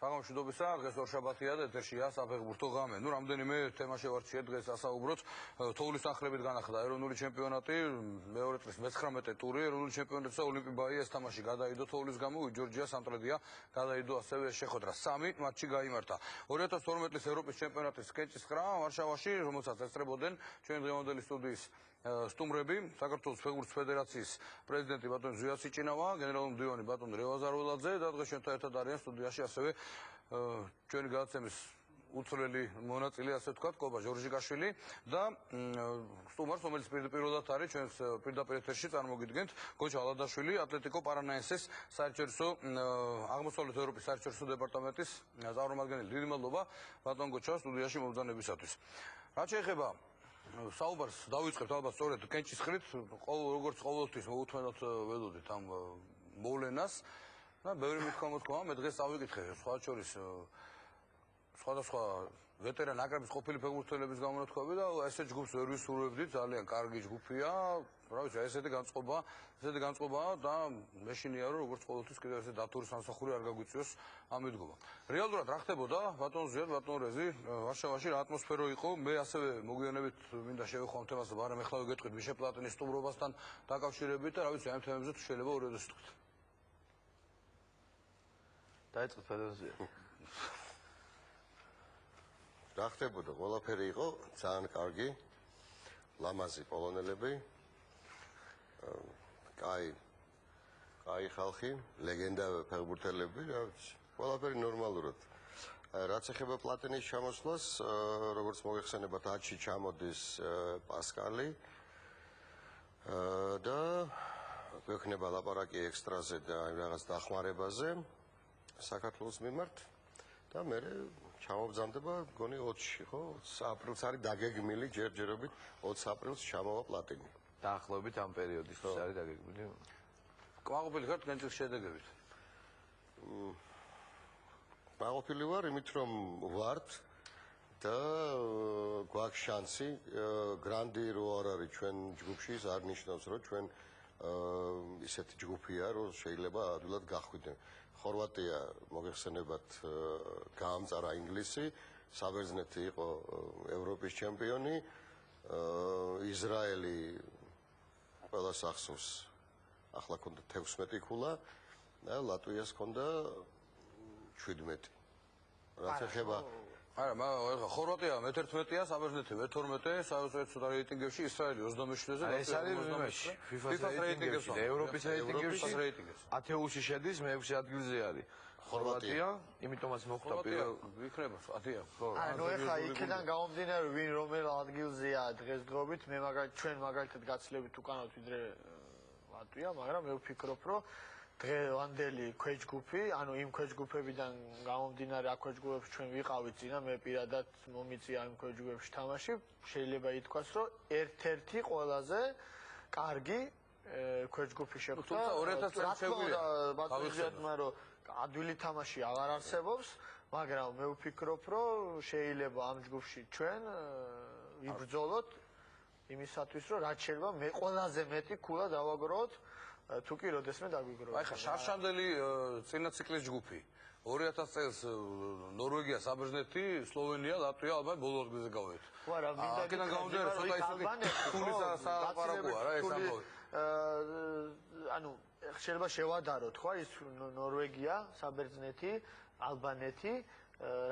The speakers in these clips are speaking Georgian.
საღამოშიდობისა, დღეს ორშაბათია და ეთერშია საფეხბურთო ღამე. ნუ რამდენიმე თემა შევარჩიეთ დღეს ასაუბროთ. თოვლის თანხლებით განახლდა ეროვნული ჩემპიონატი, მეორე წლის 19 ტური ეროვნული ჩემპიონატისა ოლიმპიაია ეს თამაში გადაიდო თოვლის გამო, ჯორჯია სამტრედია გადაიდო ასევე შეხვედრა. 3 მატჩი გაიმართა. 2012 წლის ევროპის ჩემპიონატის კენჭის ხრა ვარშავაში, რომელსაც ესწრებოდნენ ჩვენი დღევანდელი სტუდიის სტუმრები, საქართველოს ფეხბურთის ფედერაციის პრეზიდენტი ბატონ ზვია სიჭინავა, გენერალური მდივანი ბატონ რევაზ არველაძე და დღეს ჩვენთან ერთად არიან სტუდიაში ასევე ჩვენი გადაცემის უცვლელი მონაწილე, ასე ვთქვათ, კობა ჟორჟიკაშვილი და სტუმარს, რომელიც პირველად არის ჩვენს პირდაპირ ეთერში წარმოგიდგენთ, გოჩა ალადაშვილი, ატლეტიკო პარანაენსეს საერთაშორისო აღმოსავლეთ ევროპის საერთაშორისო დეპარტამენტის წარმომადგენელი. დიდი მადლობა ბატონ გოჩა სტუდიაში მომბრძანებისათვის. რაც შეეხება საუბარს დავიწყებთ ალბათ სწორედ კენჭის ხრით, როგორც ყოველთვის მოუთმენოთ ველოდით ამ მოვლენას და ბევრი მithქმა, მე დღეს წავიკითხე სხვა შორის სხვადასხვა ვეტერან ნაკრების ყოფილი ფეხბურთელების გამონათქვამი და ესე ჯგუფს ვერ ვისურვებდით, ძალიან კარგი ჯგუფია, რა ვიცი, ესეთი განწყობაა და მეშინია რომ როგორც ყოველთვის კიდევ ესე დათური სამსახური არ გაგვიწიოს ამიდგომა. რეალურად რა ხდებოდა ბატონ ზვია, ბატონ რეზი, ვარშავაში რა ატმოსფერო იყო? მე ასევე მოგვიანებით მინდა შევეხო ამ თემას, მაგრამ ეხლა ვიგეთყვით მიშელ პლატინის სტუმრობასთან დაკავშირებით და რა ვიცი, ამ თემებზე თუ შეიძლება ორი ოდესით თქვით. დაიწყოთ ფედერაცია. რა ხდებოდა? ყველაფერი იყო ძალიან კარგი, ლამაზი პოლონელები, კაი ხალხი, ლეგენდარი ფეხბურთელები, რა ვიცი, ყველაფერი ნორმალურად. რაც ეხება პლატინის ჩამოსვლას, როგორც მოგეხსენებათ, 10-ში ჩამოდის პასკალი და გვექნება ლაპარაკი ექსტრაზე და რაღაც დახმარებაზე საქართველოს მიმართ და მე ჩამოვბრძანდება მგონი 20-ში, ხო? 20 აპრილს არის დაგეგმილი ჯერჯერობით 20 აპრილს ჩამოვა პლატინი. დაახლოებით ამ პერიოდისთვის არის დაგეგმილი. კმაყოფილი ხართ კენჭის შედეგებით? კმაყოფილი ვარ, იმით რომ ვართ და გვაქვს შანსი, გრანდი რო არ არის ჩვენ ჯგუფში, არ ნიშნავს რომ ჩვენ ისეთი ჯგუფია, რომ შეიძლება ადვილად გახვიდენ. ხორვატია მოგეხსენებათ გაამწარა ინგლისი, საბერძნეთი იყო ევროპის ჩემპიონი, ისრაელი ყველას ახსოვს, ახლა ქონდა 16 ქულა და ლატვიას ქონდა 17. რაც ეხება არა, მაგრამ ხორვატია მე-11-ია, საბერძნეთი მე-12, საერთო რეიტინგებში ისრაელი 27-ზე და ეს არის იმაში, FIFA-ს რეიტინგებში და ევროპის რეიტინგებში ათეულში შედის, მე-6 ადგილზე არის. ხორვატია, იმიტომაც მოხვდა პირველ იქნება 10-ია. ანუ ეხლა იქიდან გამომდინარე, ვინ რომელ ადგილზეა დღესდღეობით, ჩვენ მაგალითად გაცილებით უკანავთ ვიდრე ლატვია, მაგრამ მე ვფიქრობ, რომ დღევანდელი ქვეჯგუფი, ანუ იმ ქვეჯგუფებიდან გამომდინარე, აქ ქვეჯგუფებში ჩვენ ვიყავით წინა, მე პირადად მომიწია იმ ქვეჯგუფებში თამაში, შეიძლება ითქვას, რომ ერთ-ერთი ყველაზე კარგი ქვეჯგუფი შეხვდა. თუმცა 2000 წელს შეგვიძლია ბატონმა რომ ადვილი თამაში აღარ არსებობს, მაგრამ მე ვფიქრობ, რომ შეიძლება ამ ჯგუფში ჩვენ ვიბრძოლოთ იმისათვის, რომ რაც შეიძლება მე ყველაზე მეტი ქულა დავაგროვოთ. თუ კი როდესმე დაგვიგროვებთ. აი ხა შარშანდელი წინა ციკლის ჯგუფი 2000 წელს ნორვეგია, საბერძნეთი, სლოვენია, ლატვია ალბათ ბოლო ადგილზე გავედით. ხო არა, მინდა აქედან გამომდინარე ცოტა ისეთი ფულის სალაპარაკოა რა ეს ამბავი. ანუ შეიძლება შევადაროთ ხო ის ნორვეგია, საბერძნეთი, ალბანეთი,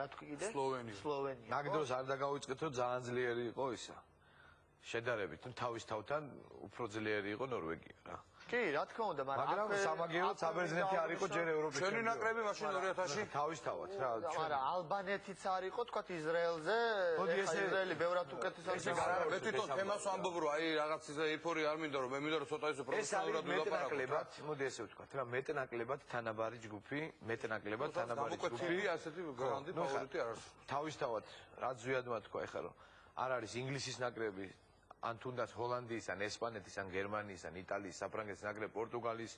რა თქვი კიდე? სლოვენია. მაგდროს არ დაგავიწყეთ რომ ძალიან ძლიერი იყო ისა. შედარებით თავის თავთან უფრო ძლიერი იყო ნორვეგია რა. კი, რა თქმა უნდა, მაგრამ სამაგიეროდ საბერძნეთი არ იყო ჯერ ევროპის ჩვენი ნაკრები მაშინ 2000-ში თავისთავად რა. მაგრამ ალბანეთიც არ იყო, თქვა ისრაელზე, ისრაელი ბევრად უკეთესად არა, მე თვითონ თემას ვამბობ, რომ აი რაღაც ისე ეიფორია არ მინდა რომ მე მინდა რომ ცოტა ისე პროფესიონალურად ვილაპარაკოთ. მოდი ესე ვთქვათ რა, მეტნაკლებად თანაბარი ჯგუფი, მეტნაკლებად თანაბარი ჯგუფი, ასეთი გრანდი ფავორიტი არ არის. თავისთავად რაც ზვიადმა თქვა ეხლა რომ არ არის ინგლისის ნაკრები ან თუნდაც ჰოლანდიის, ან ესპანეთის, ან გერმანიის, ან იტალიის, საფრანგეთის ნაკრები, პორტუგალის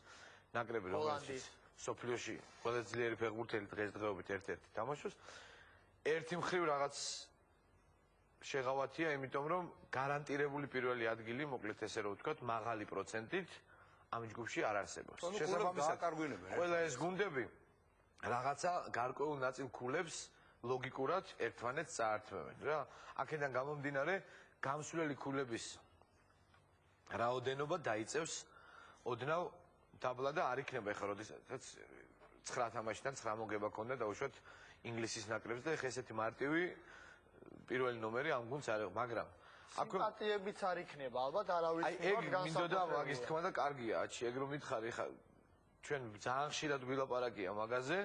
ნაკრები, რომელიც სოფლიოში ყველაზე ძლიერი ფეხბურთელი დღესდღეობით ერთ-ერთი თამაშობს. ერთი მხრივ რაღაც შეღავათია, იმიტომ რომ გარანტირებული პირველი ადგილი, მოკლედ ესე რომ ვთქვათ, მაღალი პროცენტით ამ ჯგუფში არ არსებობს. შესაბამისად, ყველა ეს გუნდები რაღაცა გარკვეულ ნაწილ ქულებს ლოგიკურად ერთმანეთს წაართმევენ რა. აქედან გამომდინარე გამსვლელი ქულების რაოდენობა დაიწევს ოდნავ დაბლა და არ იქნება ეხლა როდესაც 9 თამაშიდან 9 მოგება ქონდა დაუშვათ ინგლისის ნაკრებს და ეხლა ესეთი მარტივი პირველი ნომერი ამ გუნდს არ იყო, მაგრამ სიმპათიებიც არ იქნება ალბათ არავის ეგ მინდოდა მაგის თქმა და კარგია, აჩი ეგ რომ მითხარი ხა ჩვენ ძალიან ხშირად ვილაპარაკია მაგაზე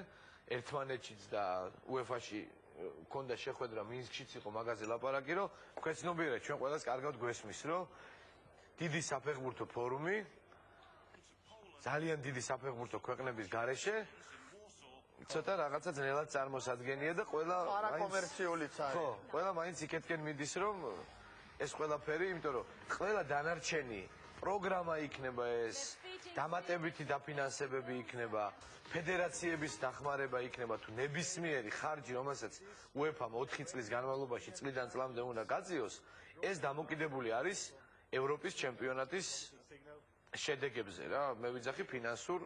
ერთმანეთშიც და UEFA-ში ქონდა შეხვედრა მინსკშიც იყო მაგაზე ლაპარაკი რომ ქვეცნობიერად ჩვენ ყველას კარგად გვესმის რომ დიდი საფეხბურთო ფორუმი ძალიან დიდი საფეხბურთო ქვეყნების გარეშე ცოტა რაღაცა ძნელად წარმოსადგენია და ყველა არაკომერციულიც არის. ხო, ყველა მაინც იქეთკენ მიდის რომ ეს ყველაფერი, იმიტომ რომ ყველა დანარჩენი პროგრამა იქნება ეს, დამატებითი დაფინანსებები იქნება, ფედერაციების დახმარება იქნება თუ ნებისმიერი ხარჯი, რომელსაც UEFA-მ 4 წლის განმავლობაში წლიდან წლამდე უნდა გაწიოს, ეს დამოკიდებული არის ევროპის ჩემპიონატის შედეგებზე რა, მე ვიძახი ფინანსურ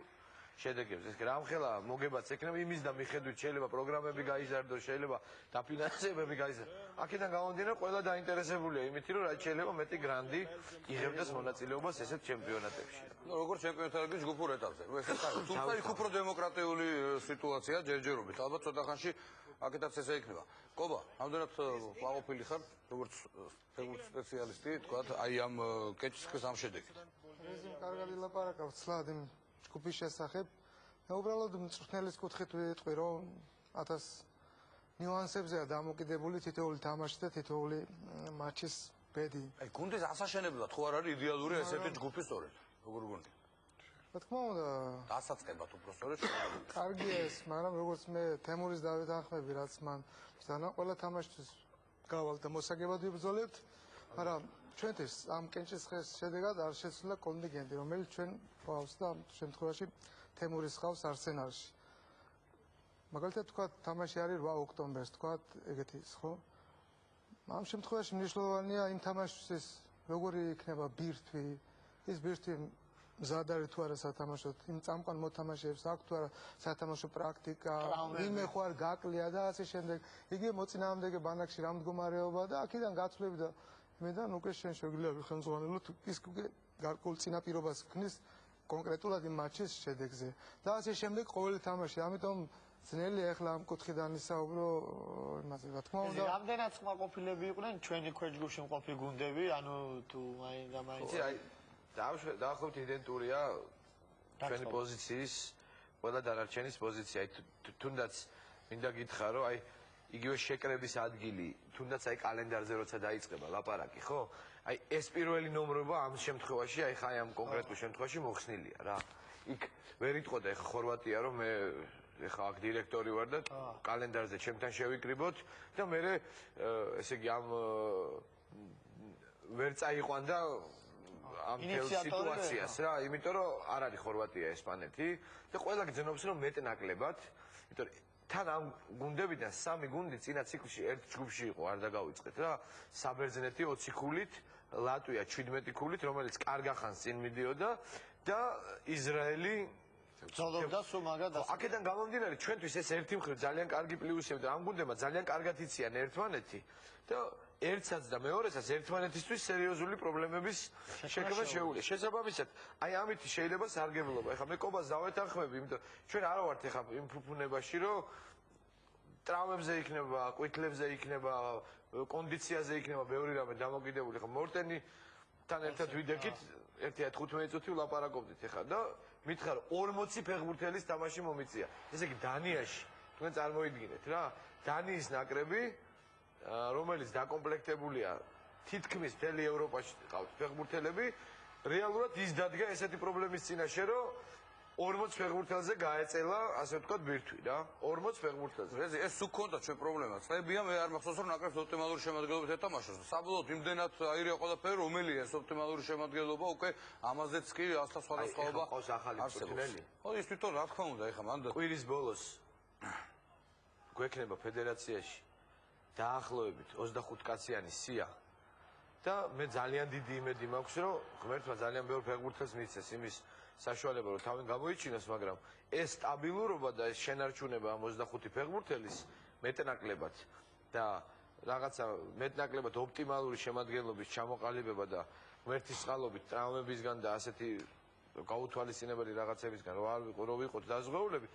შედეგებზე. ეს რამხელა მოგებაც ექნება იმის და მიხედვით შეიძლება პროგრამები გაიზარდოს, შეიძლება დაფინანსებები გაიზარდოს. აქედან გამომდინარე ყველა დაინტერესებულია იმით, რომ რაც შეიძლება მეტი გრანდი იღებდეს მონაწილეობას ესეთ ჩემპიონატებში. როგორც ჩემპიონატების ჯგუფურ ეტაპზე. ეს არის. თუმცა იქ უფრო დემოკრატიული სიტუაცია ჯერჯერობით. ალბათ ცოტა ხანში აქედაც ესე იქნება. კობა, ამდენად ყვაყოფილი ხარ, როგორც ფეხბურთის სპეციალისტი, თქვა აი ამ კეჭის ამ შედეგით. რეზიმ კარგად ილაპარაკავ ცლად იმ ჯგუფის შესახებ. მე უბრალოდ მწვრთნელის კუთხით ვიტყვი, რომ 1000 ნიუანსებზეა დამოკიდებული თითოეული თამაში და თითოეული მატჩის ბედი. აი გუნდის ასაშენებლად ხო არ არის იდეალური ესეთი ჯგუფი სწორედ, როგორ გონია? რა თქმა უნდა, დასაწყებად უფრო სწორედ. კარგია ეს, მაგრამ როგორც მე თემურის დავეთანხმები, რაც მან ზანა ყველა თამაშთვის გავალ და მოსაგებად ვიბრძოლებთ, მაგრამ ჩვენთვის ამ კენჭისყრის შედეგად არ შეცვლა კონტინგენტი, რომელიც ჩვენ გვაქვს და ამ შემთხვევაში თემურის ხავს არსენალში. მაგალითად თქვა თამაში არის 8 ოქტომბერს, თქვა ეგეთი ის, ხო? ამ შემთხვევაში მნიშვნელოვანია იმ თამაშის როგორი იქნება ბირთვი, ის ბირთვი მზად არის თუ არა სათამაშოდ, იმ წამყვან მოთამაშეებს აქვს თუ არა სათამაშო პრაქტიკა, ვინმე ხო არ გაკლია და ასე შემდეგ. იგივე მოწინააღმდეგე ბანაკში რა მდგომარეობა და აქედან გაცვლები და იმედან უკვე შენ შეგვიძლია ვიხელმძღვანელოთ ის უკვე გარკვეულ წინაპირობას ქნის კონკრეტულად იმ მატჩის შედეგზე. და ასე შემდეგ ყოველი თამაში, ამიტომ ძნელია ახლა ამ კუთხიდან ისაუბრო იმაზე, რა თქმა უნდა. რამდენად ხმაყოფილები იყვნენ ჩვენი ქვეჯგუფში მყოფი გუნდები, ანუ თუ მაინც იცი, აი დაახლოებით იდენტურია ჩვენი პოზიციის, ყველა დანარჩენის პოზიცია. აი თუნდაც მინდა გითხრა, რომ აი იგივე შეკრების ადგილი, თუნდაც აი კალენდარზე როცა დაიწყება ლაპარაკი, ხო? აი ეს პირველი ნომრობა ამ შემთხვევაში, აი ხა ამ კონკრეტულ შემთხვევაში მოხსნილია რა. იქ ვერ იტყოდა ეხა ხორვატია, რომ მე ეხა აქ დირექტორი ვარ და კალენდარზე ჩემთან შევიკრიბოთ და მე ესე იგი ამ ვერ წაიყვანდა ამ სიტუაციას რა, იმიტომ რომ არ არის ხორვატია, ესპანეთი და ყველა გძნობს რომ მეტნაკლებად, იმიტომ რომ თან ამ გუნდებიდან 3 გუნდი წინა ციკლში ერთ ჯგუფში იყო, არ დაგავიწყეთ რა, საბერძნეთი 20 ქულით, ლატვია 17 ქულით, რომელიც კარგ ახანს წინ მიდიოდა და ისრაელი ცოლობდა სულ მაგად. აქედან გამომდინარე ჩვენთვის ეს ერთი მხრივ ძალიან კარგი პლუსია და ამ გუნდებმა ძალიან კარგად იციან ერთმანეთი და ერთსაც და მეორესაც ერთმანეთისთვის სერიოზული პრობლემების შექმნა შეუძლია. შესაბამისად, აი ამით შეიძლება სარგებლობა. ეხლა მე კობას დავეთანხმები, იმიტომ ჩვენ არ ვართ ეხლა იმ ფუფუნებაში, რომ ტრავმებზე იქნება, კვითლებზე იქნება, კონდიციაზე იქნება ბევრი რამე დამოკიდებული. ეხლა მორტენთან ერთად ვიდექით 1-15 წუთი ვლაპარაკობდით ეხლა და მითხარ 40 ფეხბურთელის თამაში მომიწია. ესე იგი დანიაში თქვენ წარმოიდგინეთ რა, დანიის ნაკრები რომელიც დაკომპლექტებულია თითქმის მთელი ევროპაში ყავთ ფეხბურთელები, რეალურად ის დადგა ესეთი პრობლემის წინაშე, რომ 40 ფეხბურთელზე გაეწელა, ასე ვთქვათ, ბირთვი რა. 40 ფეხბურთელზე. ეს თუ ქონდა ჩვენ პრობლემა. წლებია მე არ მახსოვს რომ ნაკრებს ოპტიმალური შემადგენლობით ეთამაშოს. საბოლოოდ იმდენად აირია ყველაფერი, რომელია ეს ოპტიმალური შემადგენლობა, უკვე ამაზეც კი ასთა სხვადასხვაობა ყავს ახალი მწვრთნელი. ხო, ის თვითონ რა თქმა უნდა, ეხლა მანდ კვირის ბოლოს გვექნება ფედერაციაში დაახლოებით 25 კაციანი სია და მე ძალიან დიდი იმედი მაქვს, რომ ღმერთმა ძალიან ბევრ ფეხბურთელს მისცეს იმის საშუალება, რომ თავი გამოიჩინოს, მაგრამ ეს სტაბილურობა და ეს შენარჩუნება ამ 25 ფეხბურთელის მეტნაკლებად და რაღაცა მეტნაკლებად ოპტიმალური შემადგენლობის ჩამოყალიბება და ღმერთის წყალობით ტრავმებისგან და ასეთი გაუთვალისწინებელი რაღაცებისგან რო ვიყოთ დაზღვეულები,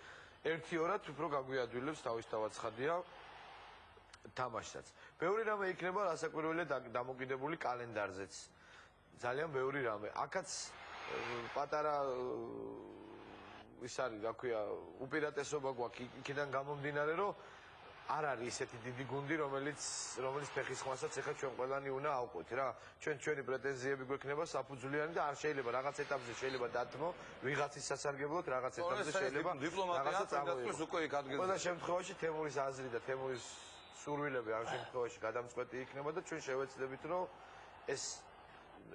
ერთი-ორად უფრო გაგვიადვილებს თავისთავად ცხადია თამაშსაც. ბევრი რამე იქნება რასაკვირველია დამოკიდებული კალენდარზეც. ძალიან ბევრი რამე. აქაც პატარა ის არის, რა ქვია, უპირატესობა გვაქვს იქიდან გამომდინარე, რომ არ არის ისეთი დიდი გუნდი, რომელიც ფეხის ხმასაც ეხლა ჩვენ ყველანი უნდა ავყვეთ რა. ჩვენი პრეტენზიები გვექნება საფუძვლიანი და არ შეიძლება რაღაც ეტაპზე შეიძლება დათმო ვიღაცის სასარგებლოდ, რაღაც ეტაპზე შეიძლება დიპლომატია წამოიღოს უკვე იქ ადგილზე. ყველა შემთხვევაში თემურის აზრი და თემურის სურვილები ამ შემთხვევაში გადამწყვეტი იქნება და ჩვენ შევეცდებით, რომ ეს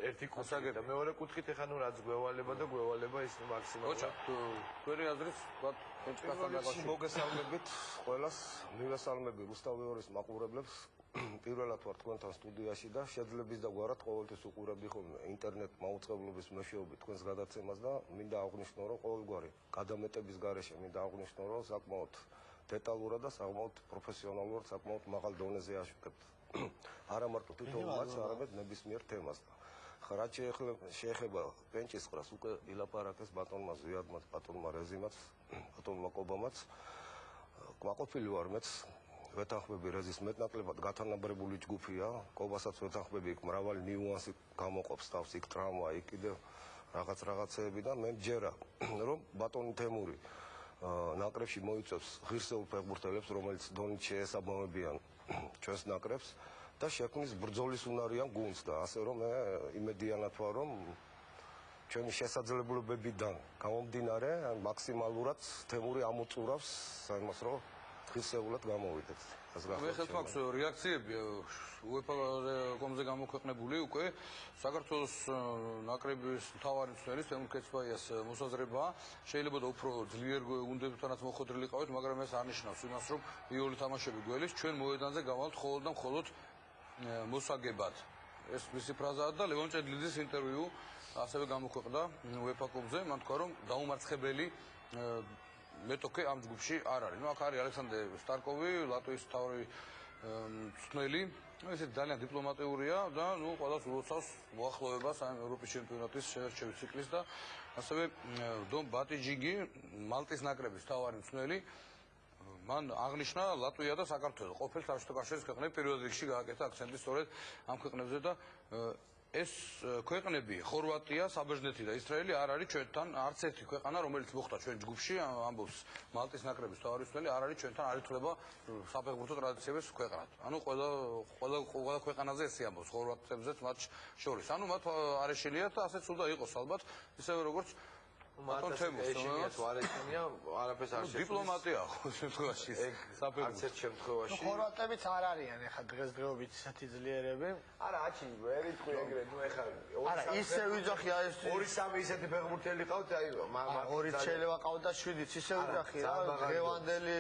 ერთი კუთხე და მეორე კუთხით ეხლა ნუ რაც გვევალება ის მაქსიმალურად. ოჩა, თქვენი აზრით, ვთქვათ, მოგესალმებით ყველას, მივესალმები რუსთავეორის მაყურებლებს. პირველად ვარ თქვენთან სტუდიაში და შეძლების და გვარად ყოველთვის უყურებდი ხოლმე ინტერნეტ მაუწყებლობის მეშვეობით თქვენს გადაცემას და მინდა აღვნიშნო, რომ ყოველგვარი გადამეტების გარეშე მინდა აღვნიშნო, რომ საკმაოდ დეტალურად და საკმაოდ პროფესიონალურად, საკმაოდ მაღალ დონეზე აშუქებთ. არა მარტო თვითონ მატჩს, არამედ ნებისმიერ თემას. რაც შეეხება პენჭისყრას, უკვე ილაპარაკეს ბატონმა ზვიადმაც, ბატონმა რეზიმაც, ბატონმა კობამაც. კმაყოფილი ვარ მეც, ვეთანხმები რეზის მეტნაკლებად გათანაბრებული ჯგუფია, კობასაც ვეთანხმები იქ მრავალი ნიუანსი გამოყოფს თავს, იქ ტრავმა, იქ კიდევ რაღაცეები და მე მჯერა, რომ ბატონი თემური ნაკრებში მოიწევს ღირსეულ ფეხბურთელებს, რომელიც დონით შეესაბამებიან ჩვენს ნაკრებს და შექმნის ბრძოლის უნარიან გუნდს და ასე რომ მე იმედიანად ვარ, რომ ჩვენი შესაძლებლობებიდან გამომდინარე მაქსიმალურად თემური ამოწურავს იმას, რომ ღირსეულად გამოვიდეთ. მე ხელთ მაქვს რეაქციები UEFA-ზე გამოქვეყნებული უკვე საქართველოს ნაკრების მთავარი მწვრთნელის თემურ ქეცბაიას მოსაზრება შეიძლება და უფრო ძლიერ გუნდებთანაც მოხვედრილი ყავით, მაგრამ ეს არ ნიშნავს იმას, რომ პირველი თამაშები გველის ჩვენ მოედანზე გავალთ მხოლოდ და მხოლოდ მოსაგებად. ეს მისი ფრაზაა და ლევონ ჭედლიძის ინტერვიუ ასევე გამოქვეყნდა UEFA-ზე, მან თქვა, რომ დაუმარცხებელი მეტოქე ამ ჯგუფში არ არის. ნუ აქ არის ალექსანდრე სტარკოვი, ლატვიის მთავარი მწვრთნელი. ესეთი ძალიან დიპლომატიურია და ნუ ყველას უოცავს მოახლოებას ამ ევროპის ჩემპიონატის შეერჩევის ციკლის და ასევე დონ ბატიჯიგი, მალტის ნაკრების მთავარი მწვრთნელი. მან აღნიშნა ლატვია და საქართველო ყოფილ საბჭოთა კავშირის ქვეყნები პირველ რიგში გააკეთა აქცენტი სწორედ ამ ქვეყნებზე და ეს ქვეყნები ხორვატია, საბერძნეთი და ისრაელი არ არის ჩვენთან არც ერთი ქვეყანა, რომელიც მოხვდა ჩვენ ჯგუფში, ამბობს მალტის ნაკრების მთავარი მწვრთნელი, არ არის ჩვენთან არ ითვლება საფეხბურთო ტრადიციების ქვეყნად. ანუ ყველა ქვეყანაზე ესე ამბობს ხორვატებზეც მათ შორის. ანუ მათ არ ეშინიათ და ასეც უნდა იყოს ალბათ, ისევე როგორც ბატონ თემურს, არაფერს არ შეცვლის. დიპლომატია ხო შემთხვევაში საფეხბურთო. არც ერთ შემთხვევაში. ხორვატებიც არ არიან ეხლა დღესდღეობით ისეთი ძლიერები. არა, აჩი, ვერ იტყვი ეგრე, ნუ ეხლა არა, ისე ვიძახი აი ეს 2-3 ისეთი ფეხბურთელი ყავთ, აი ორი შეიძლება ყავდა 7-იც, ისე ვიძახი რა, ღევანდელი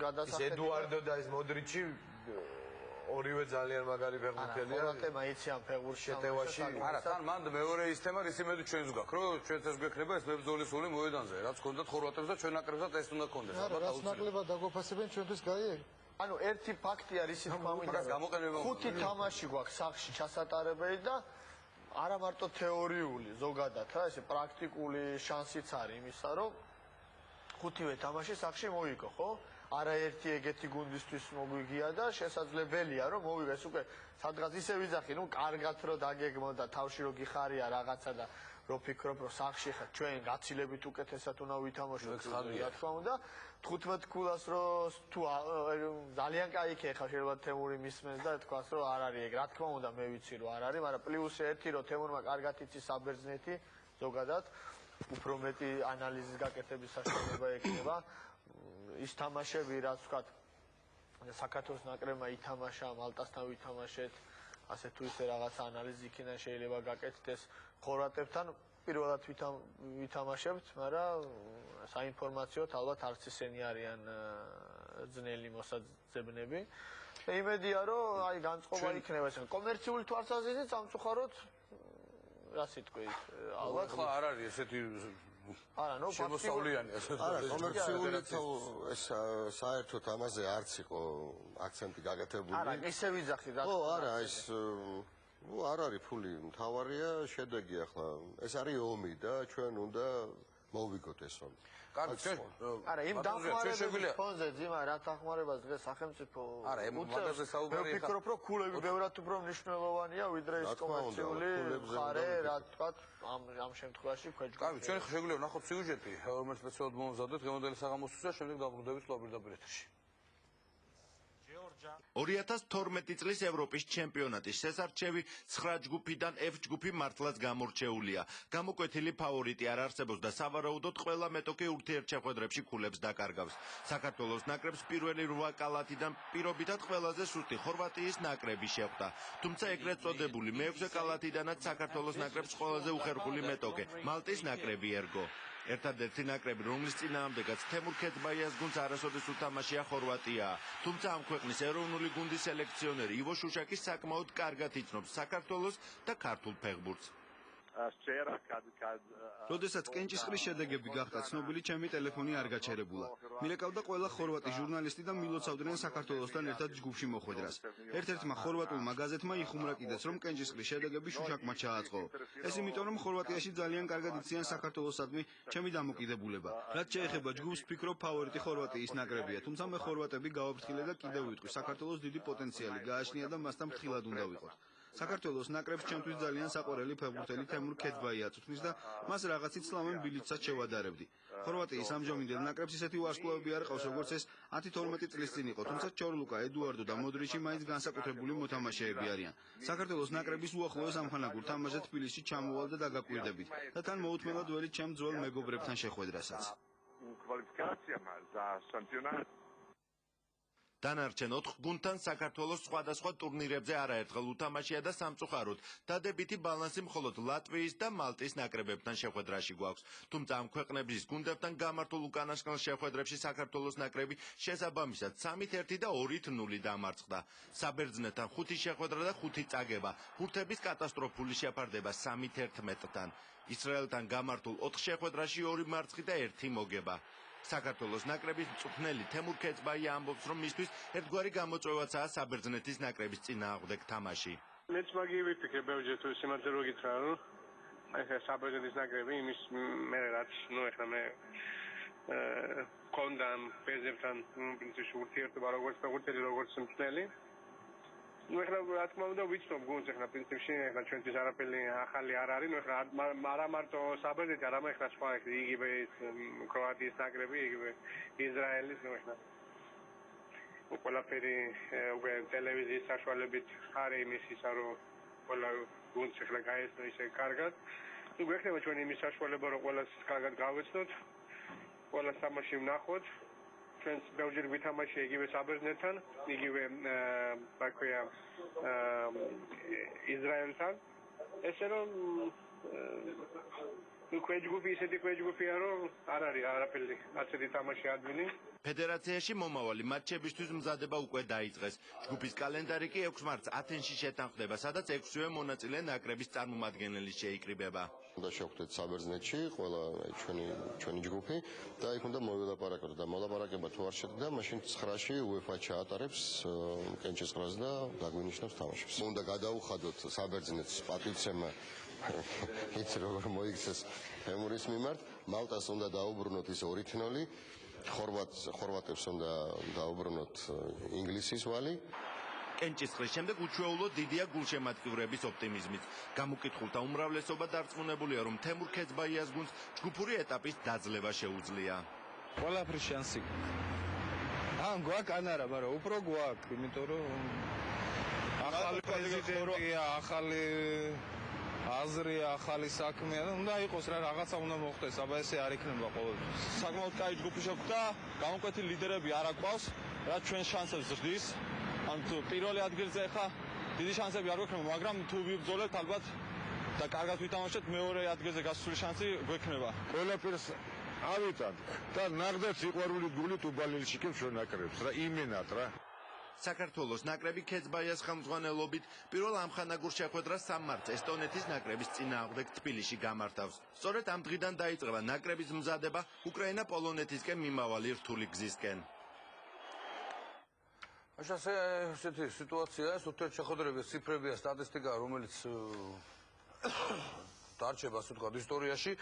გადასახადია. ედუარდო და ეს მოდრიჩი ორივე ძალიან მაგარი ფეხბურთელია. ხორვატებმა იციან ფეხბურთში შეტევაში. არა, თან მან მეორე ის თემა ის იმედი ჩვენს გვაქვს, რომ ჩვენც ეს გვექნება ეს მებრძოლის სული მოედანზე, რაც ქონდათ ხორვატებს და ჩვენ ნაკრებსაც ეს უნდა ქონდეს. არა, რაც ნაკლებად დაგოფასებენ ჩვენთვის გაიე. ანუ ერთი ფაქტი არის ის თქმა გამოყენება 5 თამაში გვაქვს სახში ჩასატარებელი და არა მარტო თეორიული ზოგადად რა ესე პრაქტიკული შანსიც არის იმისა რომ 5-ვე თამაში სახში მოიგო ხო არაერთი ეგეთი გუნდისთვის მოგვიგია და შესაძლებელია რომ მოვიღეს უკვე სადღაც ისე ვიძახი ნუ კარგად რომ დაგეგმო და თავში რო გიხარია რაღაცა და რო ფიქრობ რომ სახში ხარ ჩვენ გაცილებით უკეთესად უნდა ვითამაშოთ რა თქმა უნდა 15 ქულას რო თუ ძალიან კაი იქ ხა შეიძლება თემური მისმენს და თქვას რომ არ არის ეგ რა თქმა უნდა მე ვიცი რომ არ არის მაგრამ პლუს ერთი რომ თემურმა კარგად იცის საბერძნეთი ზოგადად უფრო მეტი ანალიზის გაკეთების საშუალება ექნება ის თამაშები რაც ვთქვათ საქართველოს ნაკრებმა ითამაშა მალტასთან ვითამაშეთ ასე თუ ისე რაღაც ანალიზი იქიდან შეიძლება გაკეთდეს ეს ხორვატებთან პირველად ვითამაშებთ მაგრამ საინფორმაციოდ ალბათ არც ისენი არიან ძნელი მოსაძებნები იმედია რომ აი განწყობა იქნება ეს კომერციული თვალსაზრისით სამწუხაროდ რა სიტყვით ალბათ ხო არ არის ესეთი არა ნუ შემოსავლიანი ასეთ არა კომერციული ეს საერთოდ ამაზე არც იყო აქცენტი გაკეთებული არა ისე ვიძახი რა ხო არა ეს არ არის ფული მთავარია შედეგი ახლა ეს არის ომი და ჩვენ უნდა მოვიგოთ ეს ომი კარგი ჩვენ არა იმ დახმარების ფონზე ძიმა რა დახმარებას დღეს სახელმწიფო არა იმ მაგაზე საუბარია მე ვფიქრობ რომ ქულები ბევრად უფრო მნიშვნელოვანია ვიდრე ის კომერციული მხარე რა თქვა ამ შემთხვევაში ქვეჯგუფი კარგი ჩვენ შეგვიძლია ვნახოთ სიუჟეტი რომელიც სპეციალურად მომზადეთ გემოდელი საღამოსთვის და შემდეგ დავბრუნდებით პირდაპირ ეთერში 2012 წლის ევროპის ჩემპიონატის შესარჩევი 9 ჯგუფიდან F ჯგუფი მართლაც გამორჩეულია. გამოკვეთილი ფავორიტი არ არსებობს და სავარაუდოდ ყველა მეტოქე ურთიერთშეხვედრებში ქულებს დაკარგავს. საქართველოს ნაკრებს პირველი 8 კალათიდან პირობითად ყველაზე სუსტი ხორვატიის ნაკრები შეხვდა. თუმცა ეგრეთ წოდებული მე-6 კალათიდანაც საქართველოს ნაკრებს ყველაზე უხერხული მეტოქე მალტის ნაკრები ერგო. ერთადერთი ნაკრები, რომლის წინააღმდეგაც თემურ ქეცბაიას გუნდს არასოდეს უთამაშია ხორვატია. თუმცა ამ ქვეყნის ეროვნული გუნდის სელექციონერი ივო შუშაკი საკმაოდ კარგად იცნობს საქართველოს და ქართულ ფეხბურთს. როდესაც კენჭისყრის შედეგები გახდა ცნობილი, ჩემი ტელეფონი არ გაჩერებულა. მილეკავდა ყველა ხორვატი ჟურნალისტი და მილოცავდნენ საქართველოსთან ერთად ჯგუფში მოხვედრას. ერთ-ერთმა ხორვატულმა გაზეთმა იხუმრა კიდეც, რომ კენჭისყრის შედეგები შუშაკმა ჩააწყო. ეს იმიტომ, რომ ხორვატიაში ძალიან კარგად იციან საქართველოსადმი ჩემი დამოკიდებულება. რაც შეეხება ჯგუფს, ვფიქრობ, ფავორიტი ხორვატიის ნაკრებია, თუმცა მე ხორვატები გავაფრთხილე და კიდევ ვიტყვი, საქართველოს დიდი პოტენციალი გააჩნია და მასთან ფრთხილად უნდა ვიყოთ. საქართველოს ნაკრებს ჩემთვის ძალიან საყვარელი ფეხბურთელი თემურ ქეცბაია წვრთნის და მას რაღაცით სლავენ ბილიცსაც შევადარებდი. ხორვატიის ამჟამინდელ ნაკრებს ისეთი ვარსკვლავები არ ყავს, როგორც ეს 10-12 წლის წინ იყო, თუმცა ჩორლუკა, ედუარდო და მოდრიჩი მაინც განსაკუთრებული მოთამაშეები არიან. საქართველოს ნაკრების უახლოეს ამხანაგურ თამაშზე თბილისში ჩამოვალ და დაგაკვირდებით და თან მოუთმენლად ველი ჩემ ძველ მეგობრებთან შეხვედრასაც. დანარჩენ 4 გუნდთან საქართველოს სხვადასხვა ტურნირებზე არაერთხელ უთამაშია და სამწუხაროდ დადებითი ბალანსი მხოლოდ ლატვიის და მალტის ნაკრებებთან შეხვედრაში გვაქვს. თუმცა ამ ქვეყნების გუნდებთან გამართულ უკანასკნელ შეხვედრებში საქართველოს ნაკრები შესაბამისად 3-1 და 2-0 დამარცხდა. საბერძნეთთან 5 შეხვედრა და 5 წაგება. ბურთების კატასტროფული შეფარდება 3-11-თან. ისრაელთან გამართულ 4 შეხვედრაში 2 მარცხი და 1 მოგება. საქართველოს ნაკრების მწვრთნელი თემურ ქეცბაია ამბობს, რომ მისთვის ერთგვარი გამოწვევაცაა საბერძნეთის ნაკრების წინააღმდეგ თამაში. მეც მაგი ვიფიქრე ბევრჯერ თუ სიმართლე რო გითხრა, რომ აი ეს საბერძნეთის ნაკრები იმის მე რაც ნუ ეხლა მე კონდა პეზებთან პრინციპში ურთიერთობა როგორც ფეხბურთელი როგორც მწვრთნელი. ნუ ეხლა რა თქმა უნდა ვიცნობ გუნდს ეხლა პრინციპში ეხლა ჩვენთვის არაფერი ახალი არ არის, ნუ ეხლა არა მარტო საბერძნეთი, არამედ ეხლა სხვა იგივე კროატიის ნაკრები, იგივე ისრაელის, ნუ ეხლა ყველაფერი უკვე ტელევიზიის საშუალებით არის იმის ისა რომ ყველა გუნდს ეხლა გაეცნო ისე კარგად. ნუ გვექნება ჩვენ იმის საშუალება რომ ყველას კარგად გავეცნოთ, ყველა თამაში ვნახოთ. ჩვენს ბევრჯერ ვითამაშია იგივე საბერძნეთთან, იგივე რა ქვია ისრაელთან. ესე რომ ქვეჯგუფი ისეთი ქვეჯგუფია რომ არ არის არაფერი ასეთი თამაში ადვილი. ფედერაციაში მომავალი მატჩებისთვის მზადება უკვე დაიწყეს. ჯგუფის კალენდარი კი 6 მარტს ათენში შეთანხმდება, სადაც 6-ვე მონაწილე ნაკრების წარმომადგენელი შეიკრიბება. უნდა შევხვდეთ საბერძნეთში, ყველა ჩვენი ჯგუფი და იქ უნდა მოვილაპარაკოთ და მოლაპარაკება თუ არ შედგა, მაშინ 9-ში UEFA ჩაატარებს კენჭისყრას და დაგვინიშნებს თამაშებს. უნდა გადაუხადოთ საბერძნეთს პატივცემა იცი როგორ მოიქცეს თემურის მიმართ, მალტას უნდა დაუბრუნოთ ის 2-0, ხორვატებს უნდა დაუბრუნოთ ინგლისის ვალი. კენჭისყრის შემდეგ უჩვეულოდ დიდია გულშემატკივრების ოპტიმიზმით. გამოკითხულთა უმრავლესობა დარწმუნებულია, რომ თემურ ქეცბაიას გუნდს ჯგუფური ეტაპის დაძლევა შეუძლია. ყველაფრის შანსი. გვაქვს ან არა, მაგრამ უფრო გვაქვს, იმიტომ რომ ახალი პრეზიდენტია, ახალი აზრია, ახალი საქმეა და უნდა იყოს რა რაღაცა უნდა მოხდეს, აბა ესე არ იქნება ყოველთვის. საკმაოდ კაი ჯგუფი შეგვდა, გამოკვეთილი ლიდერები არ აკვავს, რაც ჩვენ შანსებს ზრდის. ან თუ პირველი ადგილზე ხა დიდი შანსები არ გვექნება, მაგრამ თუ ვიბრძოლებთ ალბათ და კარგად ვითამაშეთ, მეორე ადგილზე გასვლის შანსი გვექნება. ყველაფერს ავიტანთ და ნახდათ სიყვარული გულით უბალილში კი ჩვენ ნაკრებს რა იმენად რა. საქართველოს ნაკრები ქეცბაიას ხელმძღვანელობით პირველ ამხანაგურ შეხვედრას 3 მარტს ესტონეთის ნაკრების წინააღმდეგ თბილისში გამართავს. სწორედ ამ დღიდან დაიწყება ნაკრების მზადება უკრაინა-პოლონეთისკენ მიმავალი რთული გზისკენ. ესეთი სიტუაციაა, უთეთ შეხვედრების ციფრებია, სტატისტიკა, რომელიც დარჩება, ასე ვთქვათ, ისტორიაში.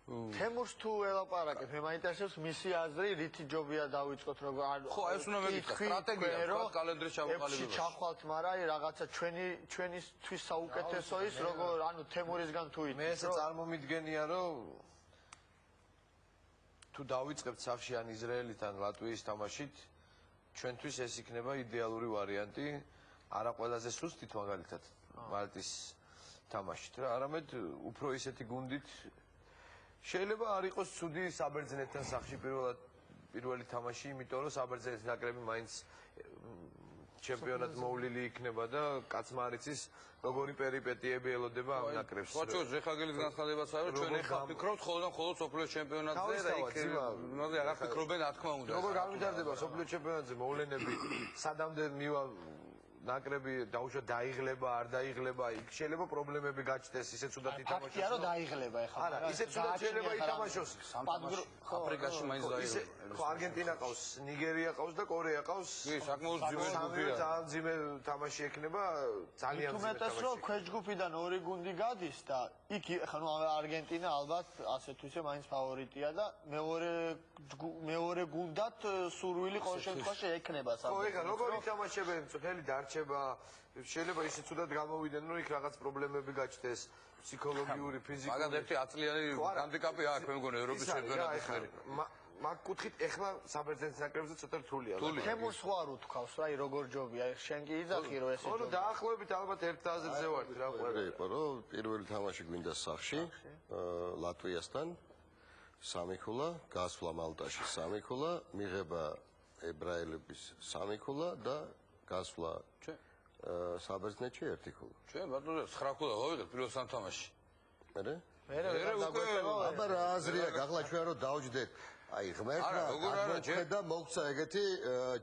თემურს თუ ელაპარაკეთ, მე მაინტერესებს მისი აზრი, რითი ჯობია დავიწყოთ როგორ ხო, ეს უნდა მეკითხა, სტრატეგია, ვთქვათ, კალენდრის ჩამოყალიბება. ჩახვალთ, მაგრამ აი რაღაცა ჩვენისთვის საუკეთესო ის როგორ, ანუ თემურისგან თუ იცით. მე ესე წარმომიდგენია, რომ თუ დავიწყებთ სახში ან ისრაელით ან ლატვიის თამაშით, ჩვენთვის ეს იქნება იდეალური ვარიანტი, არა ყველაზე სუსტით მაგალითად მალტის თამაშით რა, არამედ უფრო ისეთი გუნდით შეიძლება არ იყოს ცუდი საბერძნეთთან სახში პირველი თამაში, იმიტომ რომ საბერძნეთის ნაკრები მაინც ჩემპიონატ მოვლილი იქნება და კაცმა არ იცის როგორი პერიპეტიები ელოდება ამ ნაკრებს. ხო, ზეხაგელის განცხადებაც არის, ჩვენ ეხლა ვფიქრობთ მხოლოდ სოფლიო ჩემპიონატზე და იქ იმაზე არ ფიქრობენ, რა თქმა უნდა. როგორ გამვითარდება სოფლიო ჩემპიონატზე მოვლენები, სადამდე მივა ნაკრები დაუშვათ დაიღლება, არ დაიღლება, იქ შეიძლება პრობლემები გაჩნდეს, ისე ცუდად ითამაშოს. ფაქტია რომ დაიღლება ეხლა. არა, ისე ცუდად შეიძლება ითამაშოს. აფრიკაში მაინც დაიღლება. ხო, არგენტინა ყავს, ნიგერია ყავს და კორეა ყავს. კი, საკმაოდ ძიმე ჯგუფია. ძალიან ძიმე თამაში ექნება, ძალიან ძიმე თამაში. თუმეტეს რომ ქვეჯგუფიდან 2 გუნდი გადის და იქ ეხლა ნუ არგენტინა ალბათ ასე თუ ისე მაინც ფავორიტია და მეორე გუნდად სურვილი ყოველ შემთხვევაში ექნება ხო, ეხლა როგორ ითამაშებენ, წელი დარჩება, შეიძლება ისე ცუდად გამოვიდნენ, რომ იქ რაღაც პრობლემები გაჩნდეს, ფსიქოლოგიური, ფიზიკური. მაგათ ერთი 10 წლიანი ჰანდიკაპი აქვს, მე მგონი ევროპის ჩემპიონატის მერი. მაგ კუთხით ეხლა საბერძნეთის ნაკრებზე ცოტა რთულია. თემურს ხო არ უთქვავს რა, როგორ ჯობია, შენ კი იძახი რომ ესე ჯობია. ხო, დაახლოებით ალბათ ერთ აზრზე ვართ რა ყველა. იყო რომ პირველი თამაში გვინდა სახში ლატვიასთან 3 ქულა, გასვლა მალტაში 3 ქულა, მიღება ებრაელების 3 ქულა და გასვლა საბერძნეთში 1 ქულა. ჩვენ ბატონო 9 ქულა გავიღეთ პირველ 3 თამაში. მერე? მერე უკვე აბა რა აზრია, გახლა ჩვენ რომ დავჯდეთ. აი ღმერთმა და მოგცა ეგეთი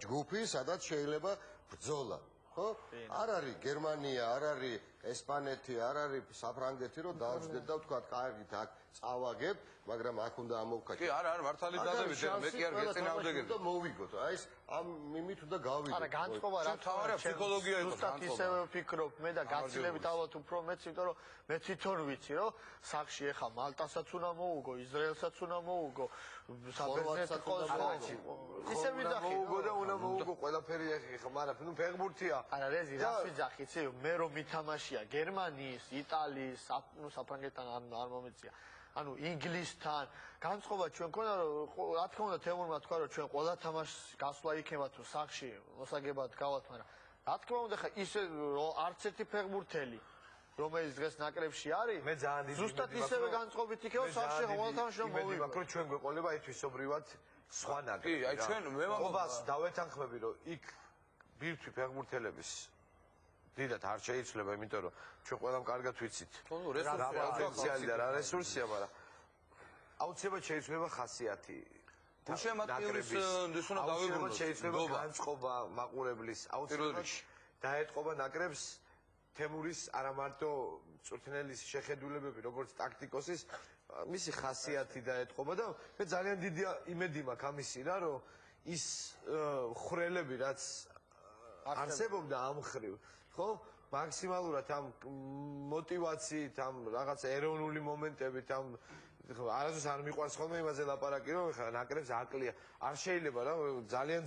ჯგუფი, სადაც შეიძლება ბრძოლა. ხო? არ არის გერმანია, არ არის ესპანეთი, არ არის საფრანგეთი, რომ დავჯდეთ და ვთქვათ, კარგით, აქ წავაგებ, მაგრამ აქ უნდა ამოვკაჩო. კი, არა, მართალი დადებით, მე კი არ გეწინააღმდეგები. და მოვიგოთ, აი ეს ამ მიმით უნდა გავიგოთ. არა, განწყობა რა თავარია ფსიქოლოგია იყო, ზუსტად ისევე ვფიქრობ მე და გაცილებით ალბათ უფრო მეც, იმიტომ რომ მე თვითონ ვიცი, რომ სახში ეხა მალტასაც უნდა მოუგო, ისრაელსაც უნდა მოუგო, საბერძნეთსაც უნდა მოუგო. ისე ვიძახი მოუგო და უნდა მოუგო ყველაფერი ეხა, მაგრამ ნუ ფეხბურთია. არა, რეზი, რას ვიძახი, იცი, მე რომ მითამაშია გერმანიის, იტალიის, ნუ საფრანგეთთან არ მომეწია. ანუ ინგლისთან განწყობა ჩვენ მქონდა რომ რა თქმა უნდა თემურმა თქვა რომ ჩვენ ყველა თამაშს გასვლა იქნება თუ სახში მოსაგებად გავალთ, მაგრამ რა თქმა უნდა ხა ისე არც ერთი ფეხბურთელი რომელიც დღეს ნაკრებში არის მე ძალიან დიდი ზუსტად ისევე განწყობით იქნება სახში ყველა თამაში რომ მოვიგო. მაგრამ ჩვენ გვეყოლება აი თვისობრივად სხვა ნაკრები. კი, აი ჩვენ მე მოგობას დავეთანხმები რომ იქ ბირთვი ფეხბურთელების დიდად არ შეიძლება, იმიტომ რომ ჩვენ ყველამ კარგად ვიცით. რა პოტენციალი და რა რესურსია, მაგრამ აუცილებლად შეიძლება ხასიათი. უშემატკივრის ის უნდა დავიბრუნოთ. შეიძლება განწყობა მაყურებლის, აუცილებლად დაეტყობა ნაკრებს თემურის არა მარტო წვრთნელის შეხედულებები, როგორც ტაქტიკოსის, მისი ხასიათი დაეტყობა და მე ძალიან დიდი იმედი მაქვს ამისი რა, რომ ის ხრელები რაც არსებობდა ამ ხრივ ხო? მაქსიმალურად ამ мотивაციით, ამ რაღაცა ეროვნული მომენტებით, ამ არასდროს არ მიყვარს ხოლმე იმაზე ლაპარაკი, რომ ხა ნაკრებს აკლია. არ შეიძლება რა, ძალიან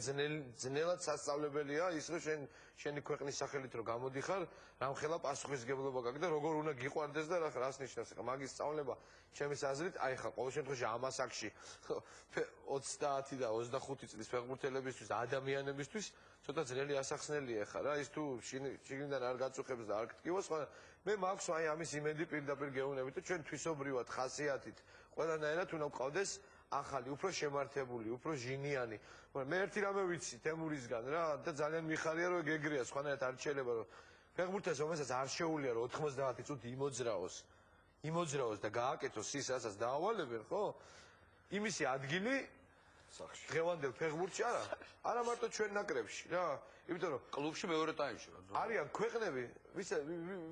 ძნელად სასწავლებელია ის, რომ შენი ქვეყნის სახელით რომ გამოდიხარ, რამხელა პასუხისგებლობა გაქვს და როგორ უნდა გიყვარდეს და რას ნიშნავს. ხა მაგის სწავლება ჩემის აზრით, აი ხა ყოველ შემთხვევაში ამ ასაკში 30 და 25 წლის ფეხბურთელებისთვის, ადამიანებისთვის ცოტა ძნელი ასახსნელია ხა რა, ის თუ შიგნიდან არ გაწუხებს და არ გტკივოს, მაგრამ მე მაქვს აი ამის იმედი პირდაპირ გეუბნებით, რომ ჩვენ თვისობრივად ხასიათით ყველანაირად უნდა გვყავდეს ახალი, უფრო შემართებული, უფრო ჟინიანი. მე ერთი რამე ვიცი თემურისგან რა და ძალიან მიხარია რომ ეგრეა, სხვანაირად არ შეიძლება რომ ფეხბურთელს რომელსაც არ შეუძლია რომ 90 წუთი იმოძრაოს და გააკეთოს ის, რასაც დაავალებენ, ხო? იმისი ადგილი სახში. დღევანდელ ფეხბურთში არა მარტო ჩვენ ნაკრებში რა, იმიტომ რომ კლუბში მეორე ტაიმში რა. არიან ქვეყნები,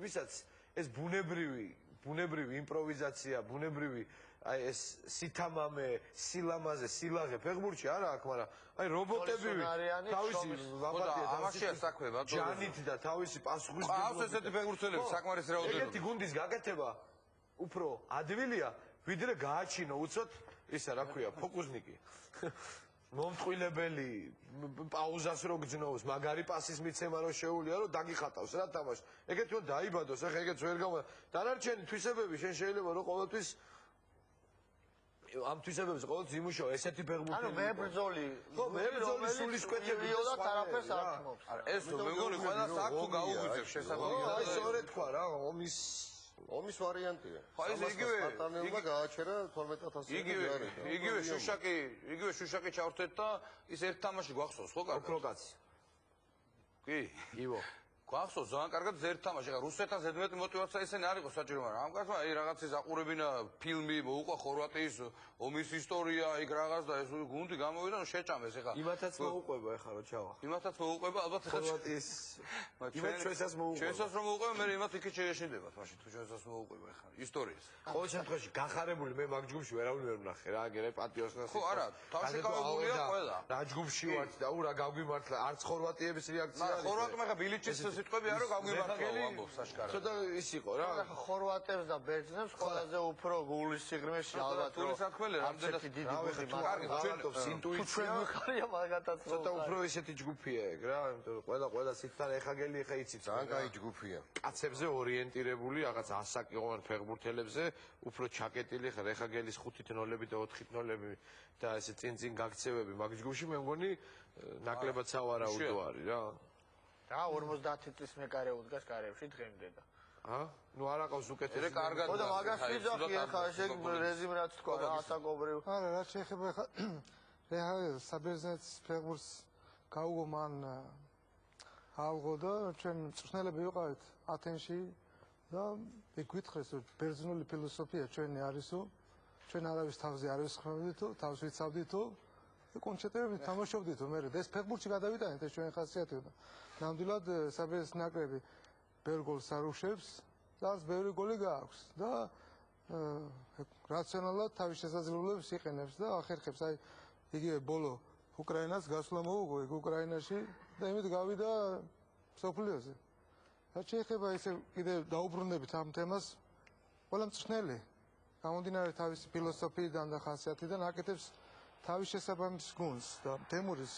ვისაც ეს ბუნებრივი იმპროვიზაცია, ბუნებრივი აი ეს სითამამე, სილამაზე, სილაღე ფეხბურთში არა აქვს, მაგრამ აი რობოტები თავისი ამაშია საქმე, ბატონო. ჯანით და თავისი პასუხის ყავს ესეთი ფეხბურთელები საკმარისი რაოდენობა. ეგეთი გუნდის გაკეთება უფრო ადვილია, ვიდრე გააჩინო უცოდ ისა რა ქვია, ფოკუსნიკი. მომწყვილებელი პაუზას რო გძნობს, მაგარი პასის მიცემა რო შეუულია, რომ დაგიხატავს რა თამაში. ეგეთი რომ დაიბადოს, ახლა ეგეც ვერ გამა. დანარჩენი თვისებები შენ შეიძლება რომ ყოველთვის ამ თვისებებს ყოველთვის იმუშაო, ესეთი ფეხბურთელი. ანუ მებრძოლი. ხო, მებრძოლი სულისკვეთები იოლად არაფერს არქმობს. არა, ეს რომ მეგონი ყველას აქვს თუ გაუგვიძებს შესაბამისად. აი, სწორედ თქვა რა, ომის ვარიანტია. ხო, ეს იგივე სპარტანელმა გააჩერა 12,000 ჯარი. იგივე შუშაკი ჩავრთეთ და ის ერთ თამაში გვახსოვს, ხო კარგად? უფრო კაცი. კი. ივო. გვახსოვს ძალიან კარგად ერთ თამაში. ხა რუსეთთან ზედმეტი мотиваცია ისინი არ იყო საჭირო, მაგრამ ამ კაცმა აი რაღაცის აყურებინა ფილმი მოუყვა ხორვატიის ომის ისტორია, იქ რაღაც და ეს გუნდი გამოვიდა, შეჭამეს ეხა. იმათაც მოუყვება ეხა რო ჩავა. იმათაც მოუყვება, ალბათ ეხა ხორვატიის იმათ ჩვენსაც მოუყვება. ჩვენსაც რომ მოუყვება, მე იმათ იქით შეეშინდებათ, მაშინ თუ ჩვენსაც მოუყვება ეხა ისტორიას. ყოველ შემთხვევაში გახარებული მე მაგ ჯგუფში ვერავინ ვერ ვნახე რა, გერე პატიოსნას. ხო, არა, თავშეკავებულია ყველა. რა ჯგუფში ვართ და რა გაგვიმართლა, არც ხორვატიების რეაქცია არის. ხორვატმა ეხა ბილიჩის სიტყვები არ გაგვიმართლა ამბობს აშკარად. ცოტა ის იყო რა. ახლა ხორვატებს და ბერძნებს ყველაზე უფრო გულის სიღრმეში ალბათ თუ სათქმელი რამდენად დიდი გუნდი კარგი ჩვენობს ინტუიცია. ხარია მაგათაც ცოტა უფრო ისეთი ჯგუფია ეგ რა, იმიტომ რომ ყველა სიტთან ეხაგელი ეხა იცით. ძალიან კაი ჯგუფია. კაცებზე ორიენტირებული, რაღაც ასაკიყვან ფეხბურთელებზე, უფრო ჩაკეტილი ხარ ეხაგელის 5-0 და 4-0 და ესე წინ გაქცევები მაგ ჯგუფში მე მგონი ნაკლებად სავარაუდო არის რა. რა 50 წლის მეკარე უდგას კარებში დღემდე და ნუ არ აყავს უკეთესი. კარგად. ხო და მაგას ვიძახი ახლა შეგ რეზიმ რაც თქვა რა ასაკობრივ. არა, რა შეიძლება ხა რა საბერძნეთს ფეხბურთს გაუგო მან ალღო და ჩვენ მწვრთნელები ვიყავით ათენში და იქ გითხრეს რომ ბერძნული ფილოსოფია ჩვენი არისო, ჩვენ არავის თავზე არ ვისხმევდითო, თავს ვიცავდითო და კონცერტები თამაშობდითო, მე ეს ფეხბურთში გადავიტანეთ ეს ჩვენი ხასიათი და ნამდვილად საბერძნეთის ნაკრები ბევრ გოლს არუშევს და ბევრი გოლი გააქვს და რაციონალურად თავის შესაძლებლობებს იყენებს და ახერხებს აი იგივე ბოლო უკრაინას გასვლა მოუგო იქ უკრაინაში და იმით გავიდა სოფლიოზე. რა შეიძლება ესე კიდე დაუბრუნდებით ამ თემას ყველა მწვრთნელი გამომდინარე თავისი ფილოსოფიიდან და ხასიათიდან აკეთებს თავის შესაბამის გუნდს და თემურის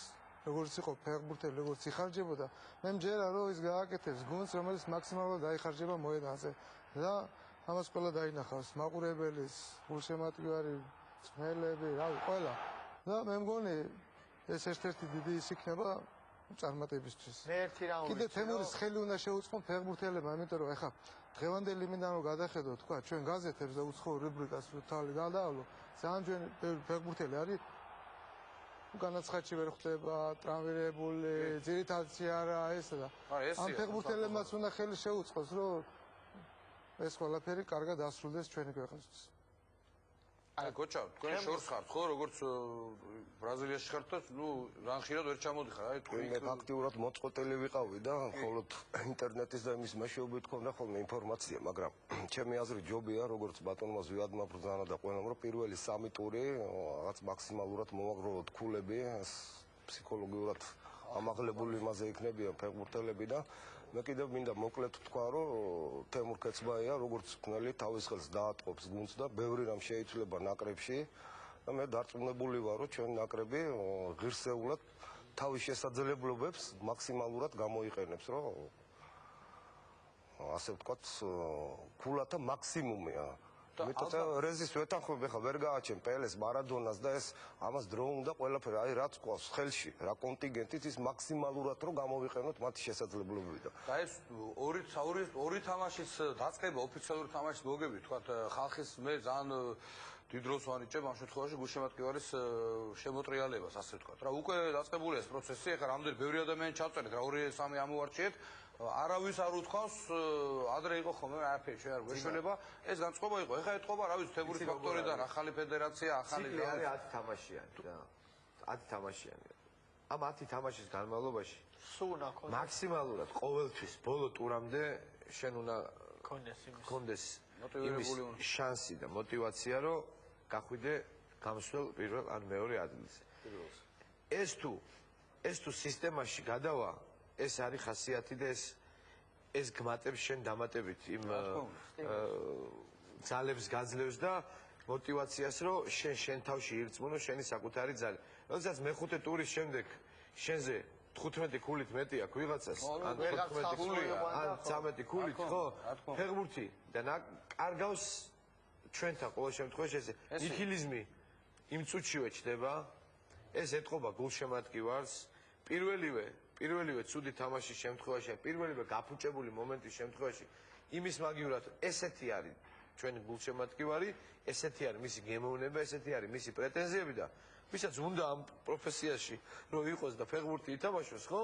როგორც იყო ფეხბურთელი როგორც იხარჯებოდა მე მჯერა რომ ის გააკეთებს გუნდს რომელიც მაქსიმალურად დაიხარჯება მოედანზე და ამას ყველა დაინახავს მაყურებელის გულშემატკივარი მწვრთნელები რავი ყველა და მე მგონი ეს ერთ-ერთი დიდი ის იქნება წარმატებისთვის. მე ერთი რა კიდე თემურის ხელი უნდა შეუწყონ ფეხბურთელებმა, იმიტომ რომ ეხა დღევანდელი მინდა რომ გადახედო თქვა ჩვენ გაზეთებს და უცხოურ რუბრიკას რო თავი გადაავლო, ძალიან ჩვენ ფეხბურთელი არის განაცხადში ვერ ხდება, ტრანსფერებული, ძირითადად არა ესა და ამ ფეხბურთელებმაც უნდა ხელი შეუწყოს, რომ ეს ყველაფერი კარგად დასრულდეს ჩვენი ქვეყნისთვის. აი გოჩა, თქვენ შორს ხართ ხო, როგორც ბრაზილიაში ხართ და ნუ რან ხშირად ვერ ჩამოდიხარ, აი თქვენ მე ფაქტიურად მოწყოტელი ვიყავი და მხოლოდ ინტერნეტის და იმის მეშვეობით მქონდა ხოლმე ინფორმაცია, მაგრამ ჩემი აზრით ჯობია, როგორც ბატონმა ზვიადმა ბრძანა და ყველამ, რომ პირველი 3 ტური რაღაც მაქსიმალურად მოვაგროვოთ ქულები, ფსიქოლოგიურად ამაღლებული იმაზე იქნებიან ფეხბურთელები და მე კიდევ მინდა მოკლედ თქვა, რომ თემურ ქეცბაია, როგორც მწვრთნელი თავის ხელს დაატყობს გუნდს და ბევრი რამ შეიძლება ნაკრებში და მე დარწმუნებული ვარ, რომ ჩვენ ნაკრები ღირსეულად თავის შესაძლებლობებს მაქსიმალურად გამოიყენებს, რომ ასე ვთქვათ, ქულათა მაქსიმუმია. მეტად რეზის ვეთანხმებ, ხა ვერ გააჩენ პელეს, მარადონას და ეს ამას დრო უნდა ყველაფერი, აი რაც ყავს ხელში, რა კონტინგენტით ის მაქსიმალურად რომ გამოვიყენოთ მათი შესაძლებლობები და ეს ორი თამაშის დაწყება, ოფიციალური თამაშის მოგები, თქვათ ხალხის მე ძალიან დიდ დროს ვანიჭებ ამ შემთხვევაში გულშემატკივარის შემოტრიალებას, ასე ვთქვათ. რა უკვე დაწყებულია ეს პროცესი, ახლა რამდენი ბევრი ადამიანი ჩავწერეთ, რა 2-3 ამოვარჩიეთ. არავის არ უთქვამს, ადრე იყო ხოლმე არაფერი შეიძლება არ გვეშველება, ეს განწყობა იყო. ეხლა ეთყობა, რა ვიცი, თებურის ფაქტორიდან ახალი ფედერაცია, ახალი ციკლი არის 10 თამაშიანი და 10 თამაშიანი. ამ 10 თამაშის განმავლობაში სულ უნდა ქონდეს მაქსიმალურად ყოველთვის ბოლო ტურამდე შენ უნდა ქონდეს იმის შანსი და мотиваცია, რომ გახვიდე გამსვლელ პირველ ან მეორე ადგილზე. ეს თუ სისტემაში გადავა, ეს არის ხასიათი და ეს გმატებს შენ დამატებით იმ ძალებს გაძლევს და мотиваციას, რომ შენ თავში ირწმუნო შენი საკუთარი ძალა. როდესაც მეხუთე ტურის შემდეგ შენზე 15 ქულით მეტი აქვს ვიღაცას, ან 15 ქული, ან 13 ქულით, ხო? ფეხბურთი და კარგავს ჩვენთან ყოველ შემთხვევაში ეს ნიჰილიზმი იმ წუთშივე ჩდება, ეს ეთყობა გულშემატკივარს, პირველივე ცუდი თამაშის შემთხვევაში, პირველივე გაფუჭებული მომენტის შემთხვევაში იმის მაგივრად ესეთი არის ჩვენი გულშემატკივარი, ესეთი არის მისი გემოვნება, ესეთი არის მისი პრეტენზიები და ვისაც უნდა ამ პროფესიაში რომ იყოს და ფეხბურთი ითამაშოს, ხო?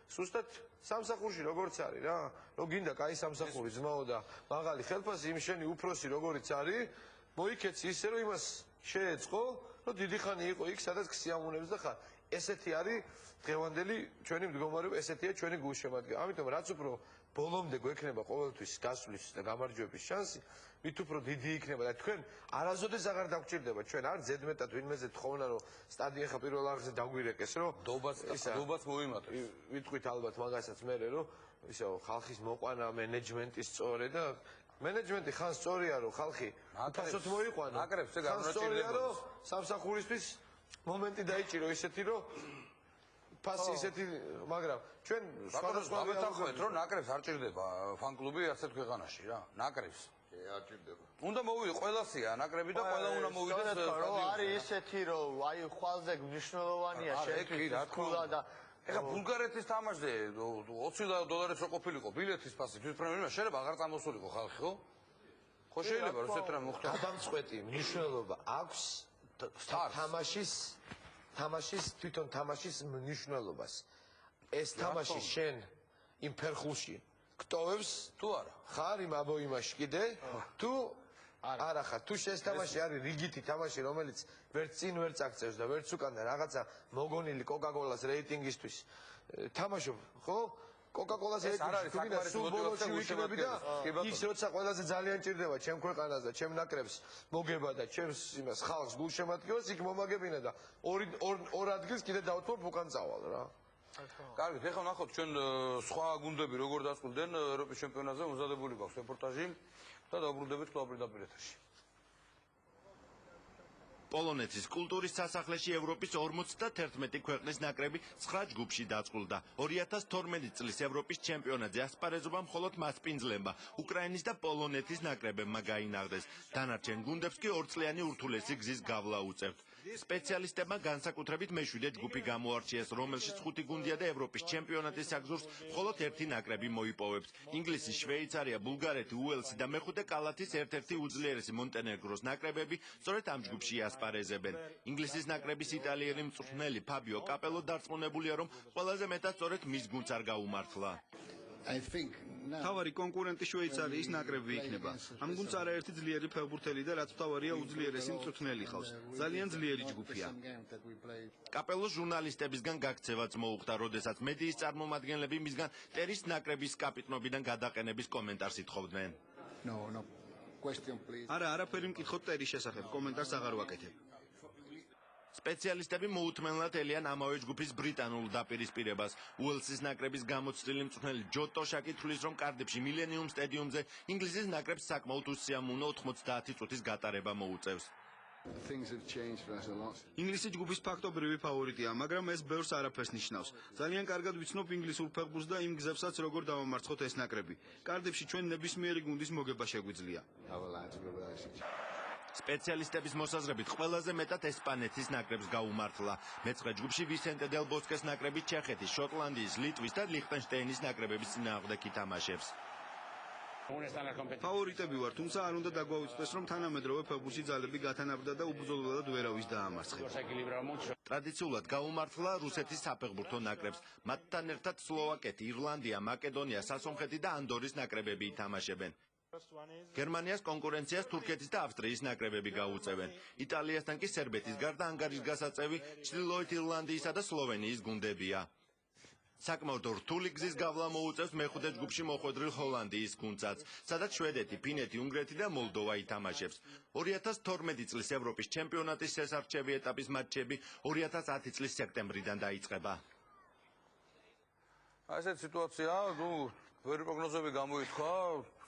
სუსტად სამსახურში როგორც არის რა, რომ გინდა კაი სამსახური ძმაო და მაღალი ხელფასი იმ შენი უფროსი როგორიც არის, მოიქეცი ისე რომ იმას შეეწყო, რომ დიდი ხანი იყო იქ სადაც ქსიამუნებს და ხარ. ესეთი არის დღევანდელი ჩვენი მდგომარეობა, ესეთია ჩვენი გულშემატკივარი. ამიტომ რაც უფრო ბოლომდე გვექნება ყოველთვის გასვლის და გამარჯვების შანსი, მით უფრო დიდი იქნება და თქვენ არასოდეს აღარ დაგჭირდება ჩვენ არ ზედმეტად ვინმეზე თხოვნა რომ სტადიონ ხა პირველ არხზე დაგვირეკეს რომ დობას მოიმატებს. ვიტყვით ალბათ მაგასაც მე რომ ისე ხალხის მოყვანა მენეჯმენტის სწორე და მენეჯმენტი ხან სწორია რომ ხალხი თასოთ მოიყვანა. ნაკრებს ეგ არ უნდა ჭირდებოდეს. რომ სამსახურისთვის მომენტი დაიჭირო ისეთი რომ ფასი ისეთი, მაგრამ ჩვენ სხვადასხვა ვეთანხმეთ რომ ნაკრებს არ ჭირდება ფან-კლუბი ასეთ ქვეყანაში რა, ნაკრებს. არ ჭირდება. უნდა მოვიდე ყველასია ნაკრები და ყველა უნდა მოვიდეს რომ არის ისეთი რომ აი ხვალზე მნიშვნელოვანია შენ და ეხლა ბულგარეთის თამაშზე $20 რო ყოფილიყო ბილეთის ფასი თვითმფრინავი შეიძლება აღარ წამოსულიყო ხალხი ხო? ხო შეიძლება რომ ესეთ რამ მოხდეს. გადამწყვეტი მნიშვნელობა აქვს თამაშის თვითონ თამაშის მნიშვნელობას. ეს თამაში შენ იმ ფერხულში გტოვებს თუ არა? ხარ იმ აბოიმაში კიდე? თუ არა ხარ? თუ შენ თამაში არის რიგითი თამაში, რომელიც ვერც წინ ვერ წაქცევს და ვერც უკან და რაღაცა მოგონილი კოკა-კოლას რეიტინგისთვის თამაშობ, ხო? კოკა-კოლას რეიტინგში სულ ბოლოში ვიქნები და ის როცა ყველაზე ძალიან ჭირდება ჩემ ქვეყანას და ჩემ ნაკრებს მოგება და ჩემს იმას ხალხს გულშემატკივარს იქ მომაგებინა და ორ ადგილს კიდე დავთვალ უკან წავალ რა. კარგით, ეხლა ნახოთ ჩვენ სხვა გუნდები როგორ დასრულდნენ ევროპის ჩემპიონატზე, უმზადებული გვაქვს რეპორტაჟი და დაუბრუნდებით კვლავ პირდაპირ ეთერში. პოლონეთის კულტურის სასახლეში ევროპის 51 ქვეყნის ნაკრები 9 ჯგუფში დაწყულდა. 2012 წლის ევროპის ჩემპიონატზე ასპარეზობა მხოლოდ მასპინძლებმა უკრაინის და პოლონეთის ნაკრებებმა გაინაღდეს. დანარჩენ გუნდებს კი ორწლიანი ურთულესი გზის გავლა უწევთ. სპეციალისტებმა განსაკუთრებით მე-7 ჯგუფი გამოარჩიეს, რომელშიც 5 გუნდია და ევროპის ჩემპიონატის საგზურს მხოლოდ ერთი ნაკრები მოიპოვებს. ინგლისი, შვეიცარია, ბულგარეთი, უელსი და მე-5 კალათის ერთ-ერთი უძლიერესი მონტენეგროს ნაკრებები სწორედ ამ ჯგუფში ასპარეზებენ. ინგლისის ნაკრების იტალიელი მწვრთნელი ფაბიო კაპელო დარწმუნებულია, რომ ყველაზე მეტად სწორედ მის გუნდს არ გაუმართლა. თავარი კონკურენტი შვეიცარიის ნაკრები იქნება. ამ გუნდს არაერთი ძლიერი ფეხბურთელი და რაც თავარია უძლიერესი მწვრთნელი ხავს. ძალიან ძლიერი ჯგუფია. კაპელოს ჟურნალისტებისგან გაქცევაც მოუხდა, როდესაც მედიის წარმომადგენლები მისგან ტერის ნაკრების კაპიტნობიდან გადაყენების კომენტარს ითხოვდნენ. არა, არაფერი მკითხოთ ტერის შესახებ, კომენტარს აღარ ვაკეთებ. სპეციალისტები მოუთმენლად ელიან ამავე ჯგუფის ბრიტანულ დაპირისპირებას. უელსის ნაკრების გამოცდილი მწვრთნელი ჯო ტოშაკი თვლის, რომ კარდიფში მილენიუმ სტადიონზე ინგლისის ნაკრებს საკმაოდ უსიამოვნო 90 წუთის გატარება მოუწევს. ინგლისი ჯგუფის ფაქტობრივი ფავორიტია, მაგრამ ეს ბევრს არაფერს ნიშნავს. ძალიან კარგად ვიცნობ ინგლისურ ფეხბურთს და იმ გზებსაც როგორ დავამარცხოთ ეს ნაკრები. კარდიფში ჩვენ ნებისმიერი გუნდის მოგება შეგვიძლია. სპეციალისტების მოსაზრებით ყველაზე მეტად ესპანეთის ნაკრებს გაუმართლა. მე-9 ჯგუფში ვისენტე დელ ბოსკეს ნაკრები ჩეხეთის, შოტლანდიის, ლიტვის და ლიხტენშტაინის ნაკრებების წინააღმდეგ ითამაშებს. ფავორიტები ვარ, თუმცა არ უნდა დაგვაუწყდეს, რომ თანამედროვე ფეხბურთში ძალები გათანაბრდა და უბრძოლველად ვერავის დაამარცხეს. ტრადიციულად გაუმართლა რუსეთის საფეხბურთო ნაკრებს. მათთან ერთად სლოვაკეთი, ირლანდია, მაკედონია, სასონხეთი და ანდორის ნაკრებები ითამაშებენ. გერმანიას კონკურენციას თურქეთის და ავსტრიის ნაკრებები გაუწევენ. იტალიასთან კი სერბეთის გარდა ანგარის გასაწევი ჩრდილოეთ ირლანდიისა და სლოვენიის გუნდებია. საკმაოდ რთული გზის გავლა მოუწევს მეხუთე ჯგუფში მოხვედრილ ჰოლანდიის გუნდსაც, სადაც შვედეთი, ფინეთი, უნგრეთი და მოლდოვა ითამაშებს. 2012 წლის ევროპის ჩემპიონატის შესარჩევი ეტაპის მატჩები 2010 წლის სექტემბრიდან დაიწყება. ესეთ სიტუაცია, ვერი პროგნოზები გამოითქვა,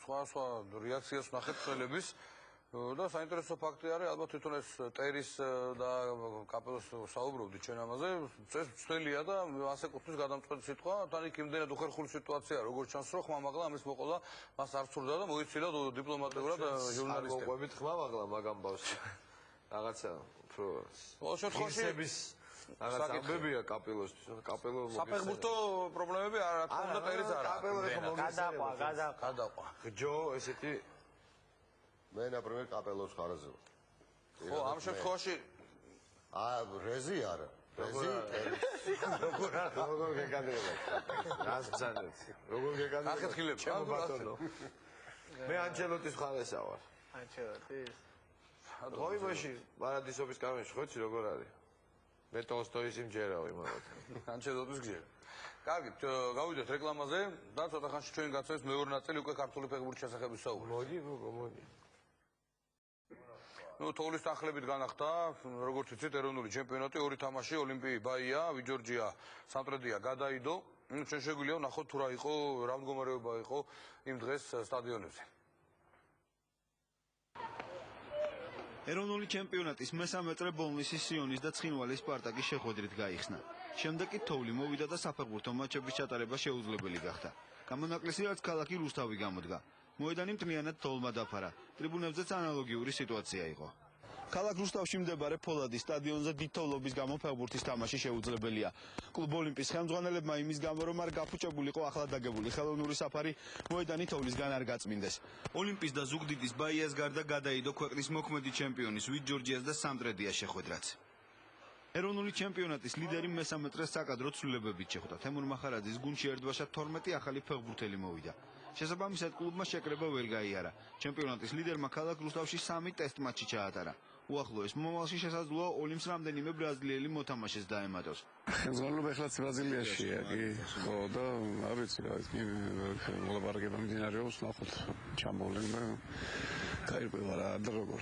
სხვა რეაქციას ვნახეთ ხელების და საინტერესო ფაქტი არის, ალბათ თვითონ ეს ტერის და კაპელოს საუბრობდით ჩვენ ამაზე, ეს ცვლილია და ასე კუთვნის გადამწყვეტი სიტყვა, თან იქ იმდენად უხერხული სიტუაცია, როგორც ჩანს, რომ ხმამაღლა ამის მოყოლა მას არ სურდა და მოიცილა დიპლომატიურად ჟურნალისტებს. არ მოყვებით ხმამაღლა მაგამ ბავშვი. რაღაცა უფრო ყოველ შემთხვევაში რაღაც ამბებია კაპელოსთვის, კაპელო საფეხბურთო პრობლემები არ რა თქმა უნდა ტერის არა. კაპელო ეხა გადაყვა. ჯო ესეთი მე ნაპრიმერ კაპელოს ხარაზე. ხო, ამ შემთხვევაში რეზი არა. რეზი როგორ გეკადრება? რას ბრძანეთ? როგორ გეკადრება? ახერხილებ. ჩემო ბატონო. მე ანჩელოტის ხარესა ვარ. ანჩელოტის. ხო იმაში პარადისობის კამეში ხოცი როგორ არის? მე ტოლსტოის იმჯერავი მაგათ. ანჩელოტის გზიერ. კარგი, გავიდეთ რეკლამაზე და ცოტა ხანში ჩვენ გაცევს მეორე ნაწილი უკვე ქართული ფეხბურთის შესახებ ვისაუბრებთ. მოდი, მოდი. თოვლის თანხლებით განახდა, როგორც იცით, ეროვნული ჩემპიონატი, ორი თამაში, ოლიმპიი ბაია, ვიჯორჯია, სამტრედია გადაიდო. ჩვენ შეგვიძლია ვნახოთ თუ რა იყო, რა მდგომარეობა იყო იმ დღეს სტადიონებზე. ეროვნული ჩემპიონატის მესამე წრე ბოლნისის სიონის და ცხინვალის სპარტაკის შეხვედრით გაიხსნა. შემდეგ კი თოვლი მოვიდა და საფეხბურთო მატჩების ჩატარება შეუძლებელი გახდა. გამონაკლისი რაც ქალაქი რუსთავი გამოდგა. მოედანი მთლიანად თოვლმა დაფარა. ტრიბუნებზეც ანალოგიური სიტუაცია იყო. ქალაქ რუსთავში მდებარე ფოლადის სტადიონზე დიდ თოვლობის გამო ფეხბურთის თამაში შეუძლებელია. კლუბ ოლიმპის ხელმძღვანელებმა იმის გამო რომ არ გაფუჭებულიყო ახლად დაგებული ხელოვნური საფარი, მოედანი თოვლისგან არ გაწმინდეს. ოლიმპის და ზუგდიდის ბაიას გარდა გადაიდო ქვეყნის მოქმედი ჩემპიონის ვიჯორჯიას და სამტრედიას შეხვედრაც. ეროვნული ჩემპიონატის ლიდერი მესამე წრეს საკადრო ცვლილებებით შეხვდა. თემურ მახარაძის გუნდში ერთბაშად 12 ახალი ფეხბურთელი მოვიდა. შესაბამისად კლუბმა შეკრება ვერ გაიარა. ჩემპიონატის ლიდერმა ქალაქ რუსთავში 3 ტესტ მატჩი ჩაატარა. უახლოეს მომავალში შესაძლოა ოლიმპს რამდენიმე ბრაზილიელი მოთამაშეს დაემატოს. ხელმძღვანელობა ეხლაც ბრაზილიაში კი, ხო და არ ვიცი რა, ის მოლაპარაკება მიმდინარეობს, ნახოთ ჩამოვლენ და გაირკვევა რა და როგორ.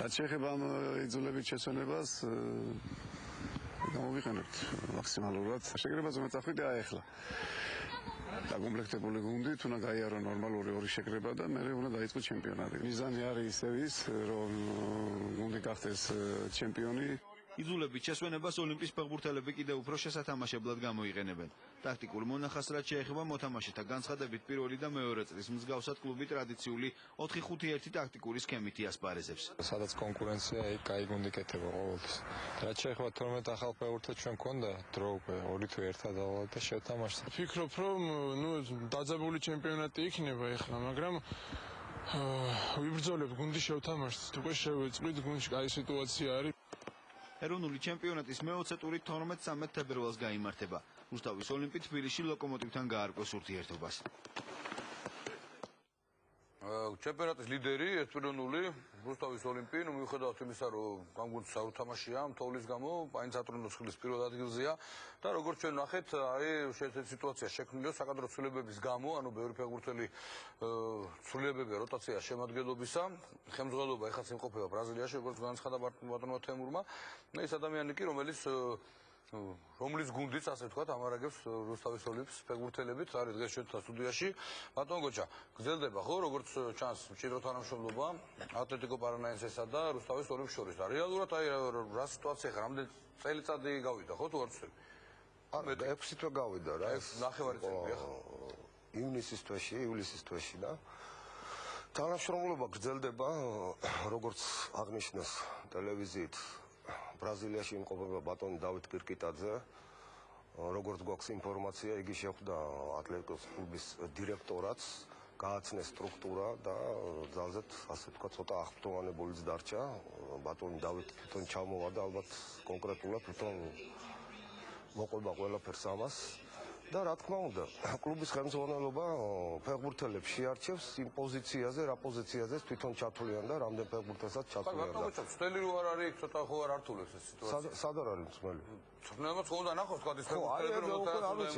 რაც შეეხება ამ იძულებით შესვენებას გამოვიყენებთ მაქსიმალურად. შეკრებაზე მეწახვით და ახლა დაკომპლექტებული გუნდით უნდა გაიარო ნორმალური ორი შეკრება და მერე უნდა დაიწყო ჩემპიონატი. მიზანი არის ისე ის, რომ გუნდი გახდეს ჩემპიონი. იძულებით შესვენებას ოლიმპის ფეხბურთელები კიდევ უფრო შესათამაშებლად გამოიყენებენ. ტაქტიკურ მონახას რაც შეეხება მოთამაშეთა განცხადებით პირველი და მეორე წრის მსგავსად კლუბი ტრადიციული 4-5-1 ტაქტიკური სქემით იასპარეზებს. სადაც კონკურენცია კაი გუნდი კეთება ყოველთვის. რაც შეეხება 12 ახალ ფეხბურთელს ჩვენ გქონდა დრო უკვე 2 თუ 1 დავალ და შევთამაშეთ. ფიქრობ რომ დაძაბული ჩემპიონატი იქნება ეხლა, მაგრამ ვიბრძოლებ გუნდი შევთამაშეთ. უკვე შევეწყვით გუნდში კაი სიტუაცია არის. ეროვნული ჩემპიონატის მე-20 ტური 12-13 თებერვალს გაიმართება. რუსთავის ოლიმპი თბილისში ლოკომოტივთან გაარკვევს ურთიერთობას. ჩემპიონატის ლიდერი ერთპიროვნული რუსთავის ოლიმპი, მიუხედავად იმისა, რომ ამ გუნდს არ უთამაშია, თოვლის გამო პაინც ათრონოსხლის პირველ ადგილზეა და როგორც ჩვენ ნახეთ, შეეცეთ სიტუაცია შექმნილია საკადრო ცვლილებების გამო, ბევრი ფეხბურთელი ცვლილებებია როტაცია შემადგენლობისა, ხელმძღვანელობა ეხაც იმყოფება ბრაზილიაში, როგორც განაცხადა ბატონმა თემურმა, ეს ადამიანი კი, რომლის გუნდიც, ასე ვთქვათ, ამარაგებს რუსთავის ოლიმპს ფეხბურთელებით, არის დღეს ჩვენთან სტუდიაში. ბატონ გოჩა, გრძელდება ხო, როგორც ჩანს, მჭიდრო თანამშრომლობა ატლეტიკო პარანაენსესა და რუსთავის ოლიმპს შორის და რეალურად რა სიტუაცია ხარ, რამდენი წელიწადი გავიდა ხო თუ არ ვცდები? 6 თვე გავიდა რა. ნახევარი წელი ახლა. ივლისის თვეში და თანამშრომლობა გრძელდება, როგორც აღნიშნეს ტელევიზიით. ბრაზილიაში იმყოფება ბატონი დავით კირკიტაძე. როგორც გვაქვს ინფორმაცია, იგი შეხვდა ატლეტიკოს კლუბის დირექტორატს, გააცნეს სტრუქტურა და ძალზედ, ასე ვთქვათ, ცოტა აღფრთოვანებულიც დარჩა. ბატონი დავით თვითონ ჩამოვა და ალბათ კონკრეტულად თვითონ მოყვება ყველაფერს ამას. და რა თქმა უნდა, კლუბის ხელმძღვანელობა ფეხბურთელებს შეარჩევს იმ პოზიციაზე, რა პოზიციაზეც თვითონ ჩათვლიან და რამდენ ფეხბურთელსაც ჩათვლიან. წვდელი რო არ არის, ცოტა ხო არ ართულებს ეს სიტუაცია. სად არ არის მწმელი? ცნობილებს ხო უნდა ნახოს თქვა ის ფეხბურთელები რომ